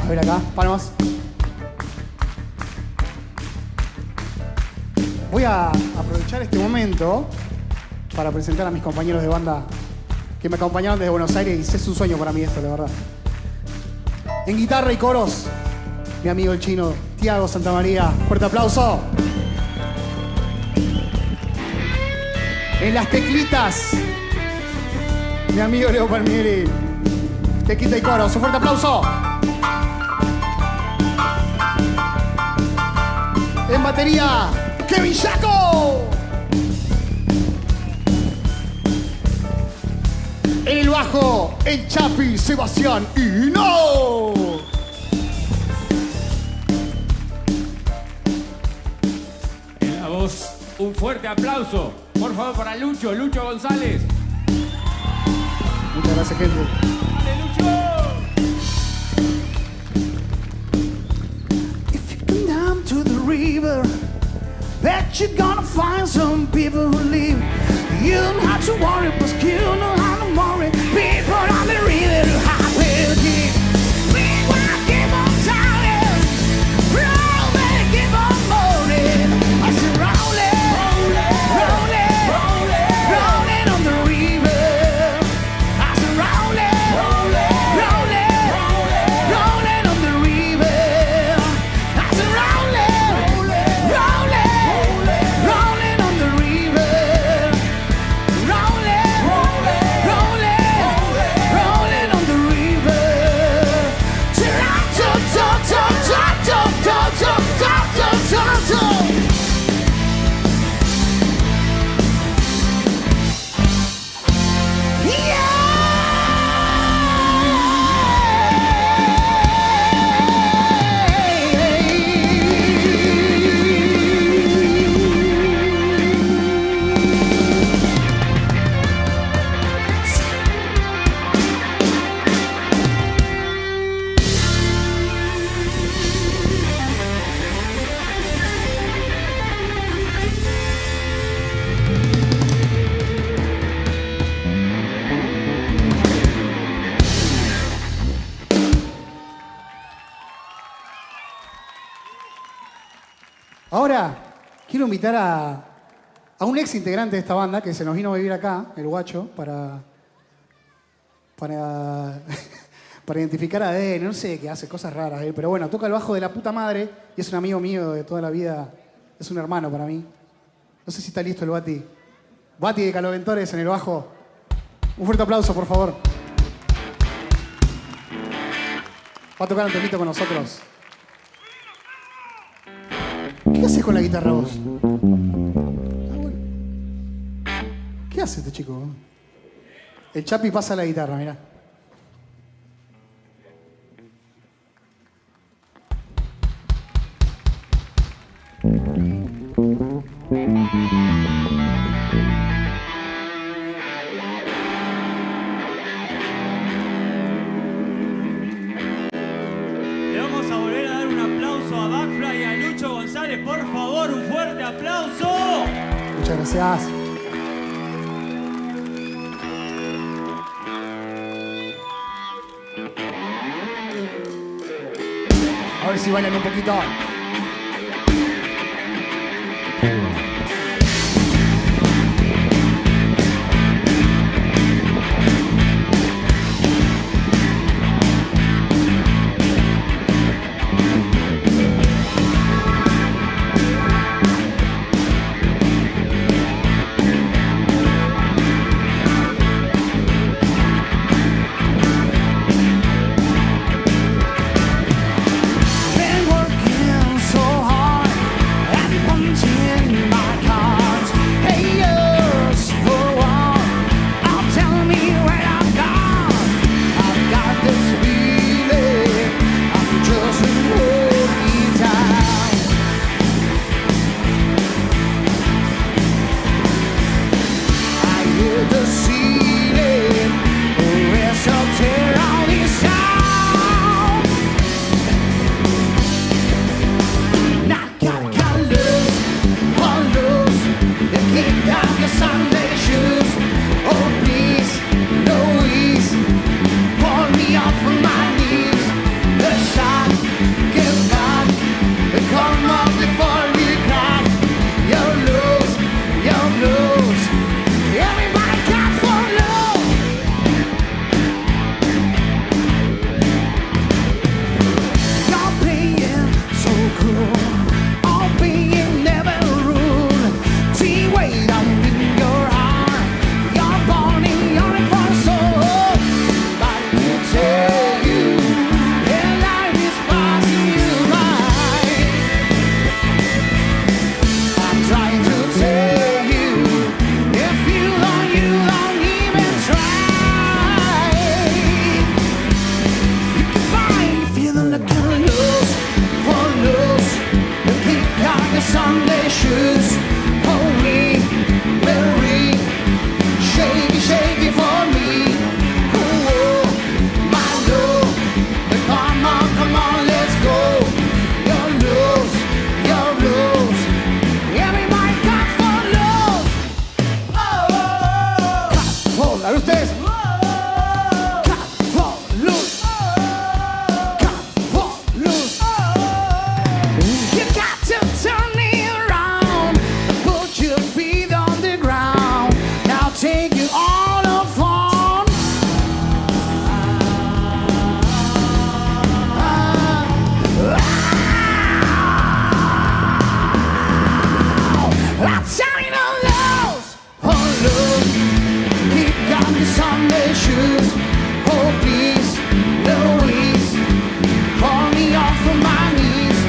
A ver acá, palmas. Voy a aprovechar este momento para presentar a mis compañeros de banda que me acompañaron desde Buenos Aires y es un sueño para mí esto, la verdad. En guitarra y coros, mi amigo el chino, Tiago Santamaría. Fuerte aplauso. En las teclitas, mi amigo Leo Palmieri. Teclita y coros. Un fuerte aplauso. En batería, Kevin Yaco. En el bajo, el Chapi, Sebastián y no. En la voz, un fuerte aplauso, por favor, para Lucho González. Muchas gracias, gente. ¡Dale, Lucho! If you come down to the river, bet you're gonna find some people who live. You don't have to worry, but you know how to worry. People on the river who have will keep. We wanna keep on telling, rolling, keep on moving. I said rolling, rolling, rolling on the river. I said rolling, rolling, rolling on the river. I said rolling, rolling, rolling on the river. Rolling, rolling, rolling Ahora, quiero invitar a un ex integrante de esta banda que se nos vino a vivir acá, el guacho, para identificar a ADN. No sé qué hace, cosas raras él. Pero bueno, toca el bajo de la puta madre y es un amigo mío de toda la vida. Es un hermano para mí. No sé si está listo el Bati. Bati de Caloventores en el bajo. Un fuerte aplauso, por favor. Va a tocar un temito con nosotros. ¿Qué haces con la guitarra vos? ¿Qué hace este chico? El Chapi pasa la guitarra, mirá. Le vamos a volver a dar un aplauso a Backfly y a Lucho González, por favor, un fuerte aplauso. Muchas gracias. A ver si bailan un poquito. Been working so hard and punching my cards. Hey, yes, for a while. Now tell me where I've gone. I've got this feeling I'm just holding down. I hear the ceiling, it's a tear on the sound. Got loose, all loose. You kick down your Sunday shoes. Oh please, Louise, pull me off of my knees. The shot, get back, come up before we crack. You're loose, you're loose. Everybody got for loose. You're playing so cool. All being never ruled. See, wait, I'm in your heart. You're burning your for soul. Somebody to tell you that life is passing you by. I'm trying to tell you, if you don't even try. You can find feeling like you're loose, for loose. You kick out your Sunday shoes. Oh, Mary, shaky, shaky for me. Oh, my love, come on, let's go. You're loose, you're loose. Everybody got for loose. Oh, a ver ustedes. Got for loose. Got for loose. You got to turn it around and put your feet on the ground. Now take it all up on. I'm turning on lows, on lows. Kick on the Sunday shoes. Oh please, Louise, pull me off of my knees.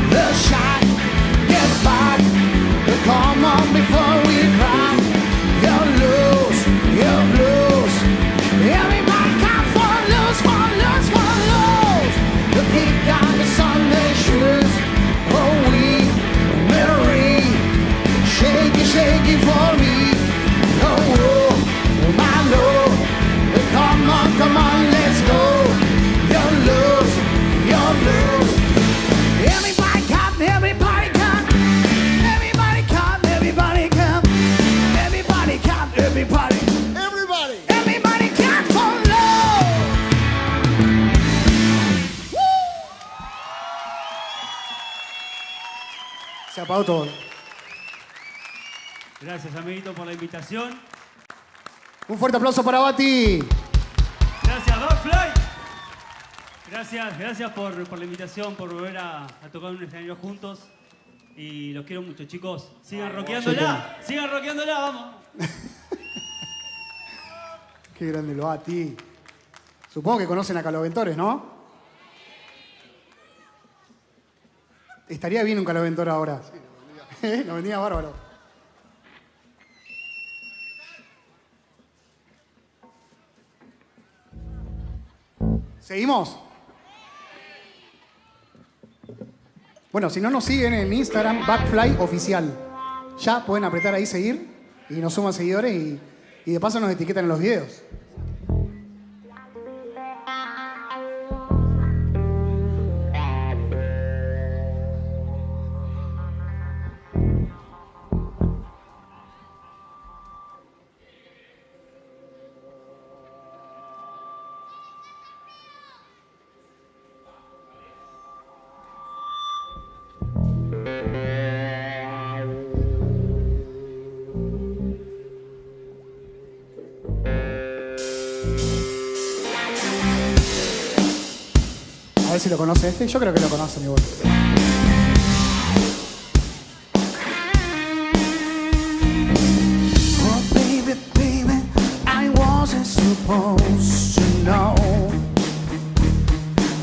The shot, get back, come on before we cry. You're loose, you're loose. Everybody come for loose, for loose, for loose. The kick on the Sunday shoes. Oh Mary, shaky, shaky for me. Oh, my lord, come on, let's go. Se apagó todo. Gracias, amiguito, por la invitación. Un fuerte aplauso para Bati. Gracias, Backfly. Gracias por la invitación, por volver a tocar un escenario juntos. Y los quiero mucho, chicos. Sigan rockeándola. Sigan rockeándola, vamos. Qué grande lo Bati. Supongo que conocen a Caloventores, ¿no? Estaría bien un Caloventor ahora. Sí, nos vendía bárbaro. ¿Seguimos? Bueno, si no nos siguen en Instagram, Backfly Oficial. Ya pueden apretar ahí seguir y nos suman seguidores y de paso nos etiquetan en los videos. A ver si lo conoce este. Yo creo que lo conocen igual. Oh, baby, baby, I wasn't supposed to know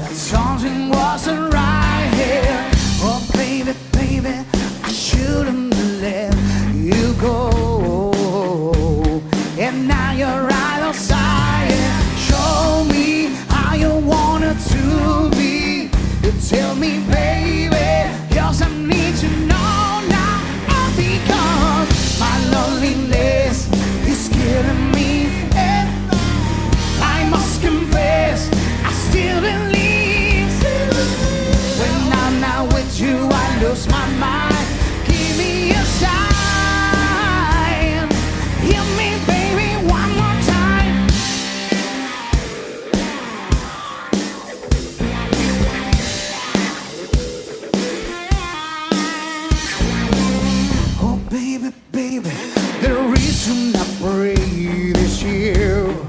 that something wasn't right here. Oh, baby, baby, I shouldn't let you go. And now you're right outside. Show me how you want it to be. You tell me, baby, 'cause I need to know now. Oh, because my loneliness is killing me. And I must confess, I still believe. When I'm not with you, I lose my mind. Give me a sign. Hear me, baby, one more time. Oh, baby, baby, the reason I breathe is you.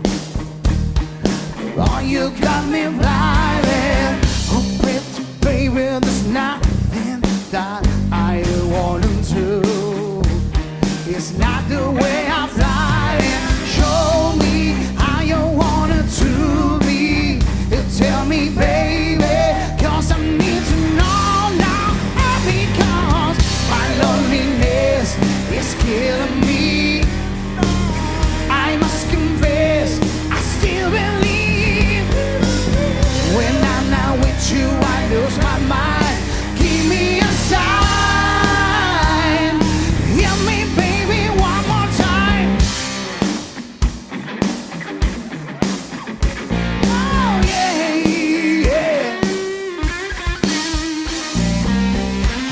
Oh, you got me blinded. Oh, pretty baby, there's nothing that I wanna do. It's not the way I fly. Show me how you want it to be. You tell me, baby, 'cause I need to know now. Because my loneliness is killing me. I must confess, I still believe. When I'm not with you, I lose my mind. Give me a sign. Hear me, baby, one more time. Oh, yeah, yeah.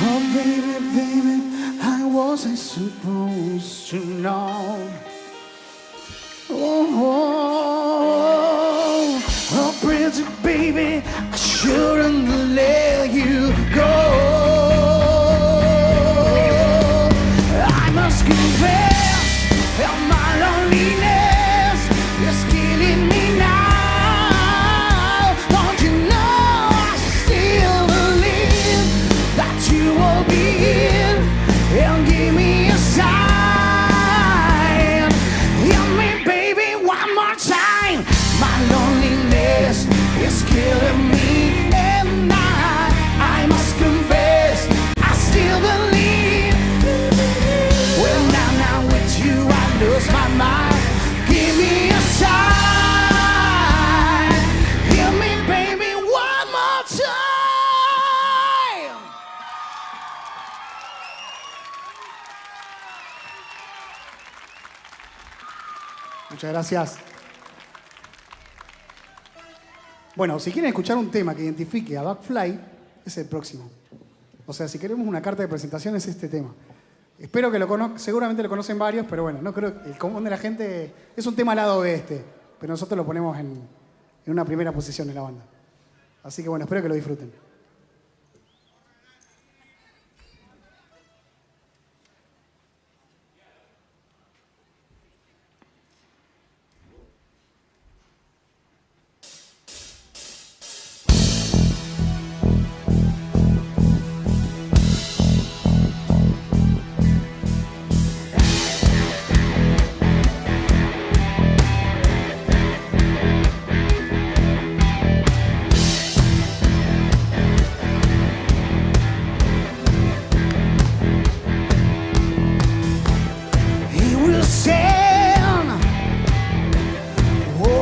Oh, baby, baby, I wasn't supposed to know. Oh, pretty baby, I shouldn't let you go. I must confess that my loneliness is killing me now. Don't you know I still believe that you will be here and give me a sign. Hear me, baby, one more time. My loneliness is killing me, and I must confess, I still believe. When I'm not with you, I lose my mind. Give me a sign. Hear me, baby, one more time. Muchas gracias. Bueno, si quieren escuchar un tema que identifique a Backfly, es el próximo. O sea, si queremos una carta de presentación es este tema. Espero que lo conozcan, seguramente lo conocen varios, pero bueno, no creo, el común de la gente, es un tema al lado de este, pero nosotros lo ponemos en una primera posición en la banda. Así que bueno, espero que lo disfruten.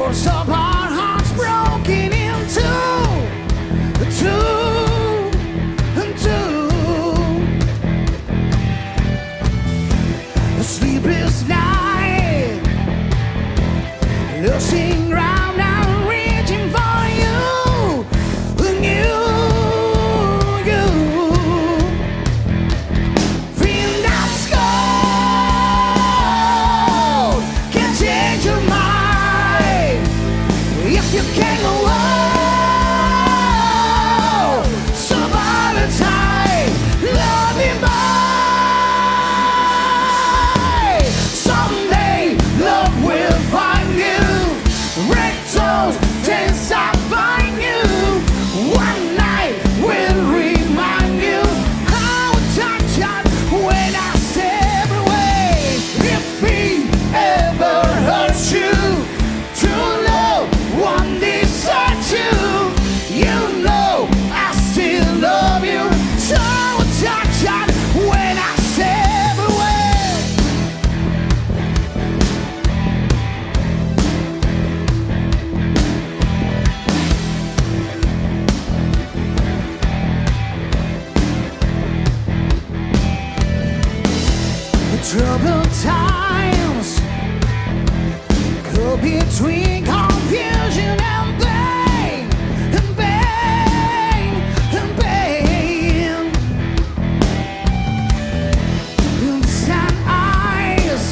doors of our hearts broken into two. A sleepless night, losing ground and reaching for you, you. Feel that cold, can't change your mind if you can't go on. Survive the time, love me more. Someday love will find you, rectals dance up find you. One night will remind you how touch on when I step away. If he ever hurts you, true love won't desert you. You know I still love you. So touch on when I step away. Troubled times go between confusion and pain, and pain, and pain. And sad eyes,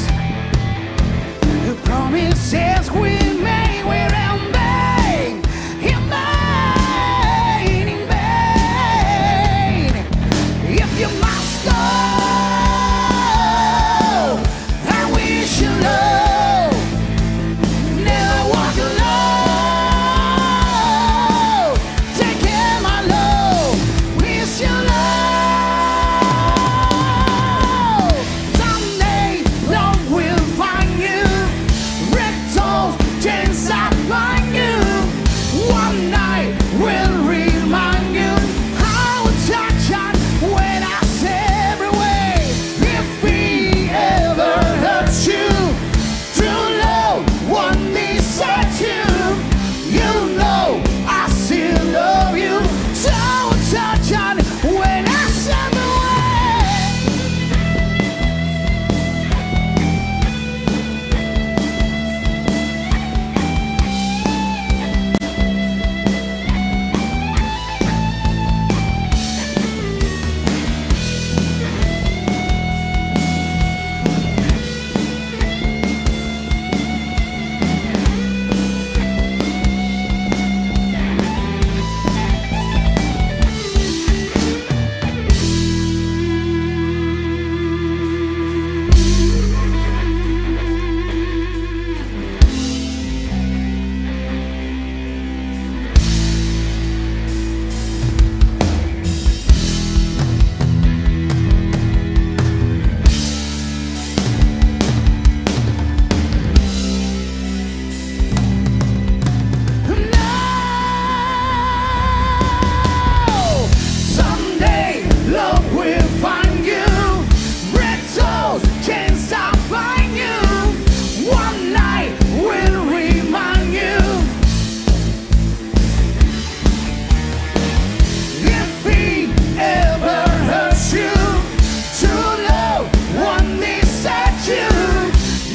the promises we made were in vain, in vain, in vain. If you must go, I wish you love. Never walk alone. Take care, my love. Wish you love. Someday love will find you. Rectals dance up find you. One night will remind you how touch on when I step away. If he ever hurts you, true love won't desert you. You know I still love you. So touch on when I step away. Someday love will find you. Rectals can't stop find you. One night will remind you. If he ever hurts you, true love won't desert you.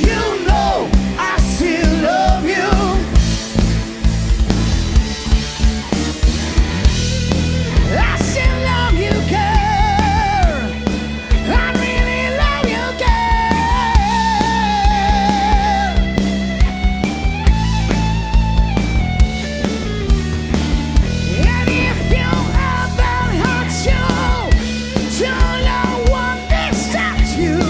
You know I still love you. I still love you, girl. I really love you, girl. And if you ever hurt you, true love won't desert you.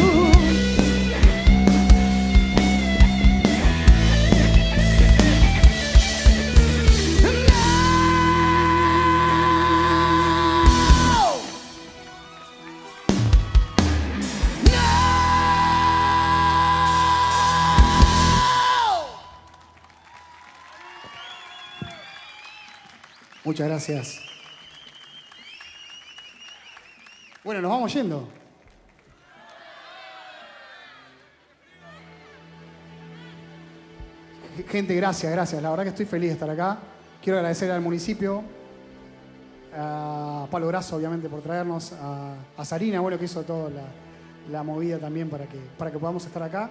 Muchas gracias. Bueno, nos vamos yendo. Gente, gracias. La verdad que estoy feliz de estar acá. Quiero agradecer al municipio, a Palo Grasso, obviamente, por traernos, a Sarina, bueno, que hizo toda la movida también para que podamos estar acá.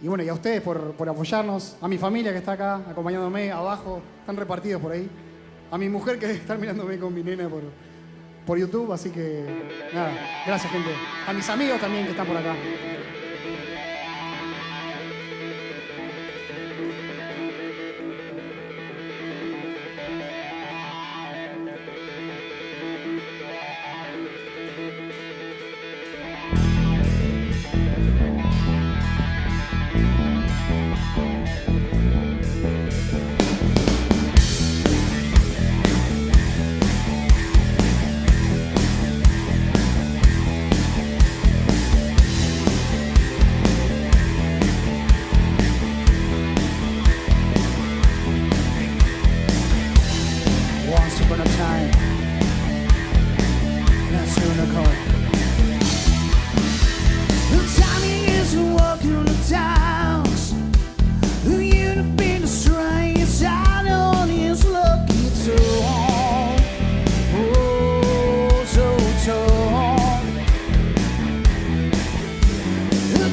Y bueno, y a ustedes por apoyarnos, a mi familia que está acá acompañándome abajo, están repartidos por ahí, a mi mujer que está mirándome con mi nena por YouTube, así que nada, gracias gente. A mis amigos también que están por acá. Once upon a time, not soon ago. The timing is walking the towns. You'd have been the strangest I know is lucky too. Oh, so tall.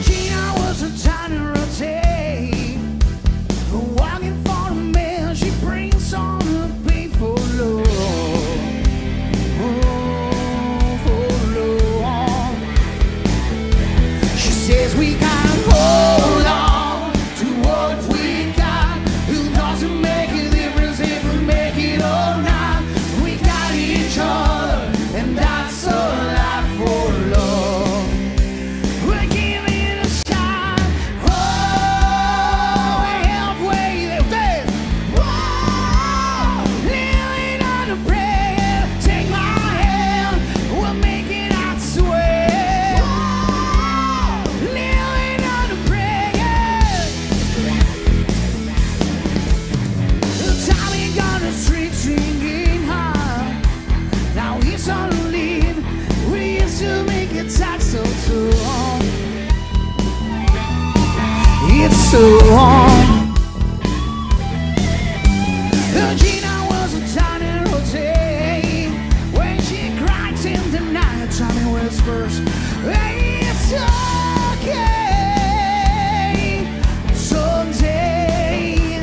Gina was a tiny rotate, walking for the man she brings on her painful load. Oh, for Lord. She says we gotta hold on to what we got. It doesn't make a difference if we make it or not. We got each other, and that's all I for love. We're giving it a shot. Oh, we're halfway there. Whoa, living on a prayer. Take my hand, we'll make it, I swear. Living on a prayer. The time he got the street singing high. Now he's on the lead. We used to make it talk so long. It's so long. Gina was a tiny rotate. When she cried in the night, Tommy whispers, hey, it's okay. Someday,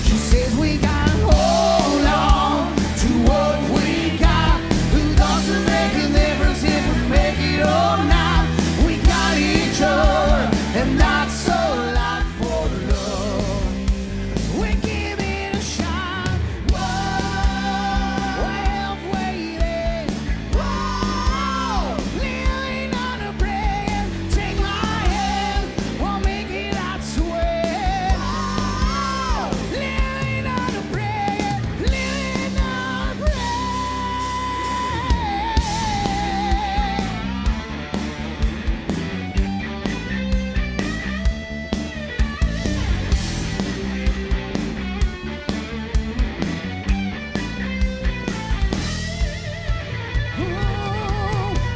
she says we gotta hold on to what we got. It doesn't make a difference if we make it or not. We got each other, and that's all I for love. We give it a shot. Whoa, we're halfway there. Whoa, living on a prayer. Take my hand, we'll make it, I swear. Whoa, living on a prayer, living on a prayer.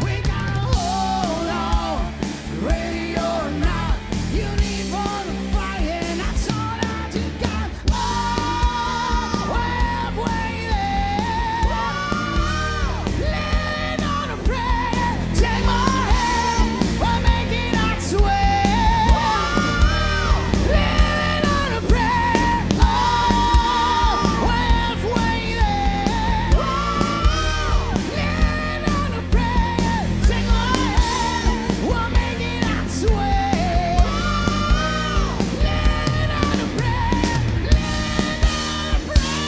We gotta hold on, ready or not. You need for the fire, and that's all that you got. Oh, we're halfway there. Living on a prayer. Take my hand, we'll make it, I swear. Living on a prayer. Oh, we're halfway there. Living on a prayer. Take my hand, we'll make it, I swear. Living on a prayer. Living on a prayer.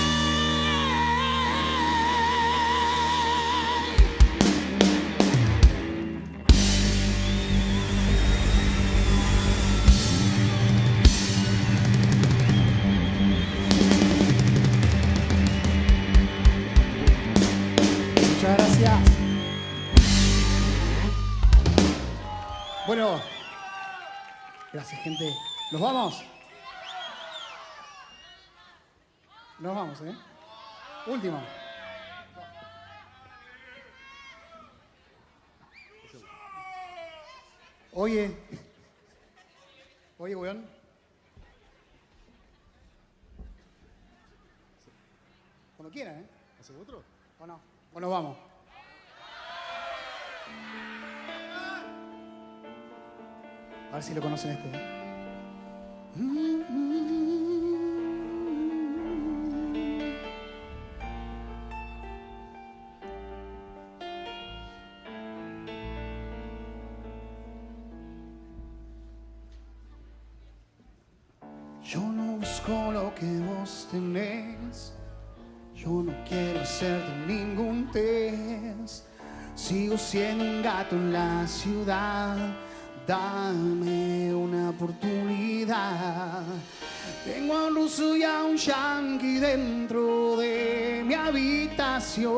Muchas gracias. Bueno, gracias gente. ¿Nos vamos? Nos vamos, ¿eh? Último. Oye, weón. Cuando quieran, ¿eh? ¿Hace otro? ¿O no? ¿O nos vamos? A ver si lo conocen este. Yo no busco lo que vos tenés. Yo no quiero hacerte ningún test. Sigo siendo un gato en la ciudad. Dame una oportunidad. Tengo a un ruso y a un yanqui dentro de mi habitación,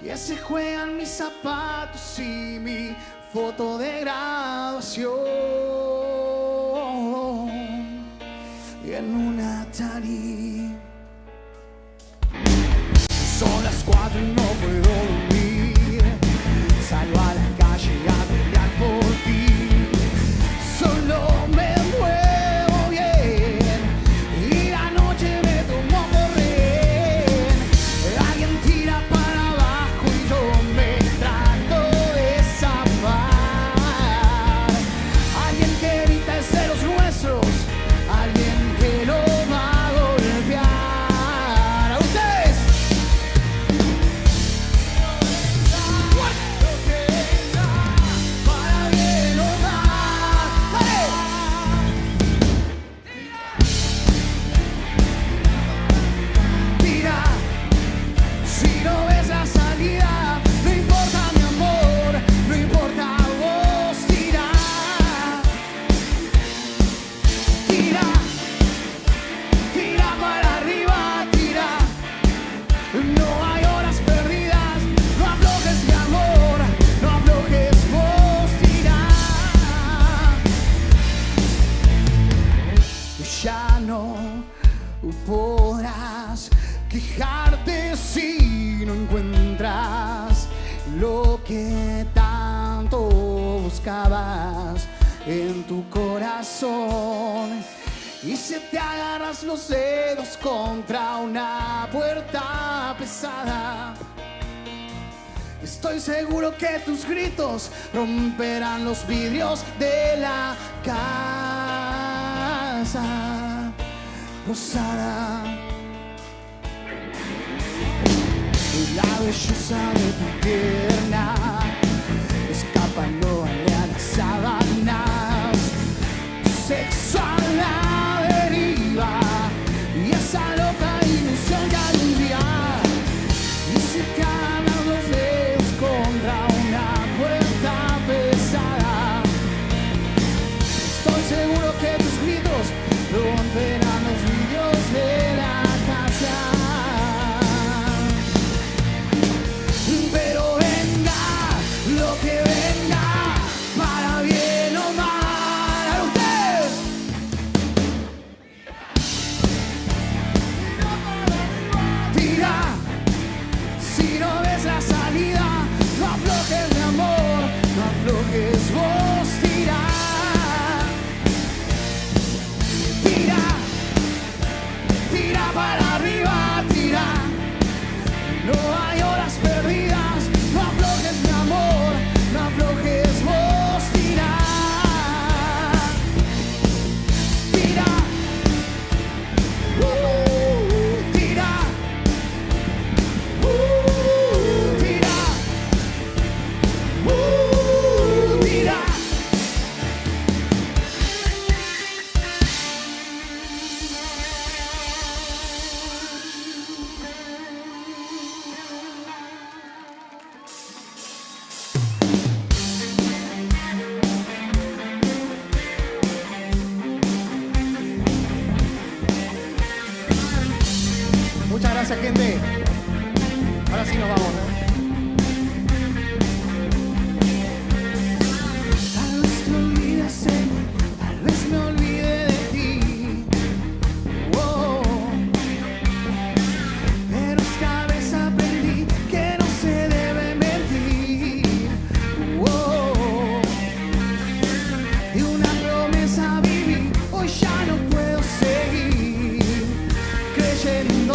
que se juegan mis zapatos y mi foto de graduación. Y en una Atari son las 4 y no puedo dormir. Salgo a la calle a pelear por ti. Solo me muevo bien y la noche me tomó por rehén. Alguien tira para abajo y yo me trato de zafar. Alguien que grita es de los nuestros. Alguien que lo va a golpear. ¡A ustedes! Para bien o mal. ¡Dale! Tira, si no ves la salida, no importa mi amor, no importa vos, tira. Tira, tira para arriba, tira. No hay horas perdidas, no aflojes mi amor, no aflojes vos, tira. Ya no podrás quejarte si no encuentras lo que tanto buscabas en tu corazón. Y si te agarras los dedos contra una puerta pesada, estoy seguro que tus gritos romperán los vidrios de la casa rosada. La belleza de tu pierna escapándole a las sábanas. Tu sexo a la deriva y esa loca ilusión que algún día. Y si te agarras los dedos contra una puerta pesada, estoy seguro que tus gritos romperán los vidrios de la casa. Pero venga lo que venga, para bien o mal. ¡A ustedes! Tira, si no ves la salida, no aflojes mi amor, no aflojes vos, tira. Tira, tira para arriba, tira. No hay horas perdidas, no aflojes mi amor, no aflojes vos, tira. Tira, tira, tira, tira. Muchas gracias, gente. Ahora sí nos vamos, Tal vez te olvides de mí, tal vez me olvide de ti. Oh. Pero esta vez aprendí que no se debe mentir. Oh. Y una promesa viví, hoy ya no puedo seguir creyendo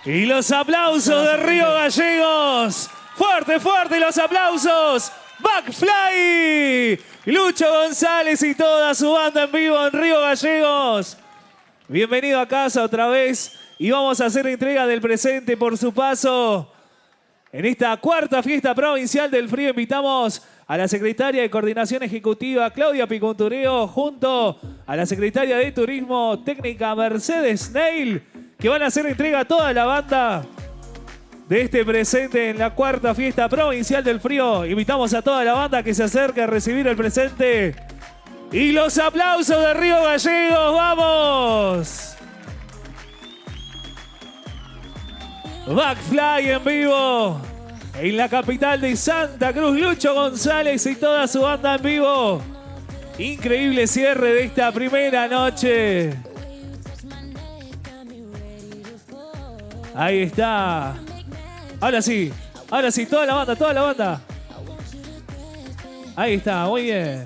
Y los aplausos de Río Gallegos. Fuerte, fuerte los aplausos. Backfly. Lucho González y toda su banda en vivo en Río Gallegos. Bienvenido a casa otra vez. Y vamos a hacer entrega del presente por su paso. En esta cuarta fiesta provincial del frío invitamos a la secretaria de Coordinación Ejecutiva, Claudia Picontureo, junto a la secretaria de Turismo Técnica, Mercedes Neil, que van a hacer entrega a toda la banda de este presente en la cuarta fiesta provincial del frío. Invitamos a toda la banda que se acerque a recibir el presente. Y los aplausos de Río Gallegos, ¡vamos! Backfly en vivo en la capital de Santa Cruz, Lucho González y toda su banda en vivo. Increíble cierre de esta primera noche. Ahí está. Ahora sí, toda la banda, toda la banda. Ahí está, muy bien.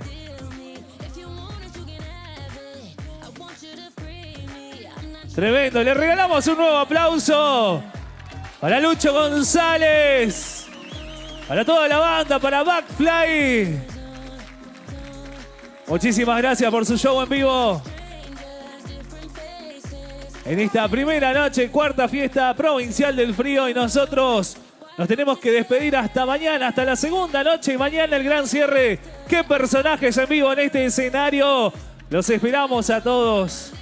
Tremendo, le regalamos un nuevo aplauso para Lucho González, para toda la banda, para Backfly. Muchísimas gracias por su show en vivo. En esta primera noche, cuarta fiesta provincial del frío, y nosotros nos tenemos que despedir hasta mañana, hasta la segunda noche, y mañana el gran cierre. ¡Qué personajes en vivo en este escenario! Los esperamos a todos.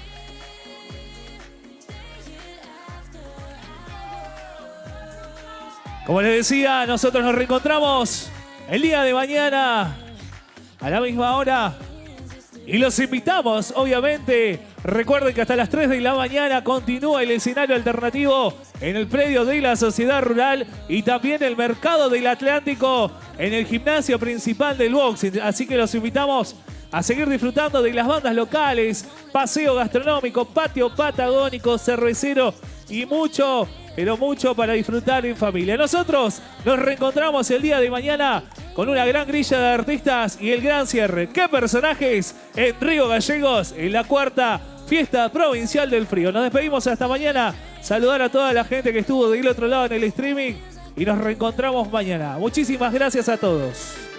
Como les decía, nosotros nos reencontramos el día de mañana a la misma hora. Y los invitamos, obviamente. Recuerden que hasta las 3 de la mañana continúa el escenario alternativo en el predio de la Sociedad Rural y también el Mercado del Atlántico en el gimnasio principal del boxing. Así que los invitamos a seguir disfrutando de las bandas locales, paseo gastronómico, patio patagónico, cervecero y mucho, pero mucho para disfrutar en familia. Nosotros nos reencontramos el día de mañana con una gran grilla de artistas y el gran cierre. ¿Qué personajes en Río Gallegos en la cuarta fiesta provincial del frío? Nos despedimos hasta mañana. Saludar a toda la gente que estuvo del otro lado en el streaming y nos reencontramos mañana. Muchísimas gracias a todos.